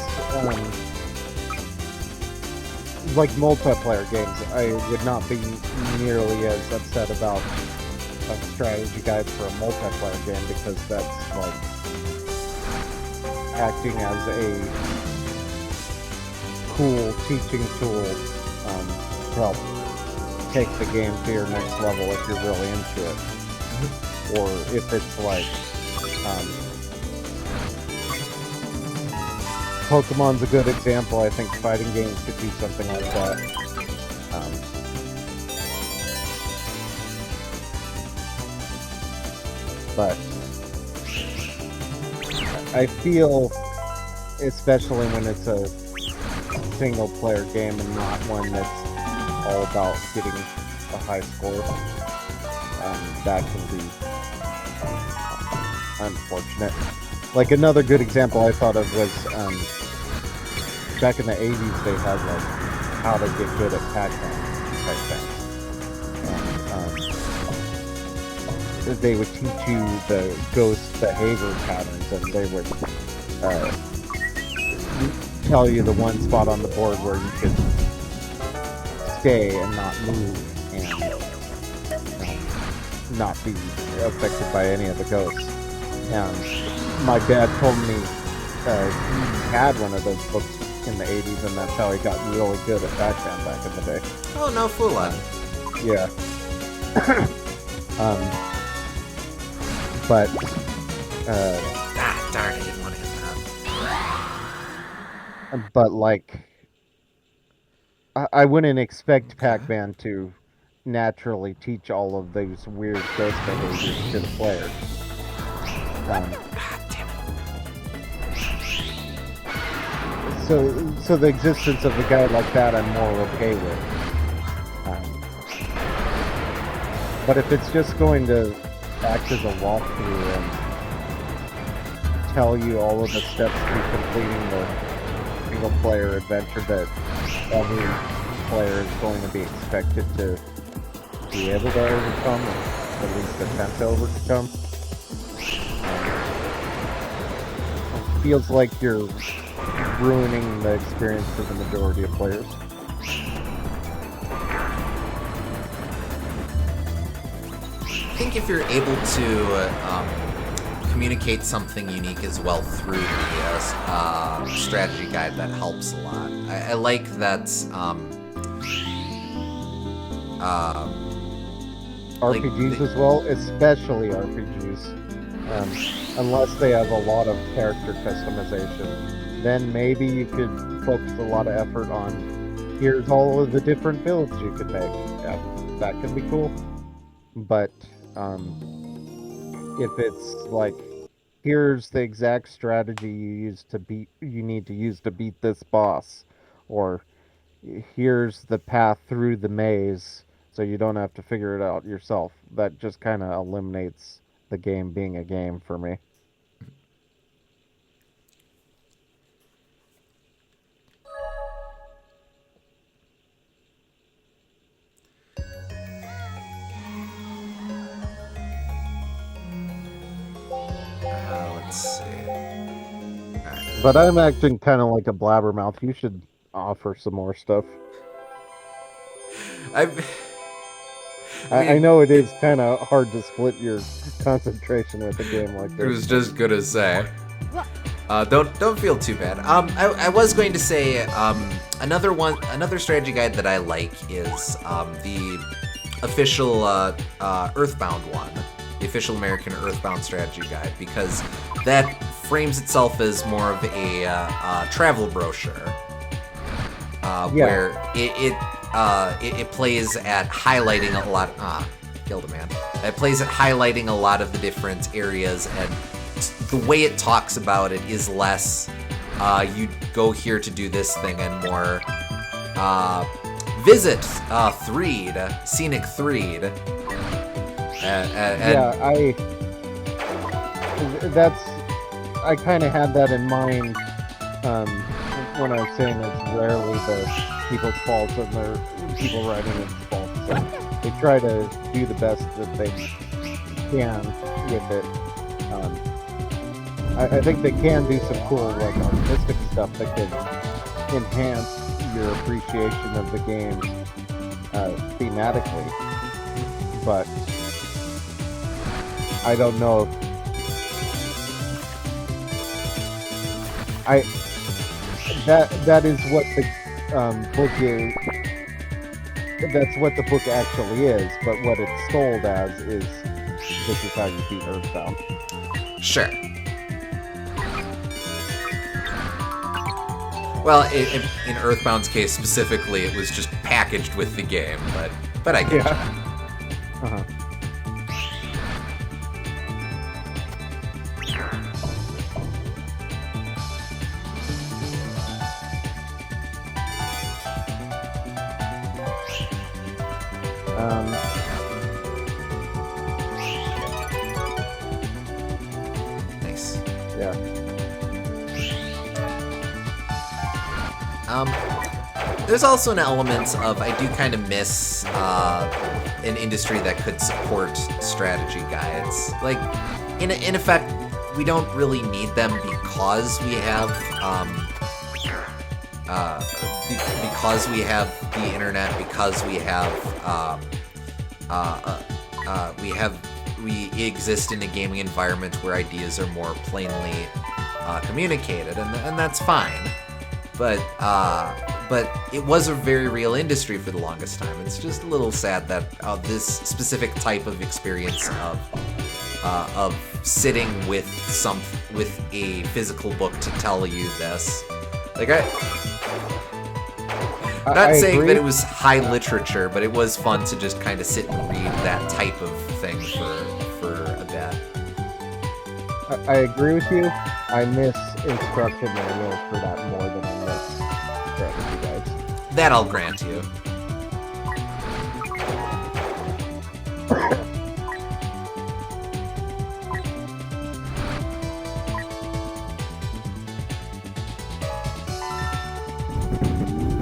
Speaker 2: like multiplayer games, I would not be nearly as upset about a strategy guide for a multiplayer game because that's like acting as a cool teaching tool to help take the game to your next level if you're really into it. Or if it's like Pokemon's a good example. I think fighting games could do something like that. But I feel, especially when it's a single-player game and not one that's all about getting a high score, that can be unfortunate. Like another good example I thought of was back in the 80s they had like how to get good at Pac-Man type things. And they would teach you the ghost behavior patterns, and they would tell you the one spot on the board where you could stay and not move and not be affected by any of the ghosts. And my dad told me he had one of those books in the 80s, and that's how he got really good at Pac-Man back in the day.
Speaker 1: Oh, no fooling.
Speaker 2: Yeah. But
Speaker 1: darn, I didn't want to hit that.
Speaker 2: but like I wouldn't expect Pac-Man to naturally teach all of those weird ghost behaviors to the players.
Speaker 1: Damn it.
Speaker 2: So the existence of a guide like that I'm more okay with. But if it's just going to act as a walkthrough and tell you all of the steps to completing the single-player adventure that every player is going to be expected to be able to overcome, or at least attempt to overcome, it feels like you're ruining the experience for the majority of players.
Speaker 1: I think if you're able to communicate something unique as well through the strategy guide, that helps a lot. I like that.
Speaker 2: RPGs as well, especially RPGs, unless they have a lot of character customization, then maybe you could focus a lot of effort on here's all of the different builds you could make. Yeah, that can be cool. But if it's like, here's the exact strategy you need to use to beat this boss, or here's the path through the maze so you don't have to figure it out yourself, that just kind of eliminates the game being a game for me.
Speaker 1: Let's see. Right.
Speaker 2: But I'm acting kind of like a blabbermouth. You should offer some more stuff. I know it is kind of hard to split your concentration with a game like this.
Speaker 1: It was just gonna say. Don't feel too bad. I was going to say another strategy guide that I like is the official Earthbound one, the official American Earthbound strategy guide, because that frames itself as more of a travel brochure, where it plays at highlighting a lot. Killed a man. It plays at highlighting a lot of the different areas, and the way it talks about it is less you go here to do this thing, and more visit Threed, scenic Threed.
Speaker 2: I kind of had that in mind when I was saying it's rarely the people's fault and they're people writing it's fault. So they try to do the best that they can with it. I think they can do some cool like artistic stuff that could enhance your appreciation of the game thematically, but I don't know if that is what the book is. That's what the book actually is, but what it's sold as is this is how you beat Earthbound.
Speaker 1: Sure. Well, in Earthbound's case specifically, it was just packaged with the game, but I get you.
Speaker 2: Uh-huh.
Speaker 1: Nice.
Speaker 2: Yeah.
Speaker 1: There's also an element of I do kind of miss an industry that could support strategy guides. Like, in effect, we don't really need them because we have the internet, because we exist in a gaming environment where ideas are more plainly communicated, and that's fine. But it was a very real industry for the longest time. It's just a little sad that this specific type of experience of sitting with a physical book to tell you this, like I'm not saying
Speaker 2: agree.
Speaker 1: that it was high literature, but it was fun to just kind of sit and read that type of thing for a bit.
Speaker 2: I agree with you. I miss instruction manuals for that more than I miss strategy guides.
Speaker 1: That I'll grant you.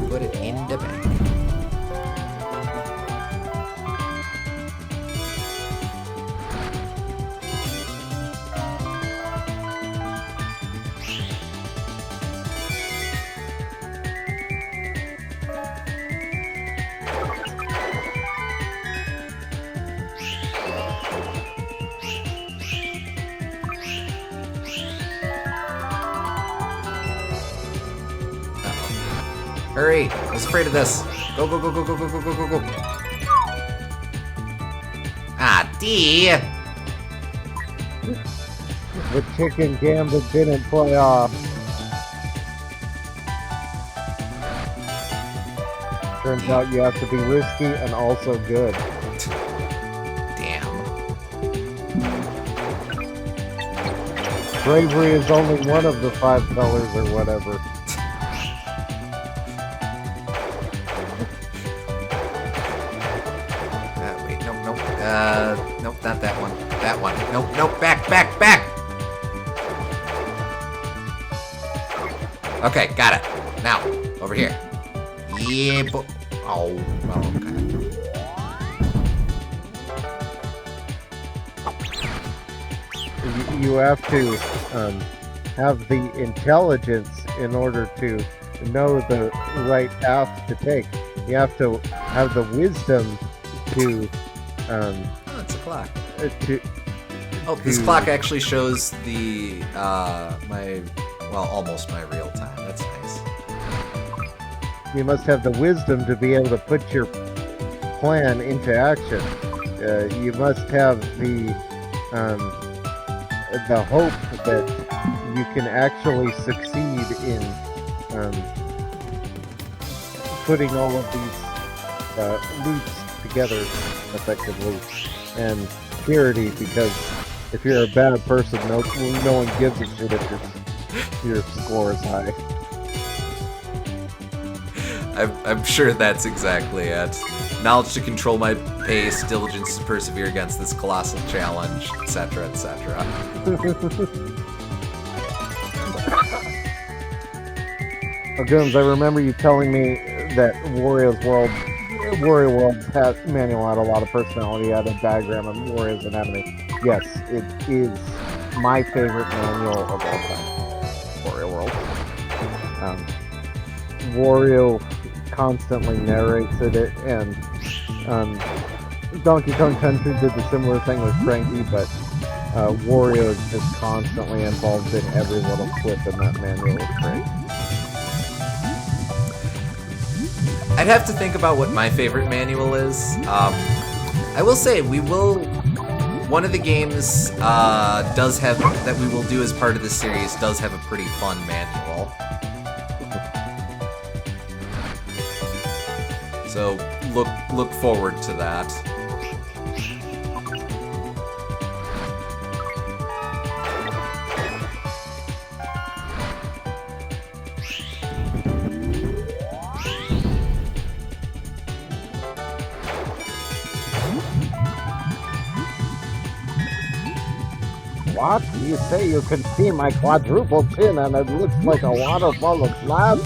Speaker 1: Put it in the bank. Hurry! I was afraid of this. Go, go, go, go, go, go, go, go, go, go. Ah, D!
Speaker 2: The chicken gambit didn't play off. Turns out you have to be risky and also good.
Speaker 1: Damn.
Speaker 2: Bravery is only one of the 5 colors or whatever.
Speaker 1: Wait, nope, nope. Nope, not that one. That one. Nope, nope, back, back, back! Okay, got it. Now, over here. Yeah, oh, okay.
Speaker 2: You have to have the intelligence in order to know the right path to take. You have to have the wisdom to
Speaker 1: Oh, it's a clock.
Speaker 2: to
Speaker 1: Oh, this clock actually shows the, almost my real time. That's nice.
Speaker 2: you must have the wisdom to be able to put your plan into action. You must have the hope that you can actually succeed in putting all of these loops together effectively, and purity, because if you're a bad person, no one gives a shit if your score is high.
Speaker 1: I'm sure that's exactly it. Knowledge to control my pace, diligence to persevere against this colossal challenge, etc., etc.
Speaker 2: Oh, Gooms, I remember you telling me that Wario World's manual had a lot of personality. It had a diagram of Wario's anatomy. Yes, it is my favorite manual of all time. Wario World. Wario constantly narrates it, and um, Donkey Kong Country did the similar thing with Frankie, but Wario is just constantly involved in every little clip in that manual. It's great.
Speaker 1: I'd have to think about what my favorite manual is. I will say one of the games does have that we will do as part of this series does have a pretty fun manual. So look forward to that.
Speaker 2: What? You say you can see my quadruple chin and it looks like a waterfall of slabs?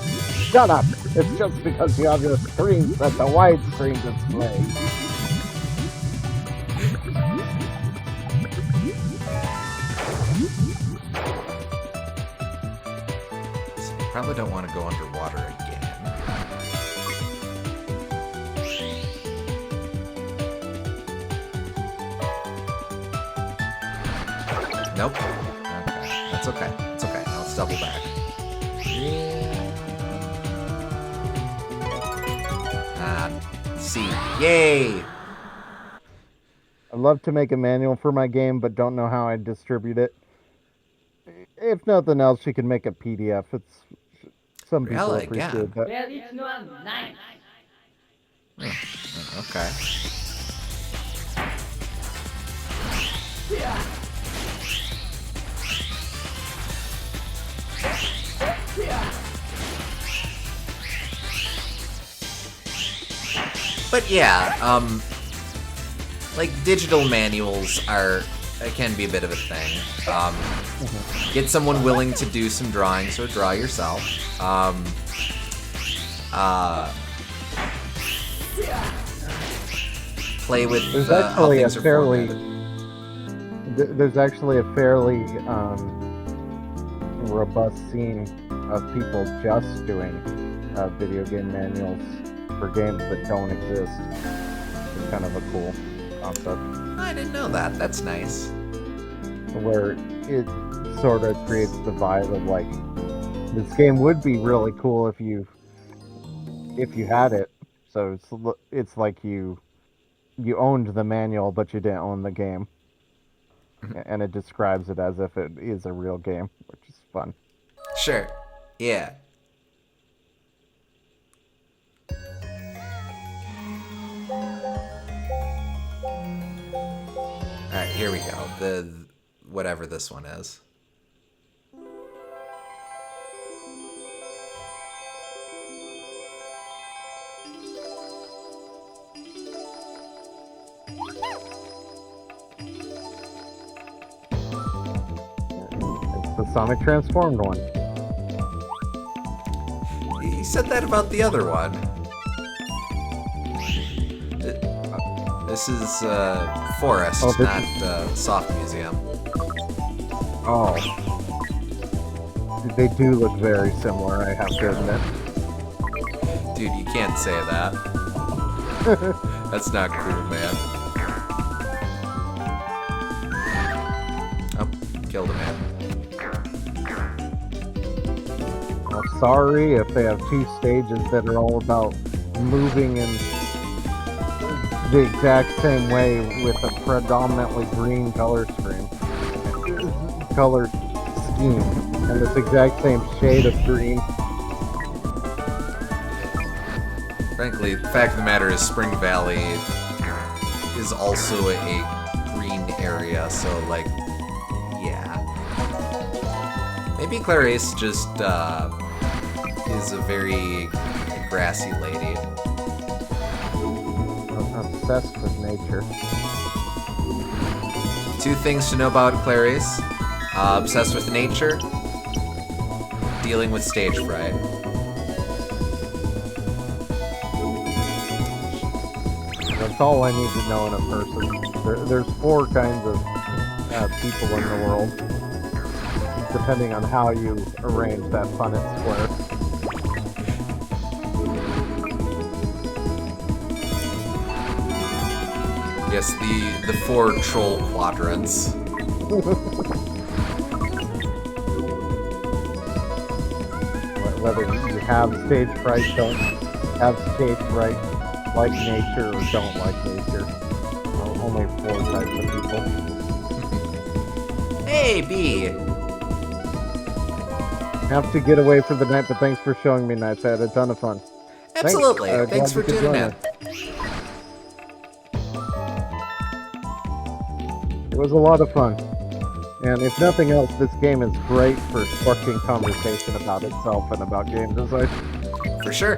Speaker 2: Shut up! It's just because you have your screen set to widescreen display.
Speaker 1: Probably don't want to go underwater again. Nope. Okay. That's okay. It's okay. Now let's double back. C. Yay!
Speaker 2: I'd love to make a manual for my game, but don't know how I'd distribute it. If nothing else, you can make a PDF. Some people
Speaker 1: Really?
Speaker 2: appreciate that.
Speaker 3: Well, it's not nice.
Speaker 1: Okay. But yeah, like digital manuals can be a bit of a thing. Get someone willing to do some drawings or draw yourself. Play with
Speaker 2: There's
Speaker 1: how
Speaker 2: actually a
Speaker 1: things are
Speaker 2: fairly
Speaker 1: formatted.
Speaker 2: there's actually a fairly robust scene of people just doing video game manuals for games that don't exist. It's kind of a cool concept.
Speaker 1: I didn't know that. That's nice.
Speaker 2: Where it sort of creates the vibe of like, this game would be really cool if you had it. So it's like you owned the manual, but you didn't own the game, and it describes it as if it is a real game, which is fun.
Speaker 1: Sure. Yeah. Alright, here we go. The whatever this one is.
Speaker 2: It's the Sonic Transformed one.
Speaker 1: You said that about the other one. This is Forest,
Speaker 2: Oh, this
Speaker 1: not Soft Museum.
Speaker 2: Oh. They do look very similar, I have to admit.
Speaker 1: Dude, you can't say that. That's not cool, man. Oh, killed a man.
Speaker 2: Well, sorry if they have two stages that are all about moving in the exact same way with a predominantly green color scheme, and this exact same shade of green.
Speaker 1: Frankly, the fact of the matter is Spring Valley is also a green area, so, like, yeah. Maybe Clarice just is a very grassy lady.
Speaker 2: Obsessed with nature.
Speaker 1: Two things to know about Clarice. Obsessed with nature. Dealing with stage fright.
Speaker 2: That's all I need to know in a person. There's four kinds of people in the world, depending on how you arrange that Punnett square.
Speaker 1: Yes, the 4 troll quadrants.
Speaker 2: Whether you have stage fright, don't have stage fright, like nature or don't like nature. Only 4 types of people.
Speaker 1: Hey, B!
Speaker 2: Have to get away for the night, but thanks for showing me nights. I had a ton of fun.
Speaker 1: Absolutely. Thanks
Speaker 2: Glad
Speaker 1: for
Speaker 2: you could
Speaker 1: tuning
Speaker 2: join
Speaker 1: in.
Speaker 2: us. It was a lot of fun. And if nothing else, this game is great for sparking conversation about itself and about game design.
Speaker 1: For sure.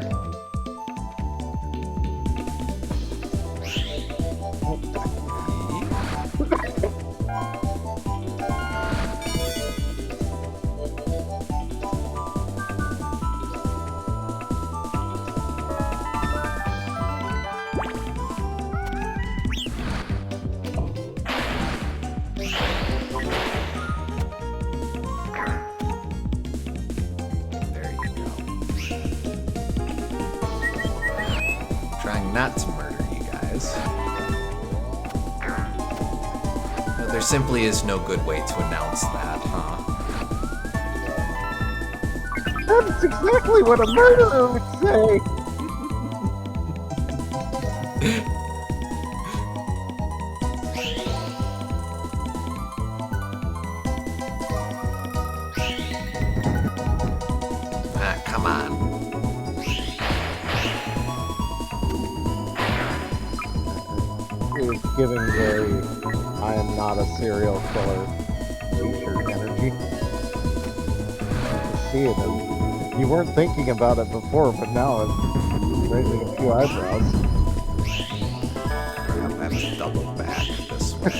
Speaker 1: There you go. Trying not to murder you guys. No, there simply is no good way to announce that, huh?
Speaker 2: That's exactly what a murderer would say!
Speaker 1: Ah, come on.
Speaker 2: It's giving very I am not a serial killer t-shirt energy. I see it. You weren't thinking about it before, but now it's raising a few eyebrows.
Speaker 1: Crap, I have to double back this way.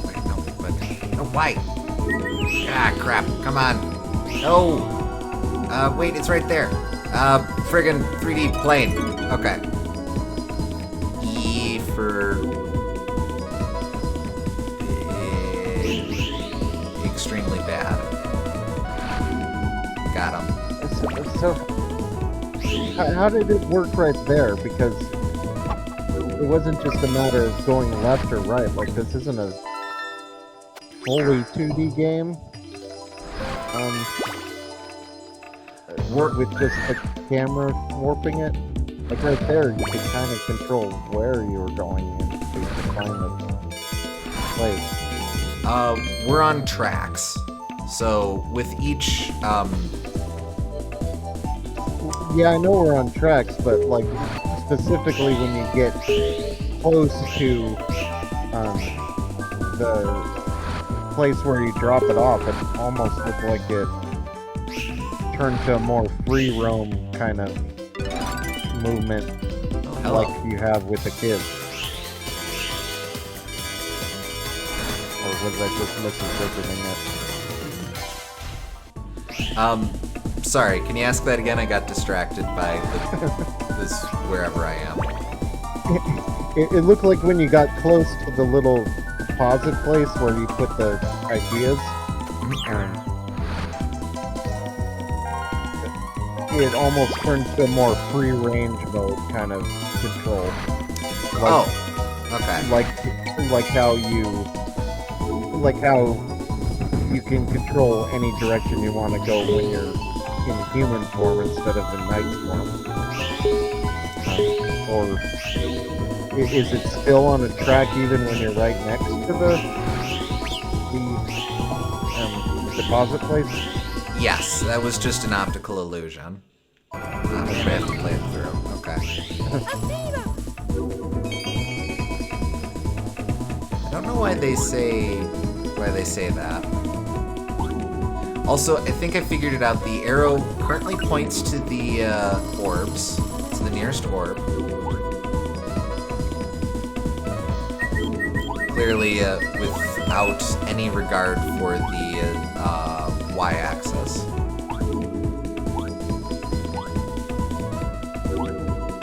Speaker 1: Wait, no, but... No, why? Ah, crap, come on. No! Wait, it's right there. Friggin' 3D plane. Okay. E for... extremely bad. Got him.
Speaker 2: So how did it work right there? Because it wasn't just a matter of going left or right. Like, this isn't a fully 2D game. With just the camera warping it. Like right there, you could kind of control where you were going in to find the place.
Speaker 1: We're on tracks. So with each,
Speaker 2: Yeah, I know we're on tracks, but like specifically when you get close to the place where you drop it off, it almost looked like it turned to a more free roam kind of movement, like you have with the kids. Or was I just misinterpreting it?
Speaker 1: Sorry, can you ask that again? I got distracted by this wherever I am.
Speaker 2: It looked like when you got close to the little deposit place where you put the ideas, it almost turned to a more free range mode kind of control. Like,
Speaker 1: okay.
Speaker 2: Like how you can control any direction you want to go when you're in human form instead of in night form. Or is it still on a track even when you're right next to the deposit place?
Speaker 1: Yes, that was just an optical illusion. We have to play it through. Okay. I don't know why they say that. Also, I think I figured it out. The arrow currently points to the orbs, to the nearest orb. Clearly, without any regard for the y-axis.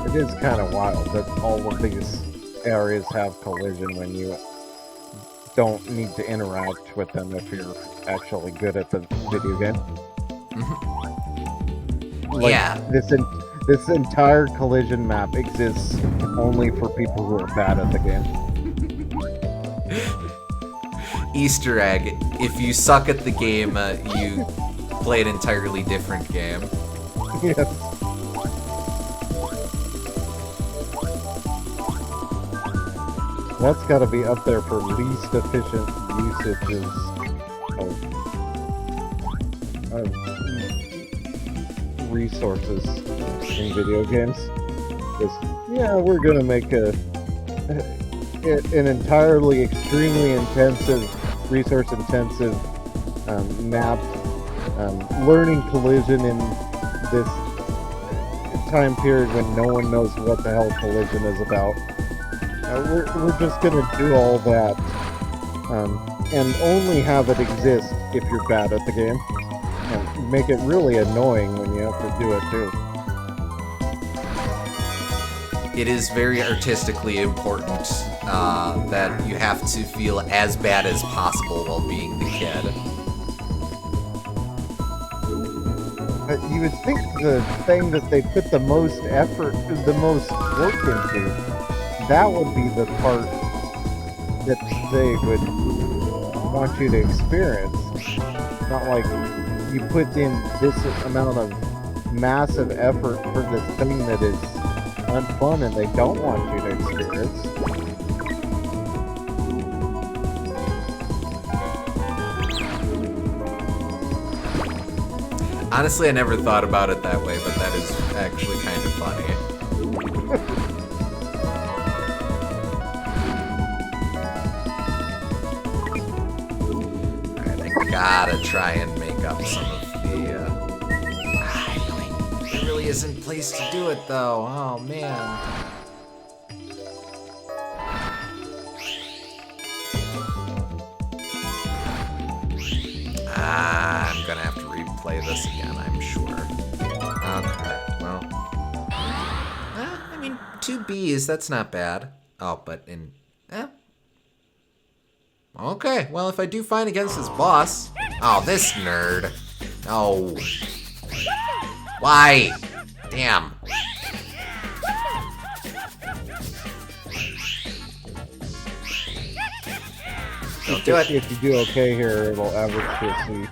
Speaker 2: It is kind of wild that all of these areas have collision when you don't need to interact with them if you're actually good at the video game. Like,
Speaker 1: Yeah.
Speaker 2: This entire collision map exists only for people who are bad at the game.
Speaker 1: Easter egg: if you suck at the game, you play an entirely different game.
Speaker 2: Yes. That's got to be up there for least efficient usages of resources in video games. Because, yeah, we're gonna make an entirely extremely intensive, resource-intensive map, learning collision in this time period when no one knows what the hell collision is about. We're just gonna do all that, and only have it exist if you're bad at the game, and make it really annoying when you have to do it too.
Speaker 1: It is very artistically important that you have to feel as bad as possible while being the kid.
Speaker 2: You would think the thing that they put the most effort, the most work into, that would be the part that they would want you to experience. Not like you put in this amount of massive effort for this thing that is unfun and they don't want you to experience.
Speaker 1: Honestly, I never thought about it that way, but that is actually kind of funny. Gotta try and make up some of the, there really isn't a place to do it, though. Oh, man. I'm gonna have to replay this again, I'm sure. Okay, well. I mean, 2 Bs, that's not bad. Oh, but in... Okay, well, if I do fine against this boss... Oh, this nerd. No. Why? Damn. Don't do it.
Speaker 2: If you do okay here, it'll average to a C.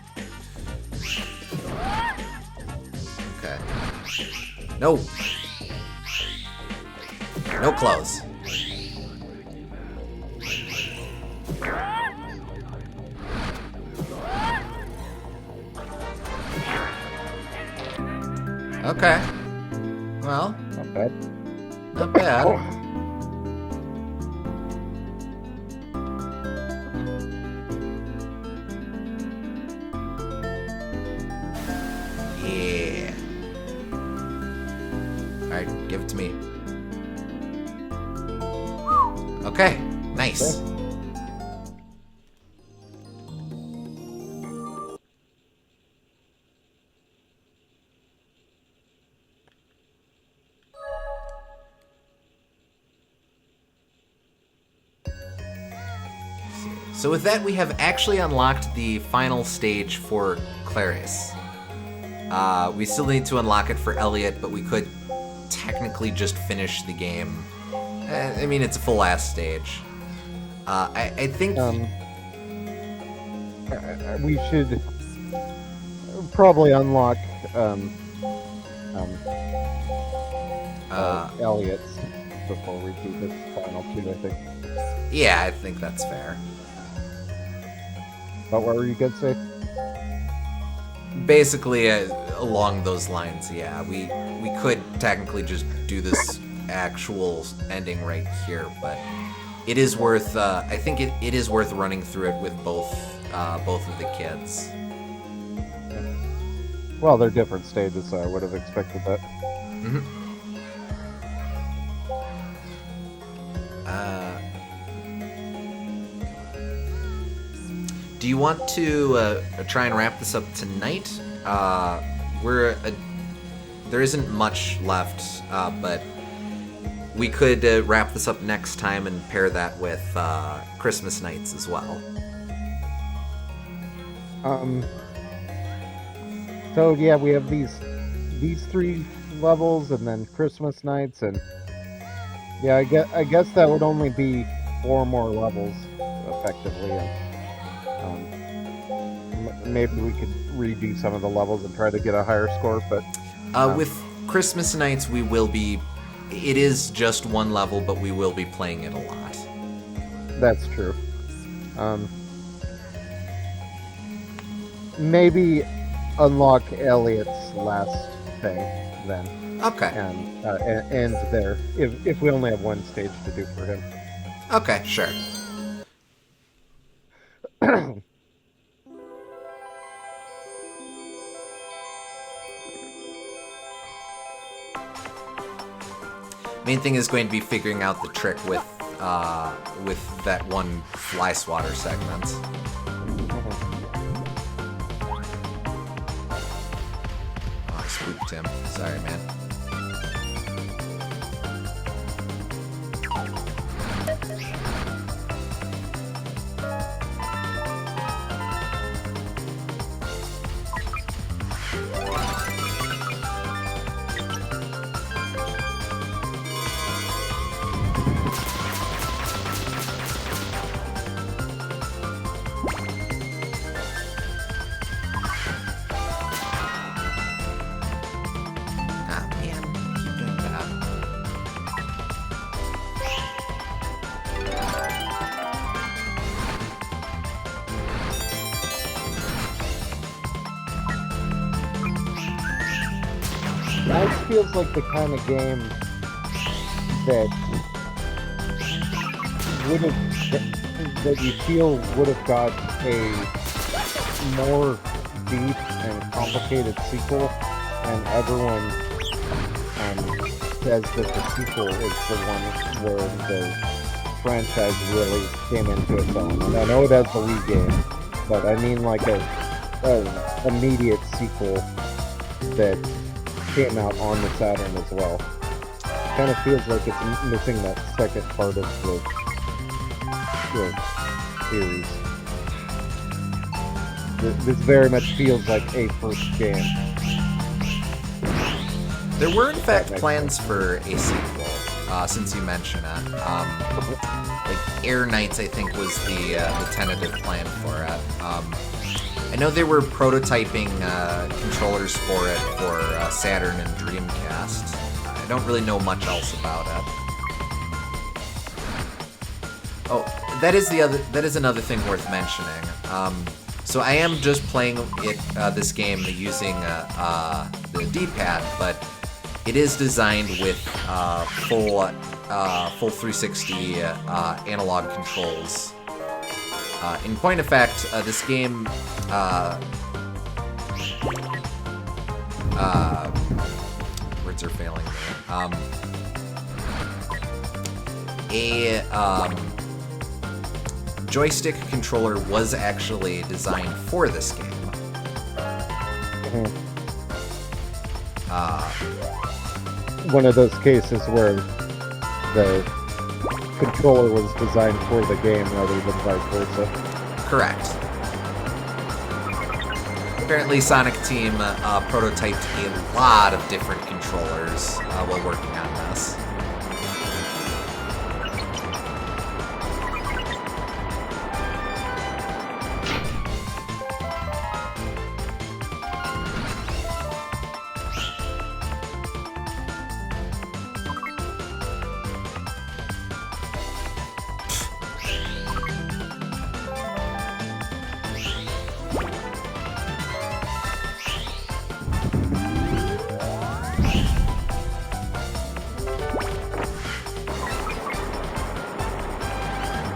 Speaker 1: Okay. No. No clothes. Okay. Well,
Speaker 2: Not bad.
Speaker 1: not bad.
Speaker 2: Oh.
Speaker 1: Yeah. Alright, give it to me. Okay, nice.
Speaker 2: Okay.
Speaker 1: So with that, we have actually unlocked the final stage for Clarice. We still need to unlock it for Elliot, but we could technically just finish the game. I mean, it's a full-ass stage. I think...
Speaker 2: we should probably unlock Elliot's before we do this final 2, I think.
Speaker 1: Yeah, I think that's fair.
Speaker 2: But what were you gonna say?
Speaker 1: Basically, along those lines, yeah. We could technically just do this actual ending right here, but it is worth. I think it is worth running through it with both of the kids.
Speaker 2: Well, they're different stages, so I would have expected that.
Speaker 1: Mm-hmm. Do you want to try and wrap this up tonight? There isn't much left, but we could wrap this up next time and pair that with Christmas Nights as well.
Speaker 2: So yeah, we have these 3 levels and then Christmas nights, and yeah, I guess that would only be 4 more levels effectively, and maybe we could redo some of the levels and try to get a higher score. But
Speaker 1: With Christmas nights, we will be. It is just one level, but we will be playing it a lot.
Speaker 2: that's true. Maybe unlock Elliot's last thing then,
Speaker 1: Okay.
Speaker 2: and end there if we only have one stage to do for him.
Speaker 1: Okay, sure. Main thing is going to be figuring out the trick with that one fly swatter segment. Oh, I spooked him. Sorry, man. Ah, man. Keep doing that.
Speaker 2: That feels like the kind of game that would have that you feel would have got a more deep and complicated sequel, and everyone says that the sequel is the one where the franchise really came into its own. And I know it has the Wii game, but I mean like a immediate sequel that came out on the Saturn as well. Kind of feels like it's missing that second part of the series. This very much feels like a first game.
Speaker 1: There were, in fact, plans for a sequel, since you mention it. Like Air Knights, I think, was the tentative plan for it. I know they were prototyping controllers for it for Saturn and Dreamcast. I don't really know much else about it. Oh, that is another thing worth mentioning. So I am just playing this game using the D-pad, but it is designed with full 360 analog controls. In point of fact, this game words are failing me. A joystick controller was actually designed for this game.
Speaker 2: One of those cases where the controller was designed for the game rather than vice versa.
Speaker 1: Correct. Apparently, Sonic Team prototyped a lot of different controllers while working on this.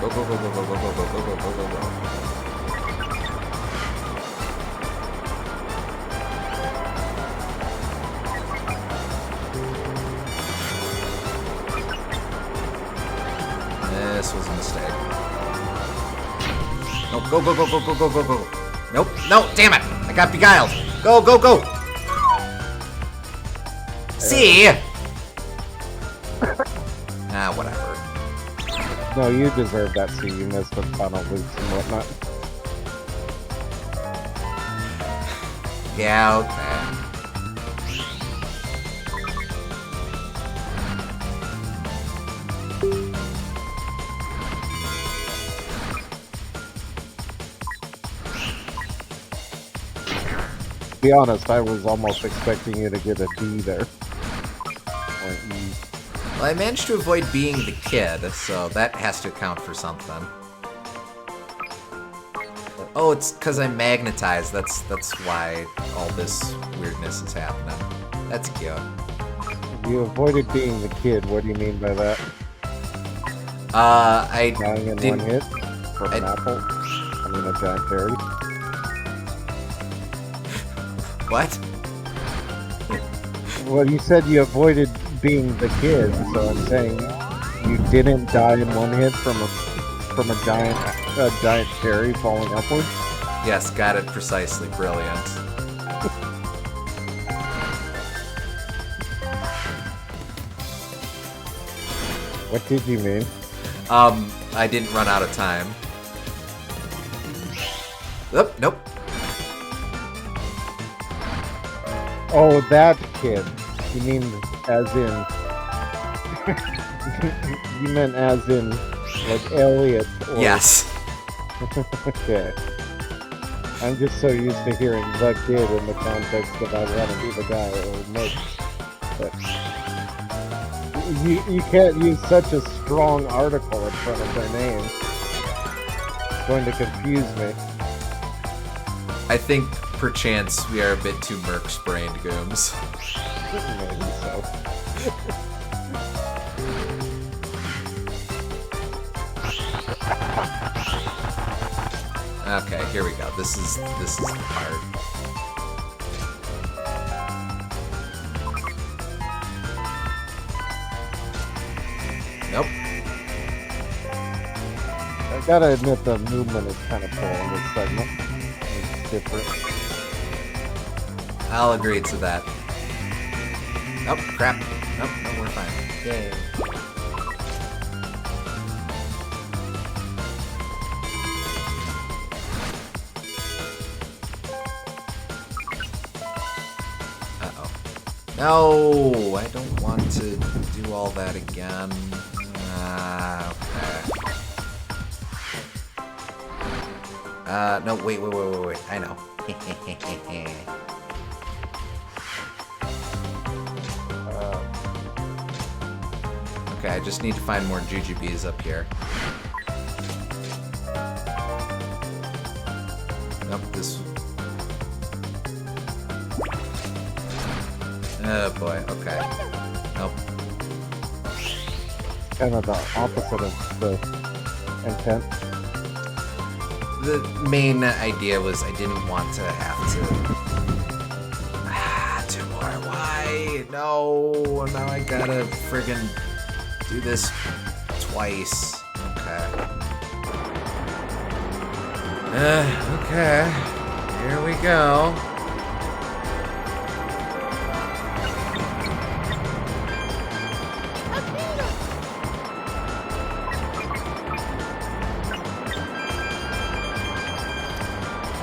Speaker 1: Go, go, go, go, go, go, go, go, go, go, go, go. This was a mistake. Nope, go, go, go, go, go, go, go, go. Nope, no, damn it! I got beguiled. Go, go, go! See? Ah, whatever.
Speaker 2: No, you deserve that. See, you missed the tunnel loops and whatnot.
Speaker 1: Yeah, okay.
Speaker 2: To be honest, I was almost expecting you to get a D there. Or E.
Speaker 1: Well, I managed to avoid being the kid, so that has to account for something. Oh, it's because I'm magnetized. That's why all this weirdness is happening. That's cute.
Speaker 2: You avoided being the kid. What do you mean by that?
Speaker 1: I
Speaker 2: Dying in
Speaker 1: didn't.
Speaker 2: one hit from an apple? I mean, a giant berry?
Speaker 1: What?
Speaker 2: Well, you said you avoided being the kid, so I'm saying you didn't die in one hit from a giant cherry falling upwards.
Speaker 1: Yes, got it precisely. Brilliant.
Speaker 2: What did you mean?
Speaker 1: I didn't run out of time. Oh, nope.
Speaker 2: Oh, that kid. You mean as in? You meant as in like Elliot? Or...
Speaker 1: Yes.
Speaker 2: Okay. I'm just so used to hearing the kid in the context of I want to be the guy or Mitch. But you can't use such a strong article in front of their name. It's going to confuse me.
Speaker 1: I think perchance we are a bit too merc-sprained, Gooms.
Speaker 2: Maybe so.
Speaker 1: Okay, here we go. This is the part. Nope.
Speaker 2: I gotta admit the movement is kind of cool in this segment. It's different.
Speaker 1: I'll agree to that. Oh, crap. Nope, no, we're fine. Yay. Uh-oh. No! I don't want to do all that again. Okay. No, wait. I know. Okay, I just need to find more jujubes up here. Nope, this... Oh boy, okay. Nope.
Speaker 2: Kind of the opposite of the intent.
Speaker 1: The main idea was I didn't want to have to... two more, why? No, now I gotta friggin' do this twice. Okay. Okay. Here we go.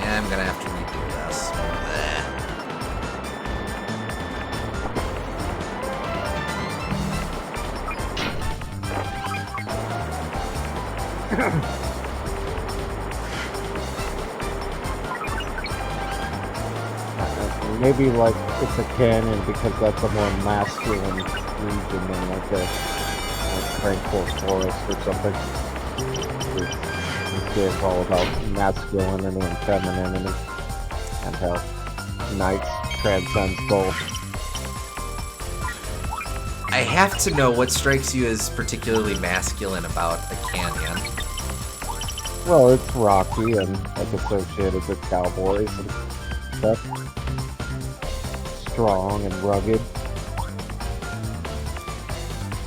Speaker 1: Yeah, I'm gonna have to redo this.
Speaker 2: Maybe like it's a canyon because that's a more masculine region than like a tranquil forest or something. It's all about masculinity and femininity and how knights transcends both.
Speaker 1: I have to know what strikes you as particularly masculine about a canyon.
Speaker 2: Well, it's rocky and like associated with cowboys and stuff. Strong and rugged.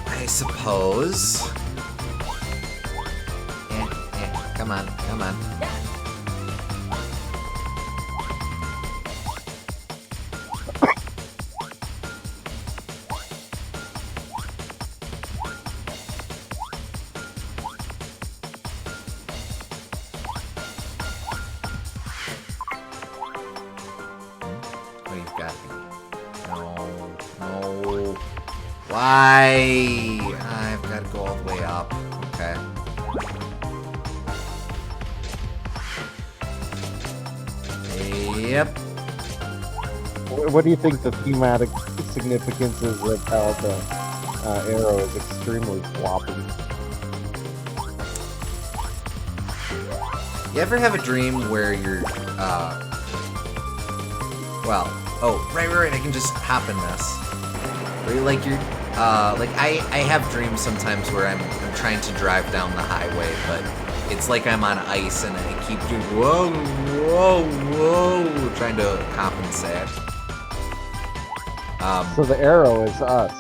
Speaker 1: I suppose. Come on. Oh, you've got me. No. Why? I've got to go all the way up. Okay. Yep.
Speaker 2: What do you think the thematic significance is of how the arrow is extremely floppy?
Speaker 1: You ever have a dream where you're, well, oh, right, I can just hop in this. Where you're like, I have dreams sometimes where I'm trying to drive down the highway, but it's like I'm on ice and I keep doing whoa, trying to compensate.
Speaker 2: So the arrow is us,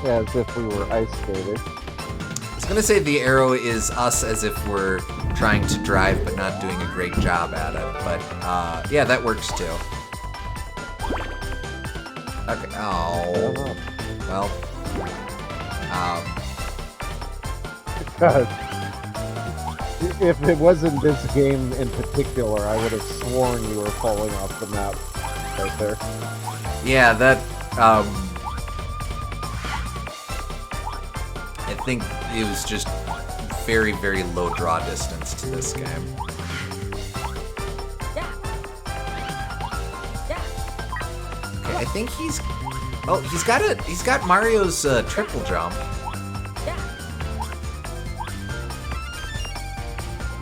Speaker 2: as if we were ice skated.
Speaker 1: I was gonna say the arrow is us as if we're trying to drive but not doing a great job at it, but yeah, that works too. Okay. Oh. Well.
Speaker 2: Because if it wasn't this game in particular, I would have sworn you were falling off the map right there.
Speaker 1: Yeah, that. I think it was just very, very low draw distance to this game. Okay, I think he's. Oh, he's got Mario's triple jump.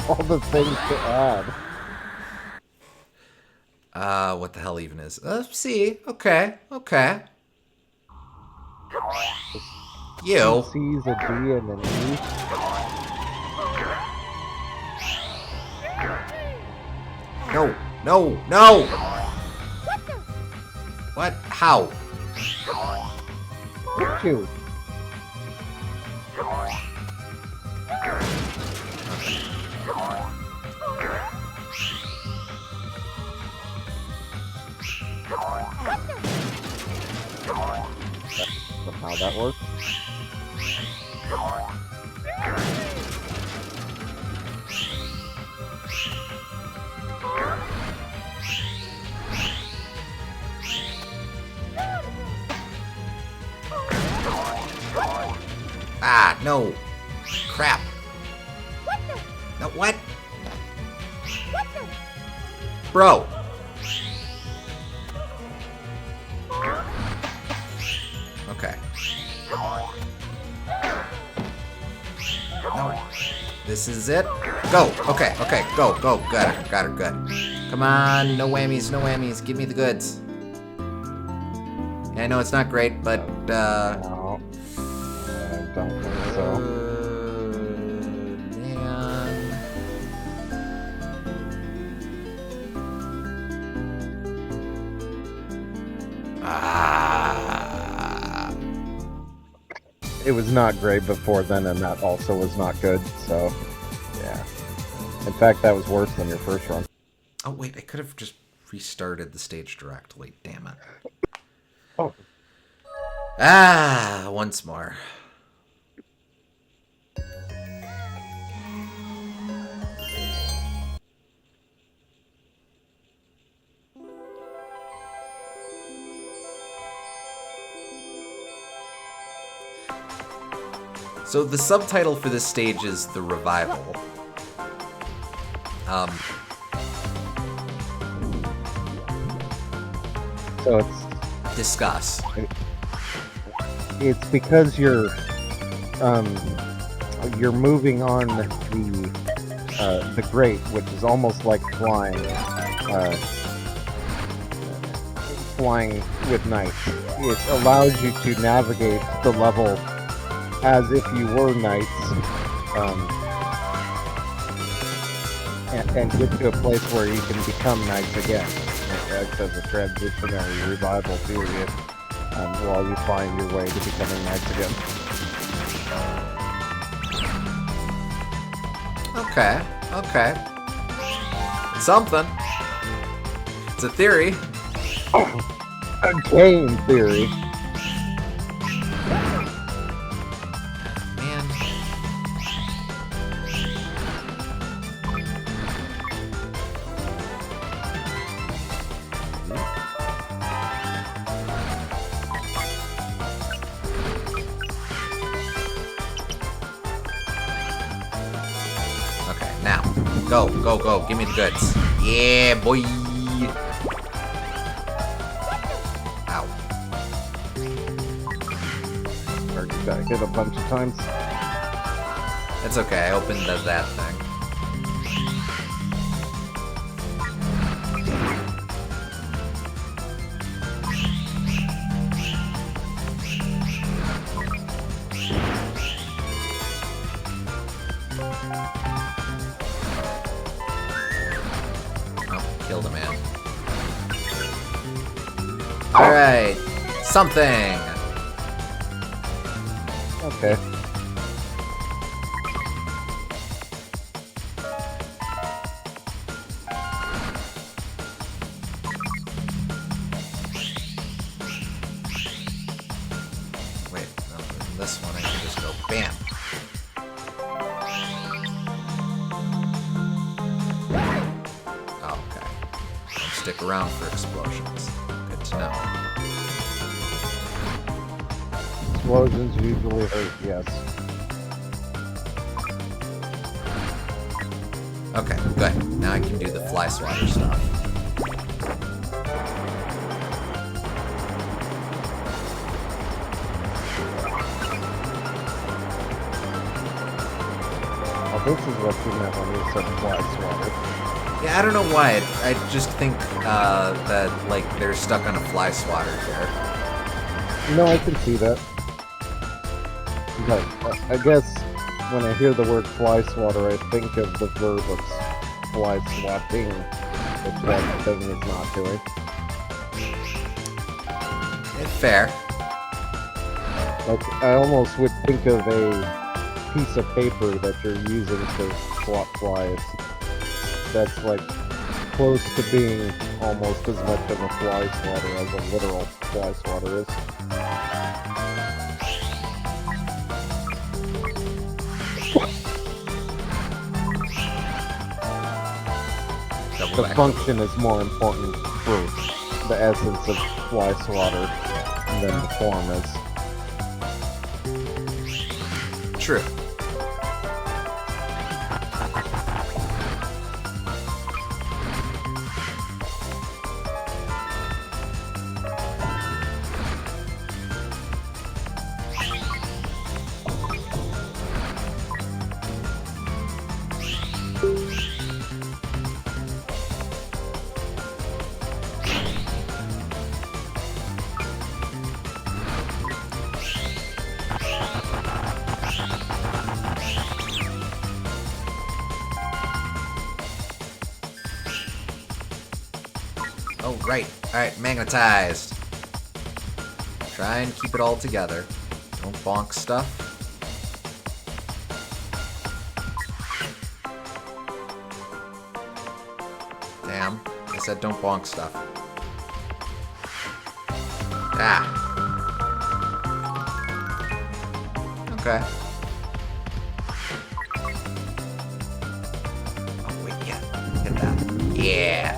Speaker 2: All the things to add.
Speaker 1: What the hell even is? C. Okay. You.
Speaker 2: C is a D and an E.
Speaker 1: No. What? How?
Speaker 2: Two. Somehow that works.
Speaker 1: Ah, no. Crap. No, what? Bro. Okay. No. This is it. Go. Okay. Go. Got her. Good. Come on. No whammies. Give me the goods. Yeah, I know it's not great, but,
Speaker 2: No. I don't think so.
Speaker 1: Man.
Speaker 2: It was not great before then, and that also was not good, so, yeah. In fact, that was worse than your first run.
Speaker 1: Oh, wait, I could have just restarted the stage directly. Damn it.
Speaker 2: Oh.
Speaker 1: Once more. So the subtitle for this stage is The Revival.
Speaker 2: So it's
Speaker 1: Discuss.
Speaker 2: it's because you're moving on the grate, which is almost like flying with knights. It allows you to navigate the level as if you were knights, and get to a place where you can become knights again. It acts as a transitionary revival period while you find your way to becoming knights again.
Speaker 1: Okay. Something. It's a theory.
Speaker 2: A game theory.
Speaker 1: Man. Okay, now. Go. Give me the goods. Yeah, boy.
Speaker 2: Got hit a bunch of times.
Speaker 1: It's okay, I opened that thing. Oh, killed a man. Alright, something!
Speaker 2: Okay.
Speaker 1: Wait, no, this one I can just go BAM! Oh, okay. Don't stick around for explosions. Good to know.
Speaker 2: Explosions usually hurt, yes.
Speaker 1: Okay, good. Now I can do the fly swatter stuff.
Speaker 2: Oh, this is what you meant when you said fly swatter.
Speaker 1: Yeah, I don't know why. I just think that, like, they're stuck on a fly swatter here.
Speaker 2: No, I can see that. But I guess when I hear the word fly swatter, I think of the verb of fly swatting, which that thing is not doing.
Speaker 1: Fair.
Speaker 2: Like, I almost would think of a piece of paper that you're using to swat flies. That's like close to being almost as much of a fly swatter as a literal fly swatter is. The function is more important for the essence of fly swatter than the form is.
Speaker 1: True. Oh, right. Alright, magnetized. Try and keep it all together. Don't bonk stuff. Damn. I said don't bonk stuff. Ah. Okay. Oh, wait, yeah. Hit that. Yeah.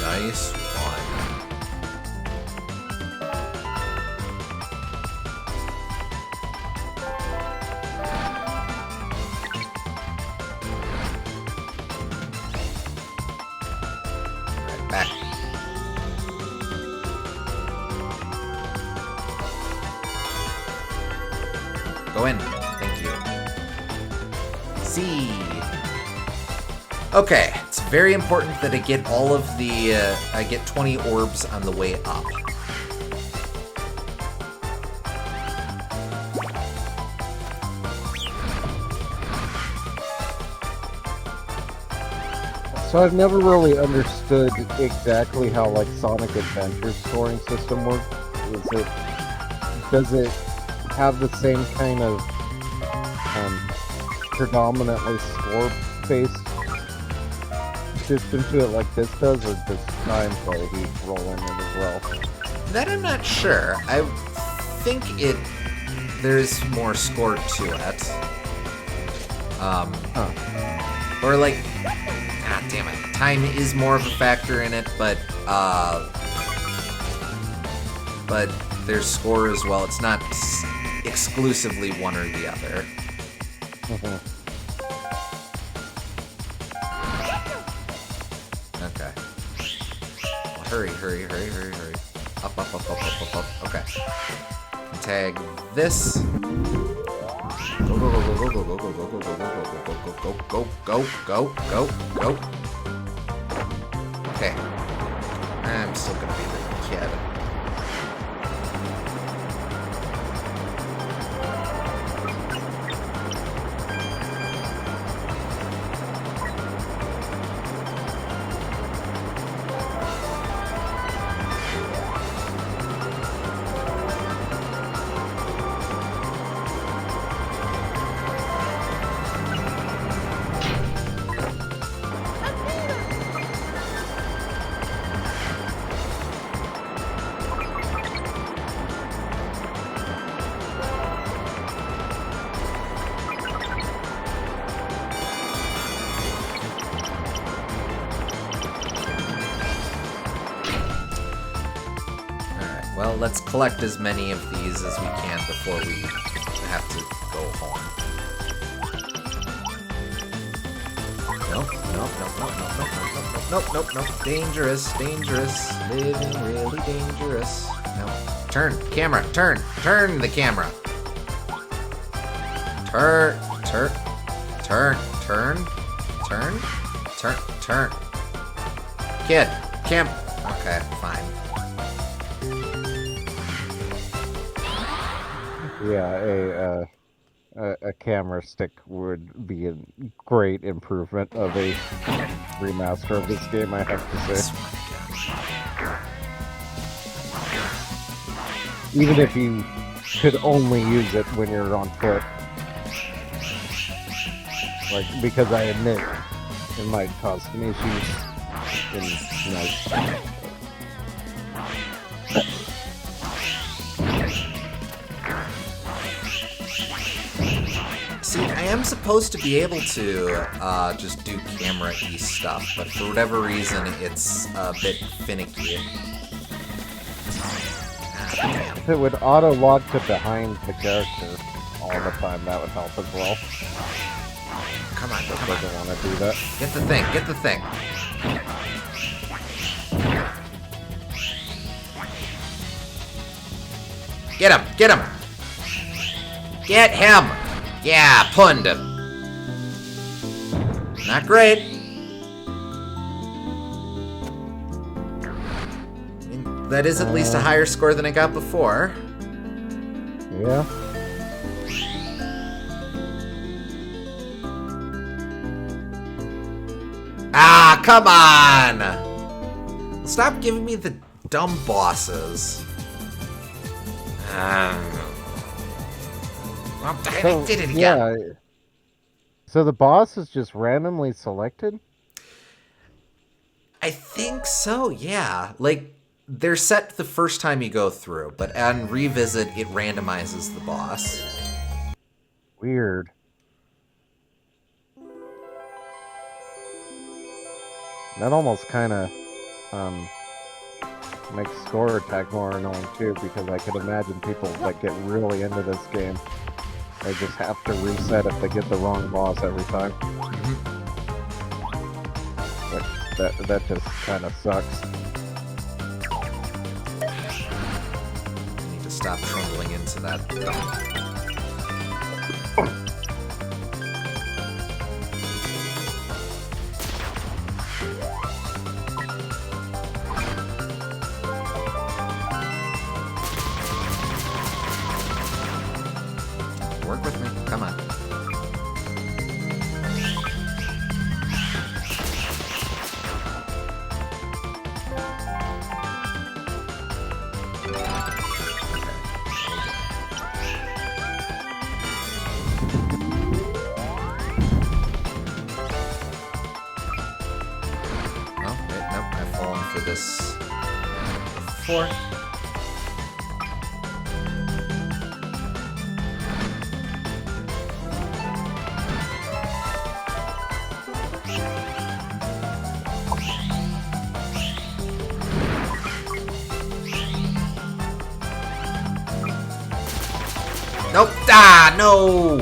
Speaker 1: Nice one. Right back. Go in. Thank you. C. Okay, it's very important that I get all of the, I get 20 orbs on the way up.
Speaker 2: So I've never really understood exactly how like Sonic Adventure's scoring system works. Does it have the same kind of predominantly score-based system to it like this does, or does time play roll in it as well?
Speaker 1: That I'm not sure. I think there's more score to it. Or like, ah, damn it. Time is more of a factor in it, but there's score as well. It's not exclusively one or the other. Okay. Well, hurry. Up. Okay. Tag this. Go. Okay. I'm still gonna be the kid. Well, let's collect as many of these as we can before we have to go home. Nope. Dangerous. Living really dangerous. No. Turn the camera. Turn the camera. Turn. Kid, camp. Okay, fine.
Speaker 2: Yeah, a camera stick would be a great improvement of a remaster of this game, I have to say. Even if you could only use it when you're on foot. Like, because I admit it might cause some issues in,
Speaker 1: See, I am supposed to be able to just do camera-y stuff, but for whatever reason, it's a bit finicky.
Speaker 2: If it would auto-log to behind the character all the time, that would help as well.
Speaker 1: Come on.
Speaker 2: Doesn't want to do that.
Speaker 1: Get the thing. Get him! Get him! Yeah, pund him. Not great. I mean, that is at least a higher score than I got before.
Speaker 2: Yeah.
Speaker 1: Ah, come on! Stop giving me the dumb bosses. Oh, damn, I did it again.
Speaker 2: Yeah. So the boss is just randomly selected?
Speaker 1: I think so, yeah. Like, they're set the first time you go through, but on revisit, it randomizes the boss.
Speaker 2: Weird. That almost kind of makes score attack more annoying too, because I could imagine people that get really into this game, they just have to reset if they get the wrong boss every time. That just kind of sucks.
Speaker 1: I need to stop trundling into that. Work with me. Come on. Oh, wait, nope. I've fallen for this before. Nope. Ah, no.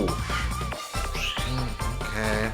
Speaker 1: Okay.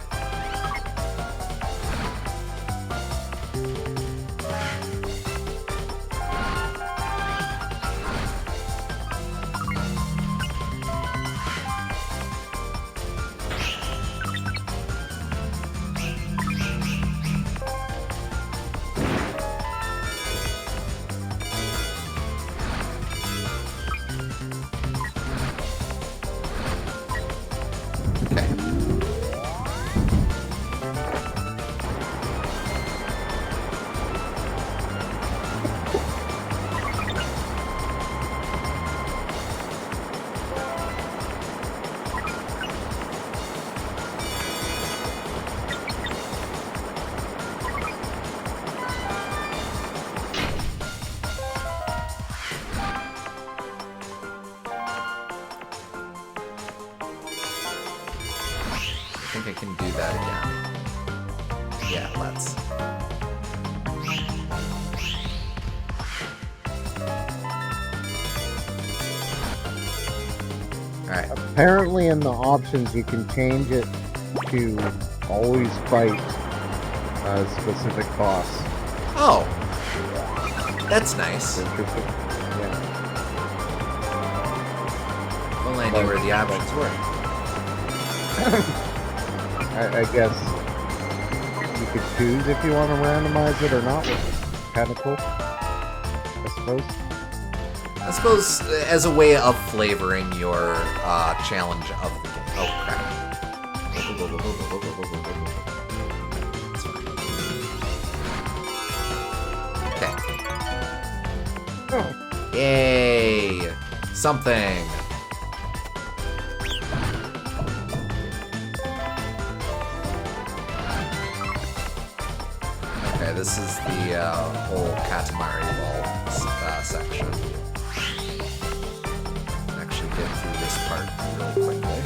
Speaker 1: I think I can do that again. Yeah, let's. Alright.
Speaker 2: Apparently in the options you can change it to always fight a specific boss.
Speaker 1: Oh. That's nice.
Speaker 2: Interesting. Yeah.
Speaker 1: Well, I knew where the options were.
Speaker 2: I guess you could choose if you want to randomize it or not, which is kind of cool, I suppose.
Speaker 1: I suppose as a way of flavoring your challenge of the game. Oh, crap. Okay. Yay! Something! Okay, this is the whole Katamari wall section. Actually get through this part real quickly.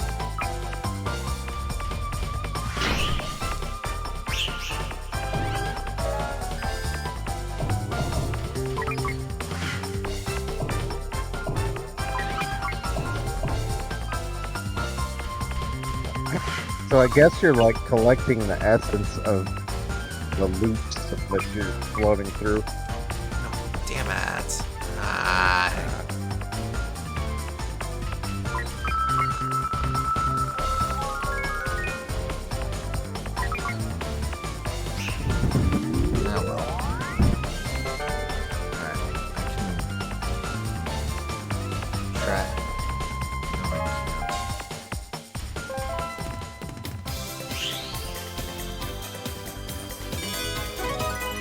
Speaker 2: So I guess you're like collecting the essence of the loops that you're floating through.
Speaker 1: Oh, damn it. Oh well. Alright, I can try.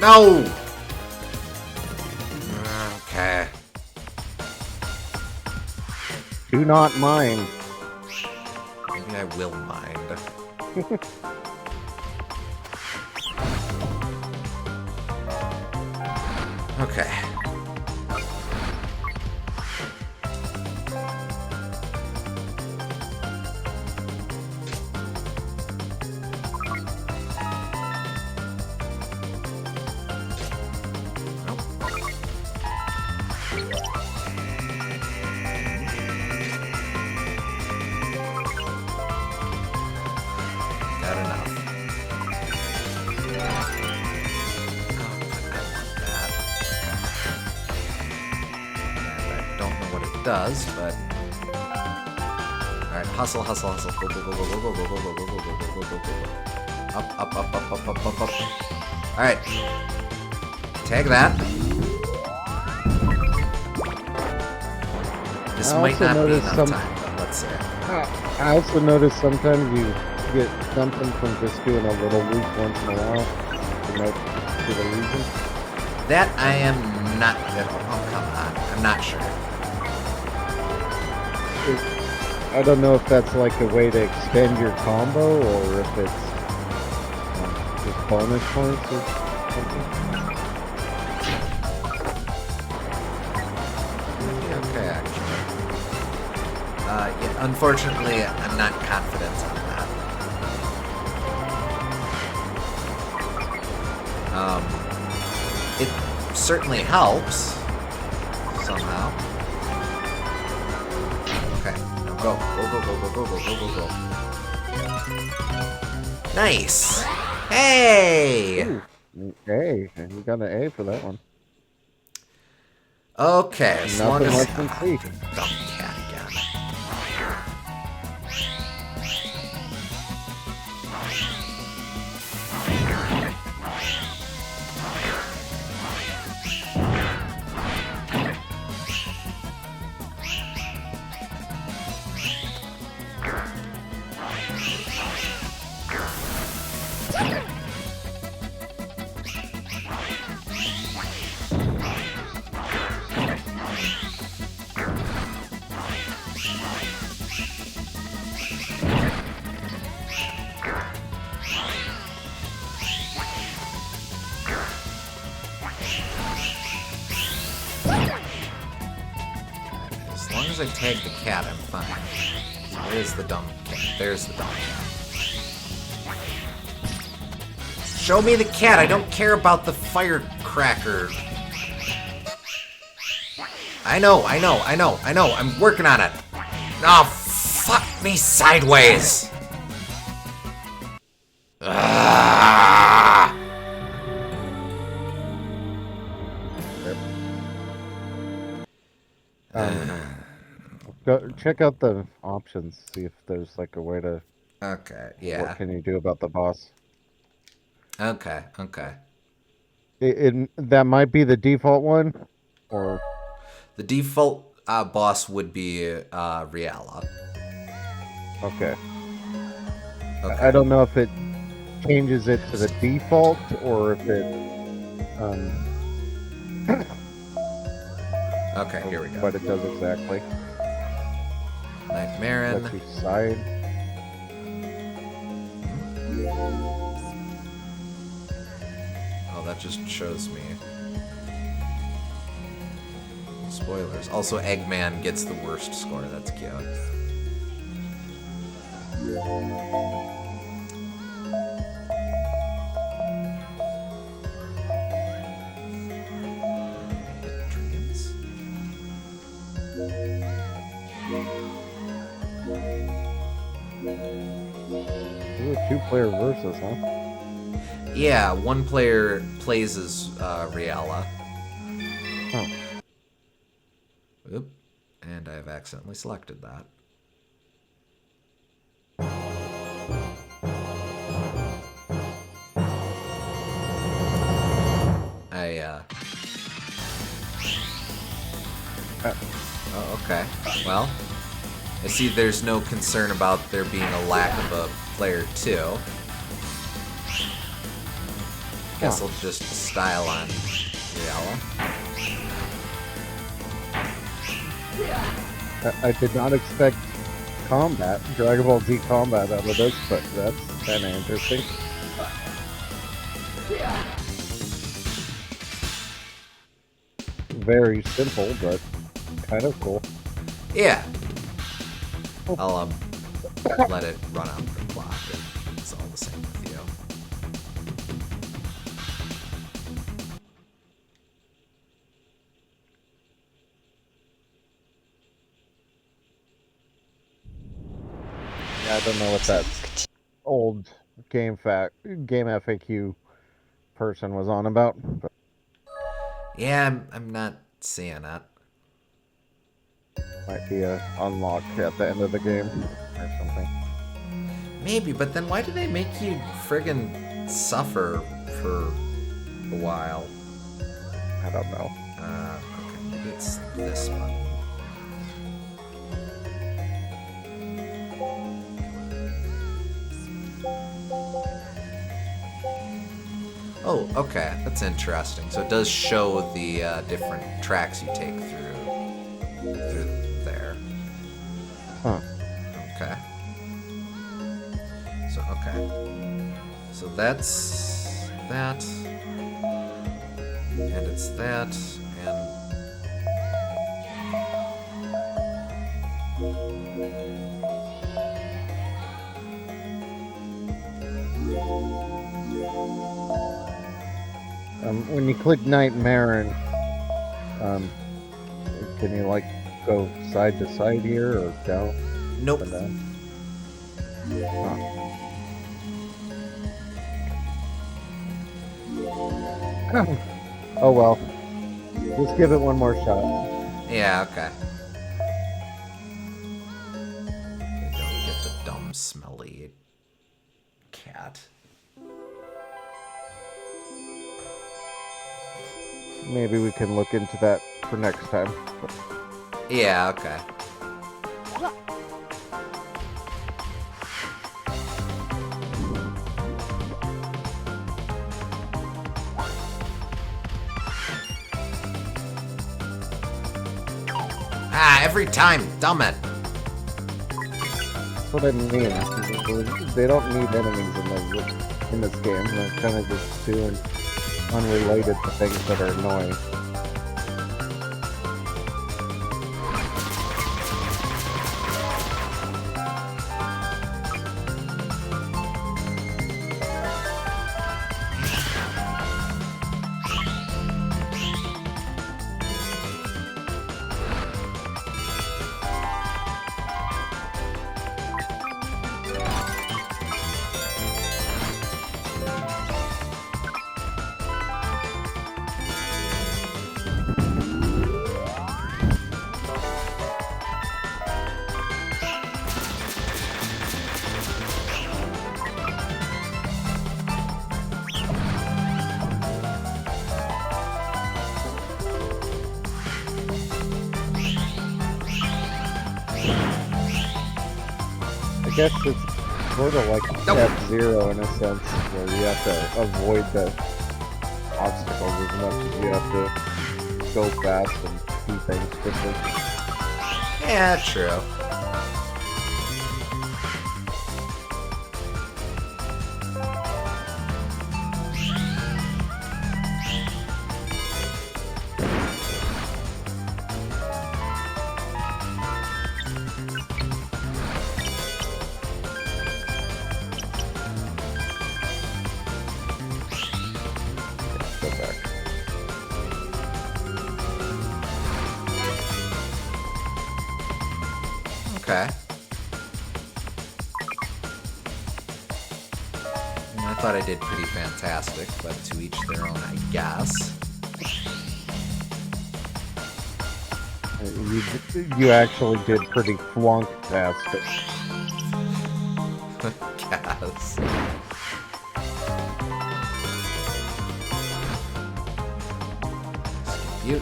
Speaker 1: No! Okay.
Speaker 2: Do not mind.
Speaker 1: Maybe I will mind. Okay. Got enough. Does, but alright, hustle, hustle, hustle. Go, go, go, go, go, go, go, go, go, go, go, go, go, go, go, go. Up, up, up, up, up, up, up, up. Alright. Tag that. This might not be enough time, but let's see.
Speaker 2: I also noticed sometimes you get something from just doing a little loop once in a while. You might get a reason.
Speaker 1: That I am not good. Oh, come on. I'm not sure.
Speaker 2: I don't know if that's like a way to extend your combo or if it's just bonus points or something.
Speaker 1: Okay, actually. Yeah, unfortunately, I'm not confident on that. It certainly helps somehow. Okay, no. Go, go, go, go, go, go, go, go, go. Nice. Hey.
Speaker 2: Ooh, A. You got an A for that one.
Speaker 1: Okay, as long
Speaker 2: Nothing
Speaker 1: as
Speaker 2: less than C.
Speaker 1: dumb cat again. As long as I tag the cat, I'm fine. There's the dumb cat. There's the dumb cat. Show me the cat. I don't care about the firecracker. I know. I'm working on it. Oh, fuck me sideways. Ah!
Speaker 2: Go check out the options. See if there's like a way to.
Speaker 1: Okay, yeah.
Speaker 2: What can you do about the boss?
Speaker 1: Okay.
Speaker 2: That might be the default one, or
Speaker 1: The default boss would be Riala.
Speaker 2: okay.
Speaker 1: Okay.
Speaker 2: I don't know if it changes it to the default or if it
Speaker 1: Okay, here we go.
Speaker 2: what it does exactly.
Speaker 1: Night Marin.
Speaker 2: Lets you side.
Speaker 1: Oh, that just shows me. Spoilers. Also, Eggman gets the worst score. That's cute. Dreams.
Speaker 2: This is a two-player versus, huh?
Speaker 1: Yeah, one player plays as Riala.
Speaker 2: Huh.
Speaker 1: Oop. And I've accidentally selected that. Oh, okay. Well, I see there's no concern about there being a lack of a player 2. Guess I'll just style on Riala.
Speaker 2: I did not expect Dragon Ball Z combat out of this, but that's kind of interesting. Very simple, but kind of cool.
Speaker 1: Yeah. I'll let it run out the clock and it's all the same with you.
Speaker 2: Yeah, I don't know what that old game FAQ person was on about, but
Speaker 1: Yeah, I'm not seeing it.
Speaker 2: might be a unlock at the end of the game or something.
Speaker 1: Maybe, but then why do they make you friggin' suffer for a while?
Speaker 2: I don't know.
Speaker 1: Okay, maybe it's this one. Oh, okay, that's interesting. So it does show the different tracks you take through there.
Speaker 2: Huh.
Speaker 1: Okay. So that's that, and it's that, and
Speaker 2: when you click Night Marin, can you like go side to side here or down?
Speaker 1: Nope.
Speaker 2: And, huh. Oh well. Just give it one more shot.
Speaker 1: Yeah, okay. Don't get the dumb, smelly cat.
Speaker 2: Maybe we can look into that for next time.
Speaker 1: Yeah, okay. Ah, every time. Dumb it.
Speaker 2: That's what I mean. They don't need enemies in this game. They're kind of just doing unrelated to things that are annoying. I guess it's sort of like F-Zero in a sense, where you have to avoid the obstacles as much as you have to go fast and do things quickly.
Speaker 1: Yeah, true.
Speaker 2: Go back.
Speaker 1: Okay. I thought I did pretty fantastic, but to each their own, I guess.
Speaker 2: You actually did pretty flunk-tastic.
Speaker 1: Guess.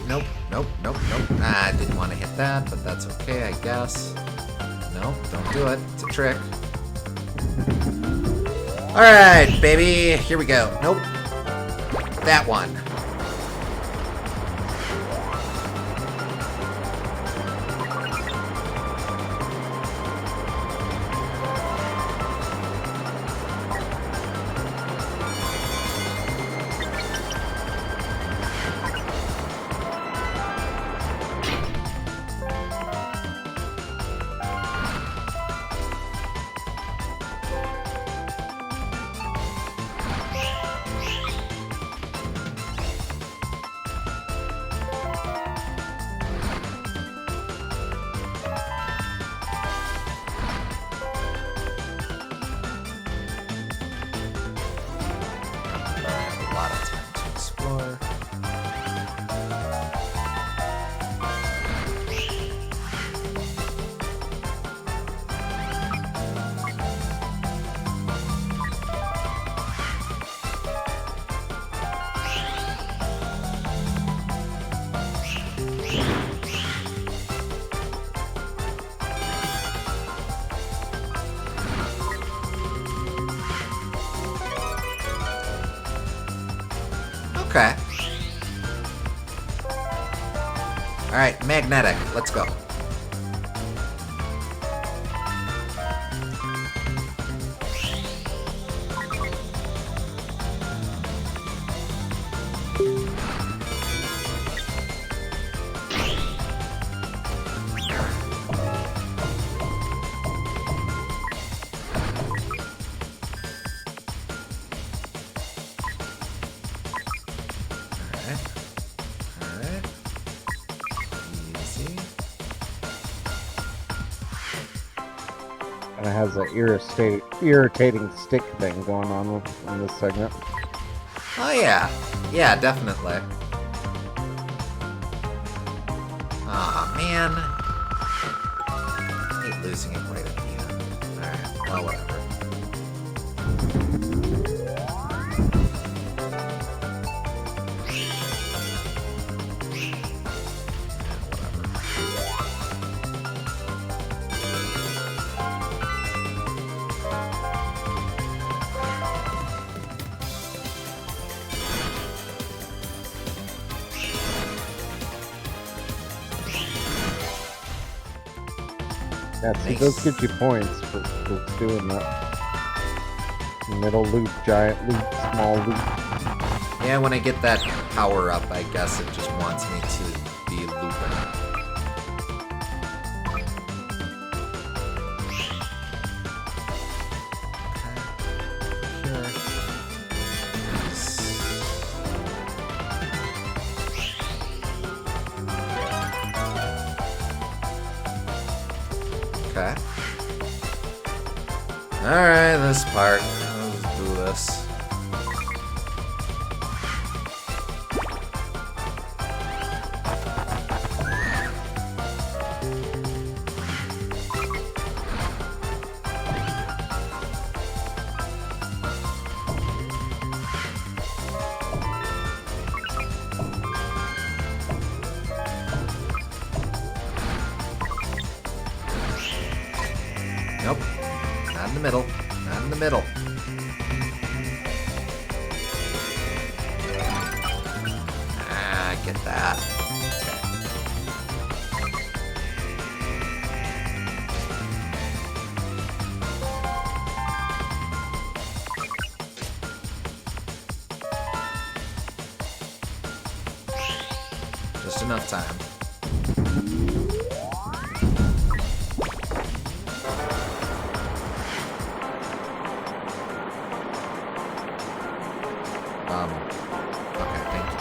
Speaker 1: Nope, nope, nope, nope. Nah, I didn't want to hit that, but that's okay, I guess. Nope, don't do it. It's a trick. Alright, baby. Here we go. Nope. That one. A lot of time to explore. Okay. Alright, magnetic. Let's go. Alright. Easy.
Speaker 2: And it has an irritating stick thing going on in this segment.
Speaker 1: Oh yeah. Yeah, definitely. Aw, man. I hate losing it right at the end. Alright, well, whatever.
Speaker 2: Yeah, see, those get you points for doing that. Middle loop, giant loop, small loop.
Speaker 1: Yeah, when I get that power up, I guess it just wants me to be looping. Okay. Alright, this part. Let's do this. Nope. Not in the middle. Not in the middle. Ah, get that. Just enough time. Okay, thank you.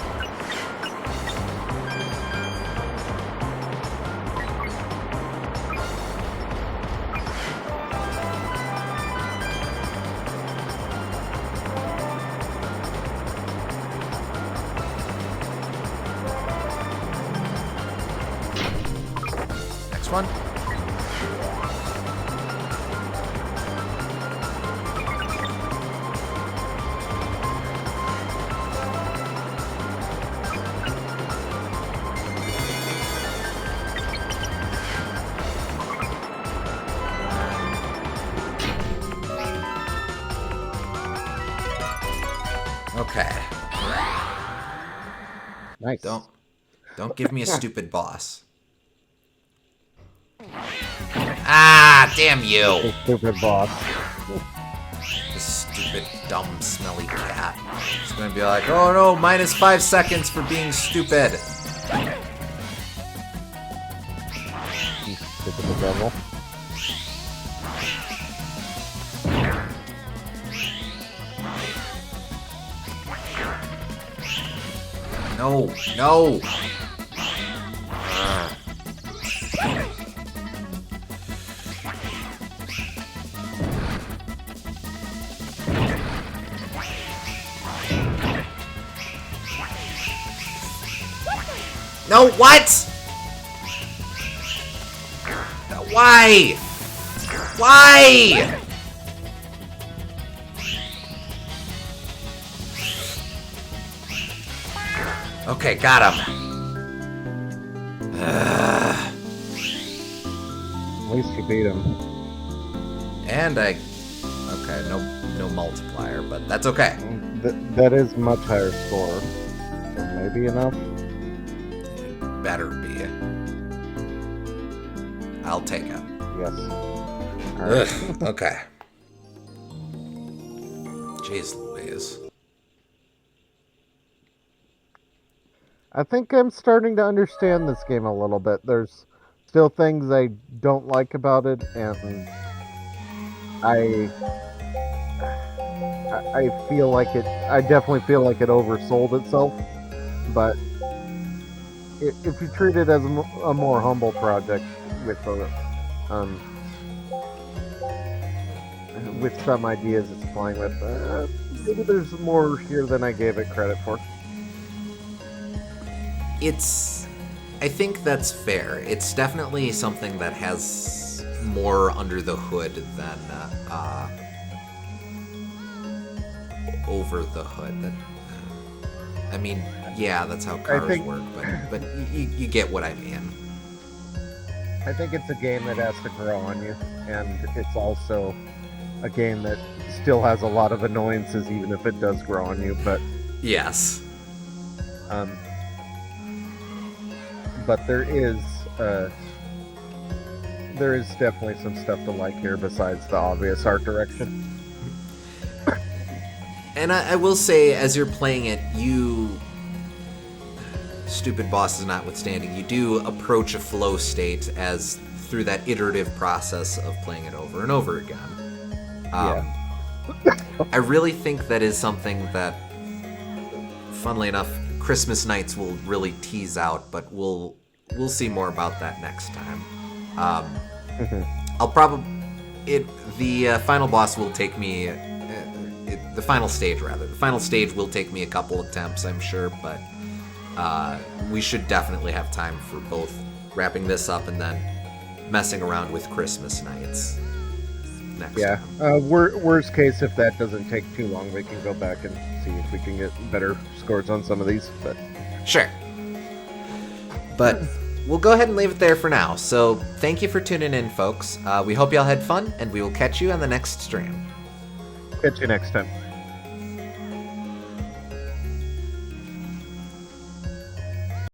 Speaker 1: Next one. Okay.
Speaker 2: Nice.
Speaker 1: Don't give me a stupid boss. Ah, damn you!
Speaker 2: Stupid boss.
Speaker 1: This stupid, dumb, smelly cat. It's gonna be like, oh no, minus 5 seconds for being stupid.
Speaker 2: Stupid devil.
Speaker 1: No, no! No, what? Why? Why? Okay, got him.
Speaker 2: At least you beat him.
Speaker 1: And okay, no multiplier, but that's okay.
Speaker 2: That is much higher score. So maybe enough.
Speaker 1: Better be. I'll take it.
Speaker 2: Yes.
Speaker 1: Ugh, okay. Jeez Louise.
Speaker 2: I think I'm starting to understand this game a little bit. There's still things I don't like about it, and I feel like it. I definitely feel like it oversold itself. But if you treat it as a more humble project with with some ideas it's playing with. Maybe there's more here than I gave it credit for.
Speaker 1: I think that's fair. It's definitely something that has more under the hood than over the hood. I mean, yeah, that's how cars work, but you get what I mean.
Speaker 2: I think it's a game that has to grow on you, and it's also a game that still has a lot of annoyances, even if it does grow on you. But
Speaker 1: yes,
Speaker 2: but there is definitely some stuff to like here besides the obvious art direction.
Speaker 1: And I will say, as you're playing it, you, stupid bosses notwithstanding, you do approach a flow state as through that iterative process of playing it over and over again. I really think that is something that, funnily enough, Christmas Nights will really tease out, but we'll see more about that next time. I'll probably the final boss will take me. The final stage, rather. The final stage will take me a couple attempts, I'm sure, but we should definitely have time for both wrapping this up and then messing around with Christmas Nights next time.
Speaker 2: Worst case, if that doesn't take too long, we can go back and see if we can get better scores on some of these. But
Speaker 1: sure. But we'll go ahead and leave it there for now. So thank you for tuning in, folks. We hope y'all had fun, and we will catch you on the next stream.
Speaker 2: Catch you next time.